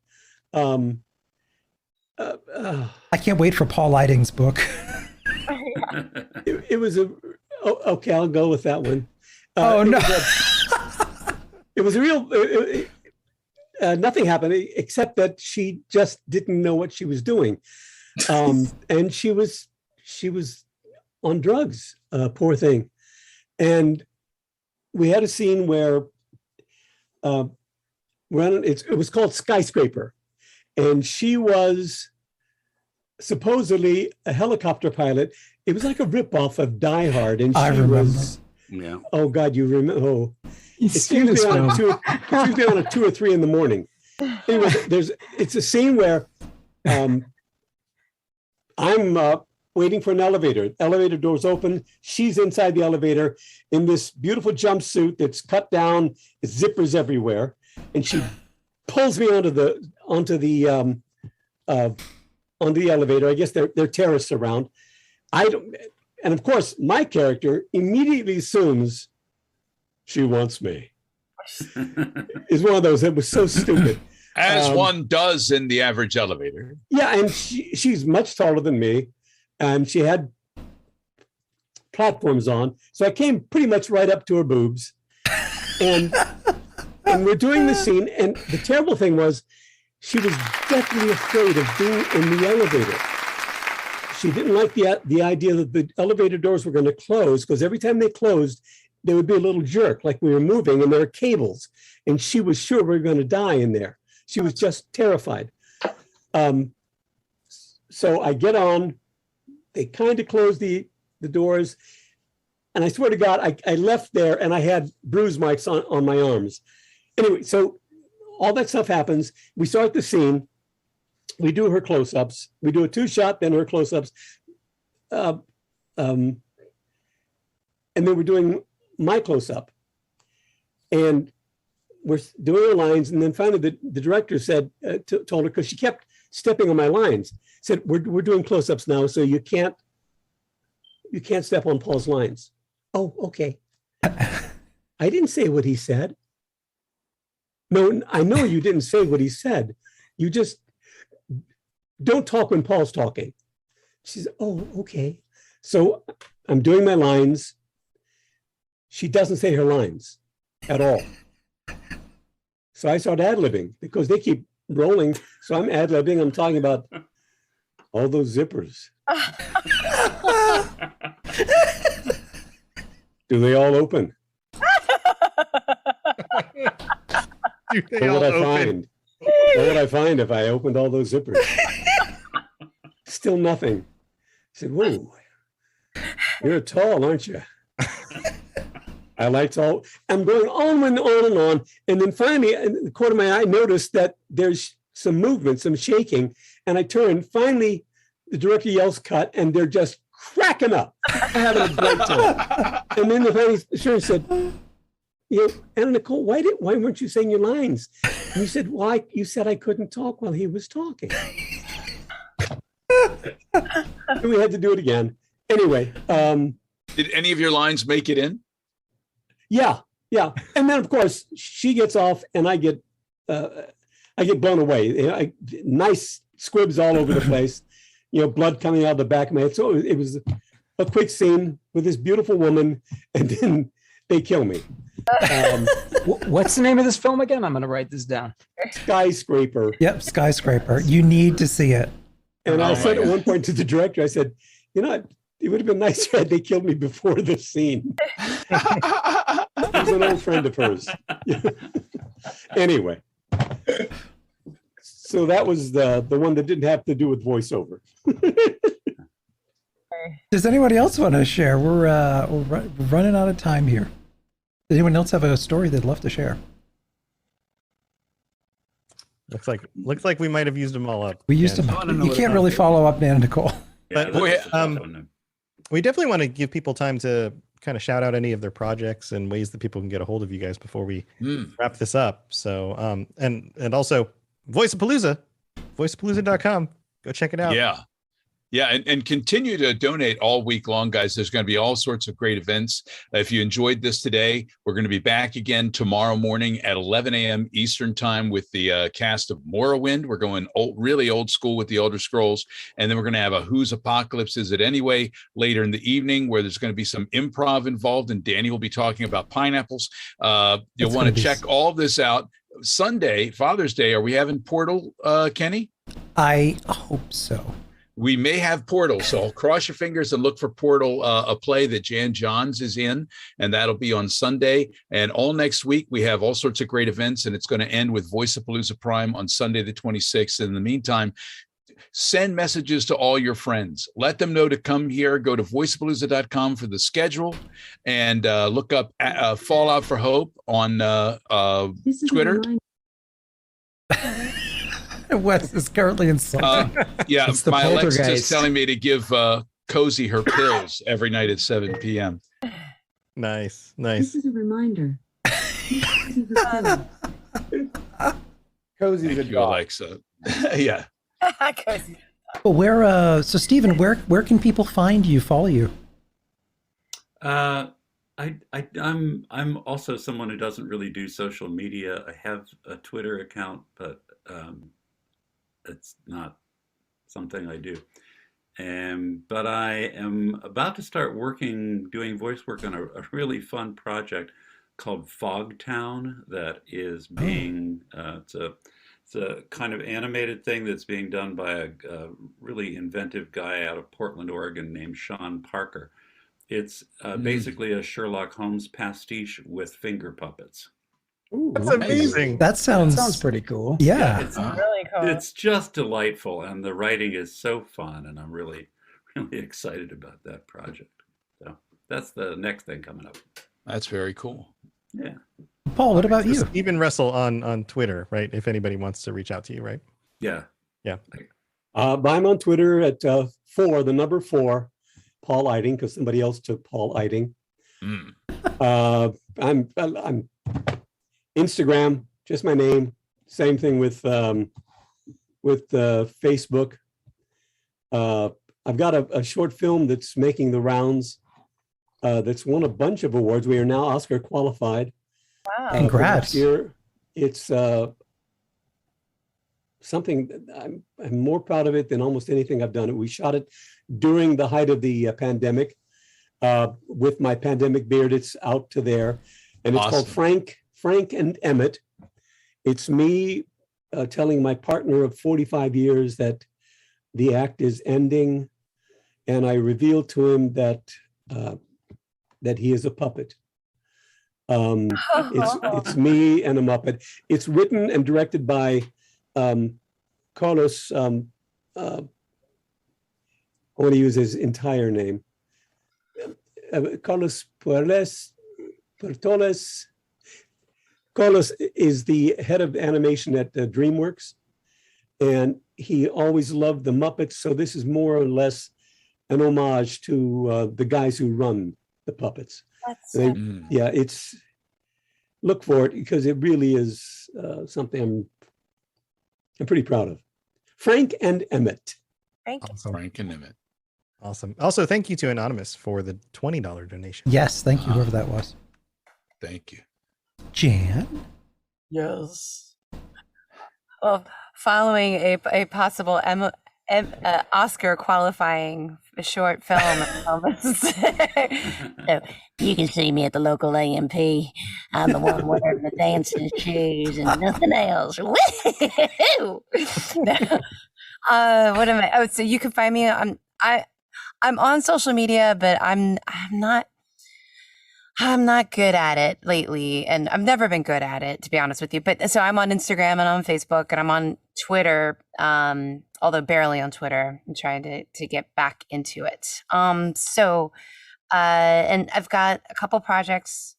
I can't wait for Paul Lighting's book. It was okay, I'll go with that one. Oh, no. It was a real, nothing happened except that she just didn't know what she was doing. And she was on drugs, poor thing. And we had a scene where it was called Skyscraper. And she was supposedly a helicopter pilot. It was like a ripoff of Die Hard. And I she remember. was, Yeah. oh God, you remember? Oh, You've it's seen this usually on, film. it's usually on at 2 or 3 in the morning. Anyway, it's a scene where I'm waiting for an elevator. Elevator doors open. She's inside the elevator in this beautiful jumpsuit that's cut down, zippers everywhere, and she pulls me onto the elevator. I guess they're terrorists around. And of course, my character immediately assumes she wants me. Is one of those that was so stupid. As one does in the average elevator. Yeah, and she's much taller than me, and she had platforms on, so I came pretty much right up to her boobs, and we're doing the scene. And the terrible thing was, she was deathly afraid of being in the elevator. She didn't like the idea that the elevator doors were going to close, because every time they closed, there would be a little jerk, like we were moving, and there were cables, and she was sure we were going to die in there. She was just terrified. So I get on, they kind of close the doors, and I swear to God, I left there and I had bruise marks on my arms. Anyway, so all that stuff happens. We start the scene. We do her close-ups. We do a 2-shot, then her close-ups. And then we're doing my close-up. And we're doing our lines, and then finally the director said, told her, because she kept stepping on my lines, said, we're doing close-ups now, so you can't step on Paul's lines. Oh, okay. I didn't say what he said. No, I know you didn't say what he said. You just don't talk when Paul's talking. She said, oh, okay. So I'm doing my lines. She doesn't say her lines at all. So I start ad-libbing because they keep rolling. So I'm ad-libbing. I'm talking about all those zippers. Do they all open? Do they What all would I open? find? What would I find if I opened all those zippers? Still nothing. I said, whoa, you're tall, aren't you? I like tall. I'm going on and on and on. And then finally, in the corner of my eye, I noticed that there's some movement, some shaking. And I turn. Finally, the director yells cut, and they're just cracking up, having a great time. And then the funny sure said, Anna Nicole, why weren't you saying your lines? And you said, why? You said I couldn't talk while he was talking. And we had to do it again. Anyway. Did any of your lines make it in? Yeah. And then, of course, she gets off, and I get blown away. Nice squibs all over the place. Blood coming out of the back of my head. So it was a quick scene with this beautiful woman, and then they kill me. What's the name of this film again? I'm going to write this down. Skyscraper. Yep, Skyscraper. You need to see it. And I said at one point to the director, I said, it would have been nicer had they killed me before this scene. He's an old friend of hers. Anyway. So that was the one that didn't have to do with voiceover. Does anybody else want to share? We're running out of time here. Does anyone else have a story they'd love to share? Looks like we might have used them all up. We used them. You can't really follow up Nana Nicole. But we definitely want to give people time to kind of shout out any of their projects and ways that people can get a hold of you guys before we wrap this up. So, and also Voiceapalooza, voiceapalooza.com. Go check it out. Yeah, and continue to donate all week long, guys. There's going to be all sorts of great events. If you enjoyed this today, we're going to be back again tomorrow morning at 11 a.m. Eastern time with the cast of Morrowind. We're going really old school with the Elder Scrolls. And then we're going to have a Whose Apocalypse Is It Anyway later in the evening, where there's going to be some improv involved, and Danny will be talking about pineapples. You'll want to check all this out. Sunday, Father's Day, are we having Portal, Kenny? I hope so. we may have Portal. So cross your fingers and look for Portal, a play that Jan Johns is in, and that'll be on Sunday. And all next week, we have all sorts of great events, and it's going to end with Voiceapalooza Prime on Sunday, the 26th. In the meantime, send messages to all your friends. Let them know to come here. Go to voiceapalooza.com for the schedule, and look up Fallout for Hope on Twitter. Wes is currently insulting. Yeah, It's the my Alexa's poltergeist. telling me to give Cozy her pills every night at 7 p.m. Nice. This is a reminder. Cozy's a Thank you, dog. Alexa. Yeah. Cozy. Well, so Stephen, where can people find you, follow you? I'm also someone who doesn't really do social media. I have a Twitter account, but it's not something I do. But I am about to start doing voice work on a really fun project called Fogtown that is being, it's a kind of animated thing that's being done by a really inventive guy out of Portland, Oregon named Sean Parker. It's basically a Sherlock Holmes pastiche with finger puppets. Ooh, That's nice. amazing. That sounds pretty cool. Yeah. It's Really cool. It's just delightful, and the writing is so fun, and I'm really, really excited about that project. So that's the next thing coming up. That's very cool. Yeah. Paul, what about you? Stephen Russell on Twitter, right? If anybody wants to reach out to you, right? Yeah. Yeah. I'm on Twitter at 4, the number 4, Paul Eiding, because somebody else took Paul Eiding. I'm Instagram, just my name. Same thing with Facebook. I've got a short film that's making the rounds. That's won a bunch of awards. We are now Oscar qualified. Wow. Congrats. Year. It's something that I'm more proud of it than almost anything I've done. We shot it during the height of the pandemic. With my pandemic beard, it's out to there. And it's called Frank and Emmett. It's me telling my partner of 45 years that the act is ending. And I revealed to him that he is a puppet. It's me and a Muppet. It's written and directed by Carlos. I want to use his entire name. Carlos Puerles. Carlos is the head of animation at DreamWorks, and he always loved the Muppets. So this is more or less an homage to the guys who run the puppets. Yeah, it's look for it because it really is something I'm pretty proud of. Frank and Emmett. Awesome. Frank and Emmett. Awesome. Also, thank you to Anonymous for the $20 donation. Yes, thank you, whoever that was. Thank you. Jan? Yes. Well, following a possible Oscar qualifying short film. So you can see me at the local AMP. I'm the one wearing the dancing shoes and nothing else. Woo! What am I? Oh, so you can find me on I'm on social media, but I'm not good at it lately, and I've never been good at it, to be honest with you. But so I'm on Instagram and on Facebook and I'm on Twitter, although barely on Twitter. I'm trying to get back into it. And I've got a couple projects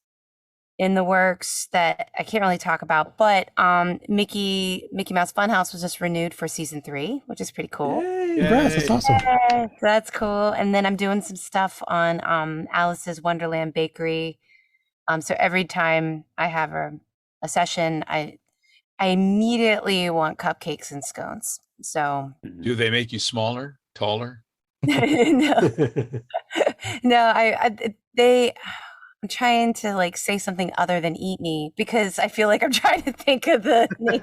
in the works that I can't really talk about, but Mickey Mouse Funhouse was just renewed for season 3, which is pretty cool. Congrats, that's awesome. Yay, so that's cool. And then I'm doing some stuff on Alice's Wonderland Bakery. So every time I have a session, I immediately want cupcakes and scones. So Do they make you smaller, taller? no, I'm trying to like say something other than eat me because I feel like I'm trying to think of the name.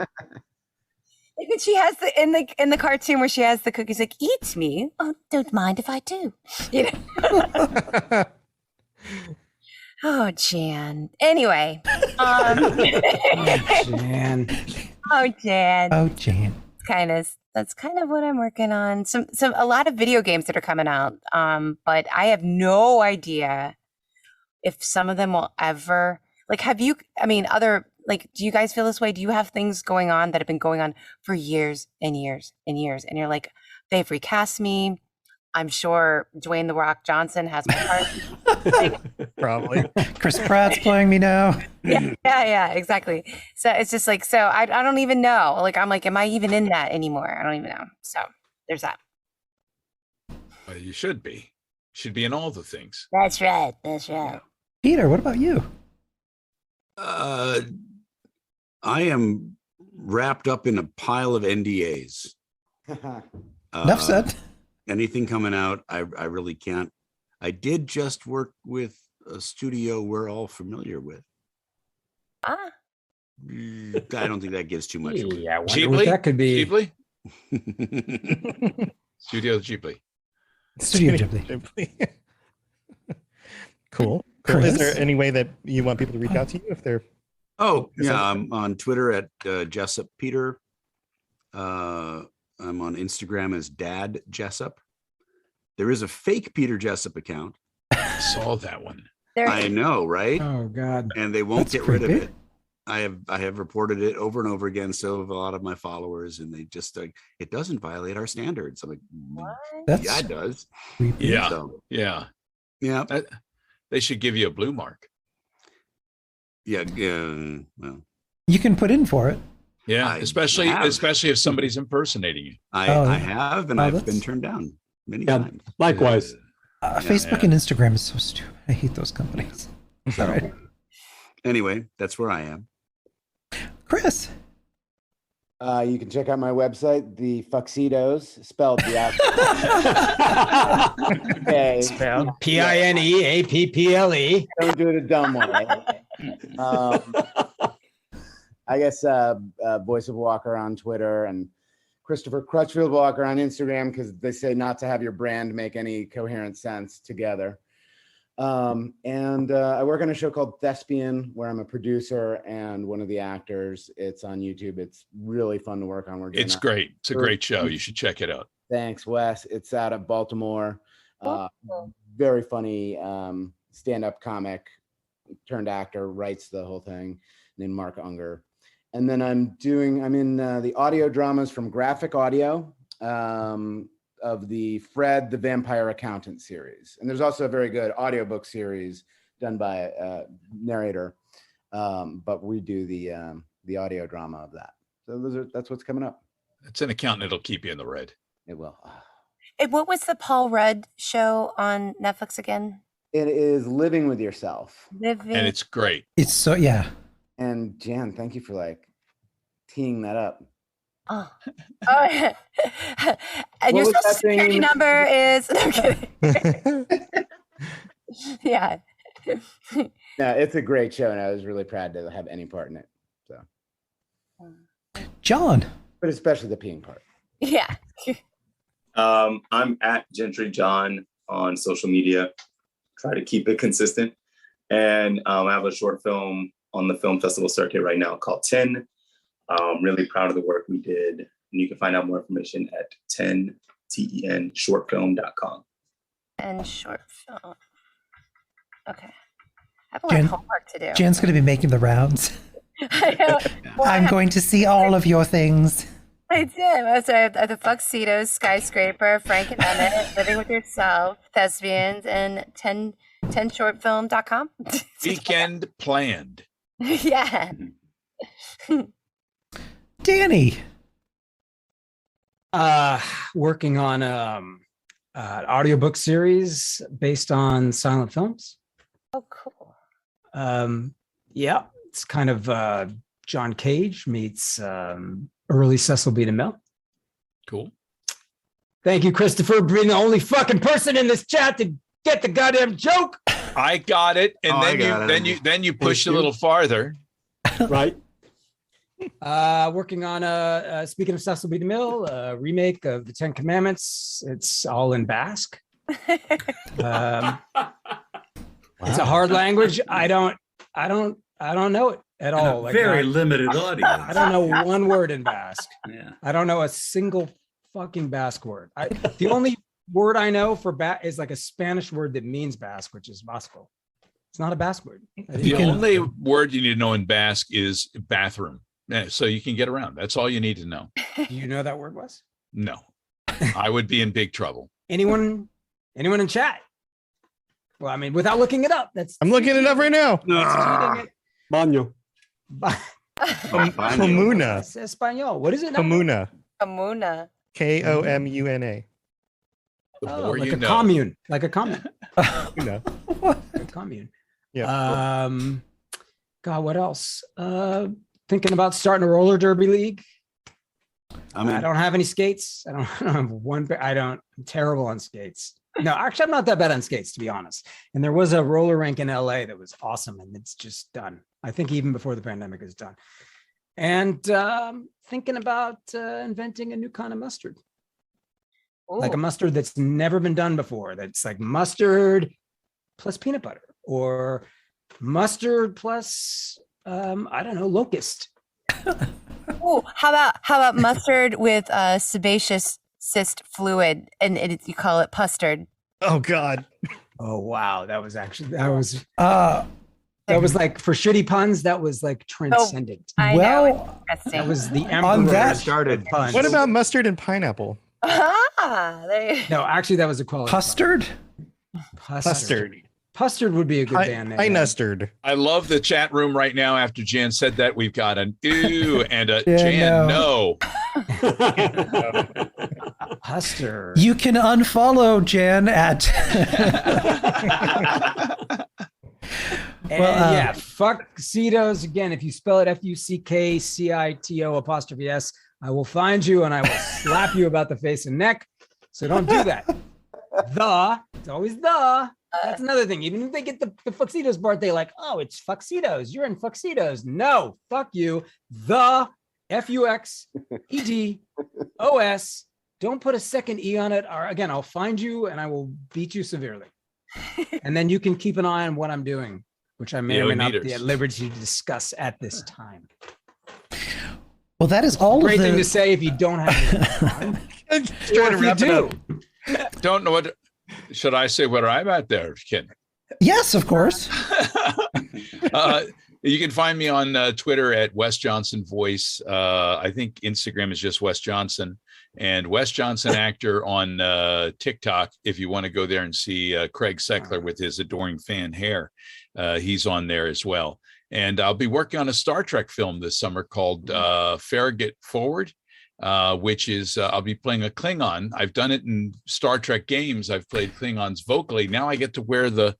Like when she has in the cartoon where she has the cookies, like eat me. Oh, don't mind if I do. You know. Oh, Jan. Anyway. Jan. Oh, Jan. Oh, Jan. that's kind of what I'm working on. A lot of video games that are coming out. But I have no idea if some of them will ever do you guys feel this way? Do you have things going on that have been going on for years and years and years? And you're like, they've recast me. I'm sure Dwayne "The Rock" Johnson has my heart. Probably. Chris Pratt's playing me now. Yeah, exactly. So it's just like, so I don't even know. Like, I'm like, am I even in that anymore? I don't even know. So there's that. Well, you should be. Should be in all the things. That's right. That's right. Peter, what about you? I am wrapped up in a pile of NDAs. Enough said. Anything coming out, I really can't. I did just work with a studio we're all familiar with. I don't think that gives too much. Yeah, I wonder what that could be. Ghibli? Studio Ghibli. Studio Ghibli. Cool. Chris? Is there any way that you want people to reach out to you if they're? Oh, yeah. I'm on Twitter at Jessup Peter. I'm on Instagram as Dad Jessup. There is a fake Peter Jessup account. I saw that one. I know, right? Oh God! And they won't That's get rid of creepy. it. I have reported it over and over again. So have a lot of my followers, and they just it doesn't violate our standards. I'm like, That's yeah, it does. creepy. Yeah, So, yeah. yeah, They should give you a blue mark. yeah. Well, You can put in for it. Yeah, I especially have. if somebody's impersonating you. I have, and Oh, I've that's- been turned down many Yeah, times. likewise. Facebook and Instagram is so stupid. I hate those companies. All right. Anyway, that's where I am. Chris. You can check out my website, the Fuxitos, spelled the okay. PINEAPPLE. Don't do it a dumb way. I guess Voice of Walker on Twitter and Christopher Crutchfield Walker on Instagram, because they say not to have your brand make any coherent sense together. And I work on a show called Thespian, where I'm a producer and one of the actors. It's on YouTube. It's really fun to work on. It's great. It's a great show. You should check it out. Thanks, Wes. It's out of Baltimore. Very funny stand-up comic turned actor, writes the whole thing, named Mark Unger. And then I'm in the audio dramas from Graphic Audio of the Fred the Vampire Accountant series. And there's also a very good audiobook series done by a narrator. But we do the audio drama of that. So that's what's coming up. It's an accountant. It'll keep you in the red. It will. And what was the Paul Rudd show on Netflix again? It is Living with Yourself. Living. And it's great. It's so, yeah. And Jan, thank you for teeing that up. Oh, yeah. And your social security number is. No, I'm kidding. Yeah. Yeah, it's a great show, and I was really proud to have any part in it. So, John, but especially the peeing part. Yeah. I'm at Gentry John on social media. Try to keep it consistent. And I have a short film on the film festival circuit right now called 10. I'm really proud of the work we did. And you can find out more information at 10tenshortfilm.com. And short film. Okay. I have a lot of homework to do. Jan's going to be making the rounds. I know. Well, I'm going to see all of your things. I did. I said the Fuxitos, Skyscraper, Frank and Emmett, Living with Yourself, Thespians, and 10shortfilm.com. Weekend planned. Yeah. Danny. Working on an audiobook series based on silent films. Oh, cool. Yeah, it's kind of John Cage meets early Cecil B. DeMille. Cool. Thank you, Christopher, for being the only fucking person in this chat to get the goddamn joke. I got it, and then you pushed a little farther. Right. Working on speaking of Cecil B. DeMille, a remake of the Ten Commandments. It's all in Basque. It's a hard language. I don't know it. at And all. a Like very not- limited audience. I don't know one word in Basque. Yeah. I don't know a single fucking Basque word. The only word I know for is like a Spanish word that means Basque, which is Vasco. It's not a Basque word. The only word you need to know in Basque is bathroom. So you can get around. That's all you need to know. Do you know that word was? No, I would be in big trouble. Anyone in chat? Well, I mean, without looking it up, I'm looking it up right now. That's cheating. Baño. Comuna. It's Espanol. What is it now? Comuna. Amuna. Komuna. The Oh, more like you a know. commune. Like a commune. No. A commune. Yeah. God, what else? Thinking about starting a roller derby league. I don't have any skates. I don't have one. I'm terrible on skates. No, actually, I'm not that bad on skates, to be honest. And there was a roller rink in LA that was awesome, and it's just done. I think even before the pandemic is done. And thinking about inventing a new kind of mustard. Like a mustard that's never been done before. That's like mustard plus peanut butter, or mustard plus I don't know, locust. Oh, how about mustard with sebaceous cyst fluid, and you call it pustard? Oh God. Oh wow, that was like, for shitty puns, that was like transcendent. I know. That was the On emperor that started. puns. What about mustard and pineapple? There you No, actually, that was a quality. Custard? Pustard. Pustard would be a good band name. Pinustard. I love the chat room right now. After Jan said that, we've got an ew and a Yeah, Jan no. no. Puster. You can unfollow Jan at. And yeah, fuck Cetos. Again, if you spell it FUCKCITO''S, I will find you and I will slap you about the face and neck. So don't do that. It's always the. That's another thing. Even if they get the Fuxitos part, they like, oh, it's Fuxitos. You're in Fuxitos. No, fuck you. The FUXEDOS. Don't put a second E on it. Or again, I'll find you and I will beat you severely. And then you can keep an eye on what I'm doing, which I may or may not be at liberty to discuss at this time. Well, that is all Great of the thing to say if you don't have any time. Or if you do. Don't know what. Should I say what I'm at there, kid? Yes, of course. You can find me on Twitter at Wes Johnson Voice. I think Instagram is just Wes Johnson, and Wes Johnson actor on TikTok. If you want to go there and see Craig Seckler with his adoring fan hair, he's on there as well. And I'll be working on a Star Trek film this summer called Farragut Forward, which is I'll be playing a Klingon. I've done it in Star Trek games. I've played Klingons vocally. Now I get to wear the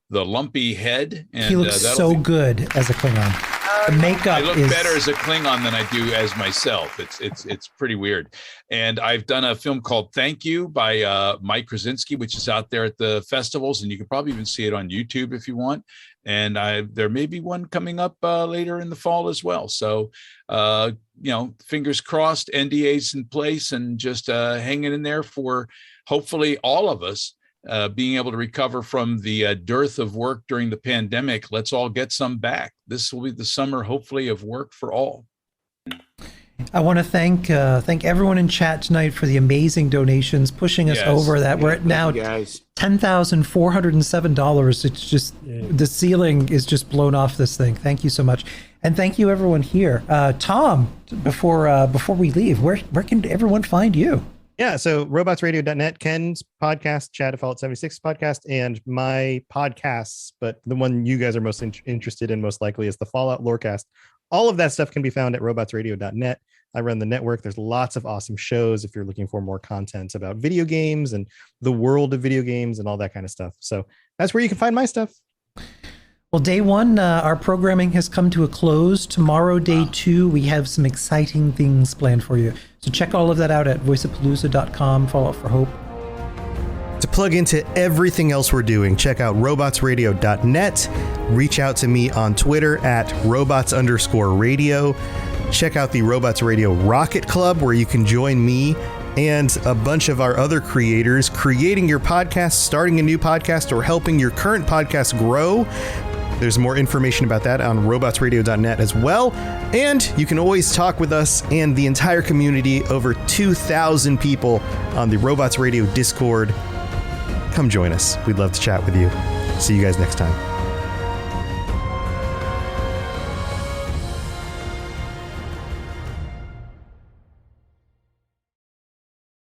lumpy head. And he looks so good as a Klingon. The makeup I look is better as a Klingon than I do as myself. It's pretty weird. And I've done a film called Thank You by Mike Krasinski, which is out there at the festivals, and you can probably even see it on YouTube if you want. And there may be one coming up later in the fall as well. So, fingers crossed, NDAs in place, and just hanging in there for hopefully all of us being able to recover from the dearth of work during the pandemic. Let's all get some back. This will be the summer, hopefully, of work for all. I want to thank everyone in chat tonight for the amazing donations, pushing us over that. We're at now $10,407. It's just the ceiling is just blown off this thing. Thank you so much, and thank you everyone here. Tom, before we leave, where can everyone find you? Yeah, so robotsradio.net, Ken's podcast, Chad of Fallout 76 podcast, and my podcasts, but the one you guys are most interested in most likely is the Fallout Lorecast. All of that stuff can be found at robotsradio.net. I run the network. There's lots of awesome shows if you're looking for more content about video games and the world of video games and all that kind of stuff. So that's where you can find my stuff. Well, day one, our programming has come to a close. Tomorrow, day two, we have some exciting things planned for you. So check all of that out at voiceapalooza.com, Fallout for Hope. To plug into everything else we're doing, check out robotsradio.net. Reach out to me on Twitter at robots_radio. Check out the Robots Radio Rocket Club, where you can join me and a bunch of our other creators creating your podcast, starting a new podcast, or helping your current podcast grow. There's more information about that on robotsradio.net as well. And you can always talk with us and the entire community, over 2,000 people on the Robots Radio Discord. Come join us. We'd love to chat with you. See you guys next time.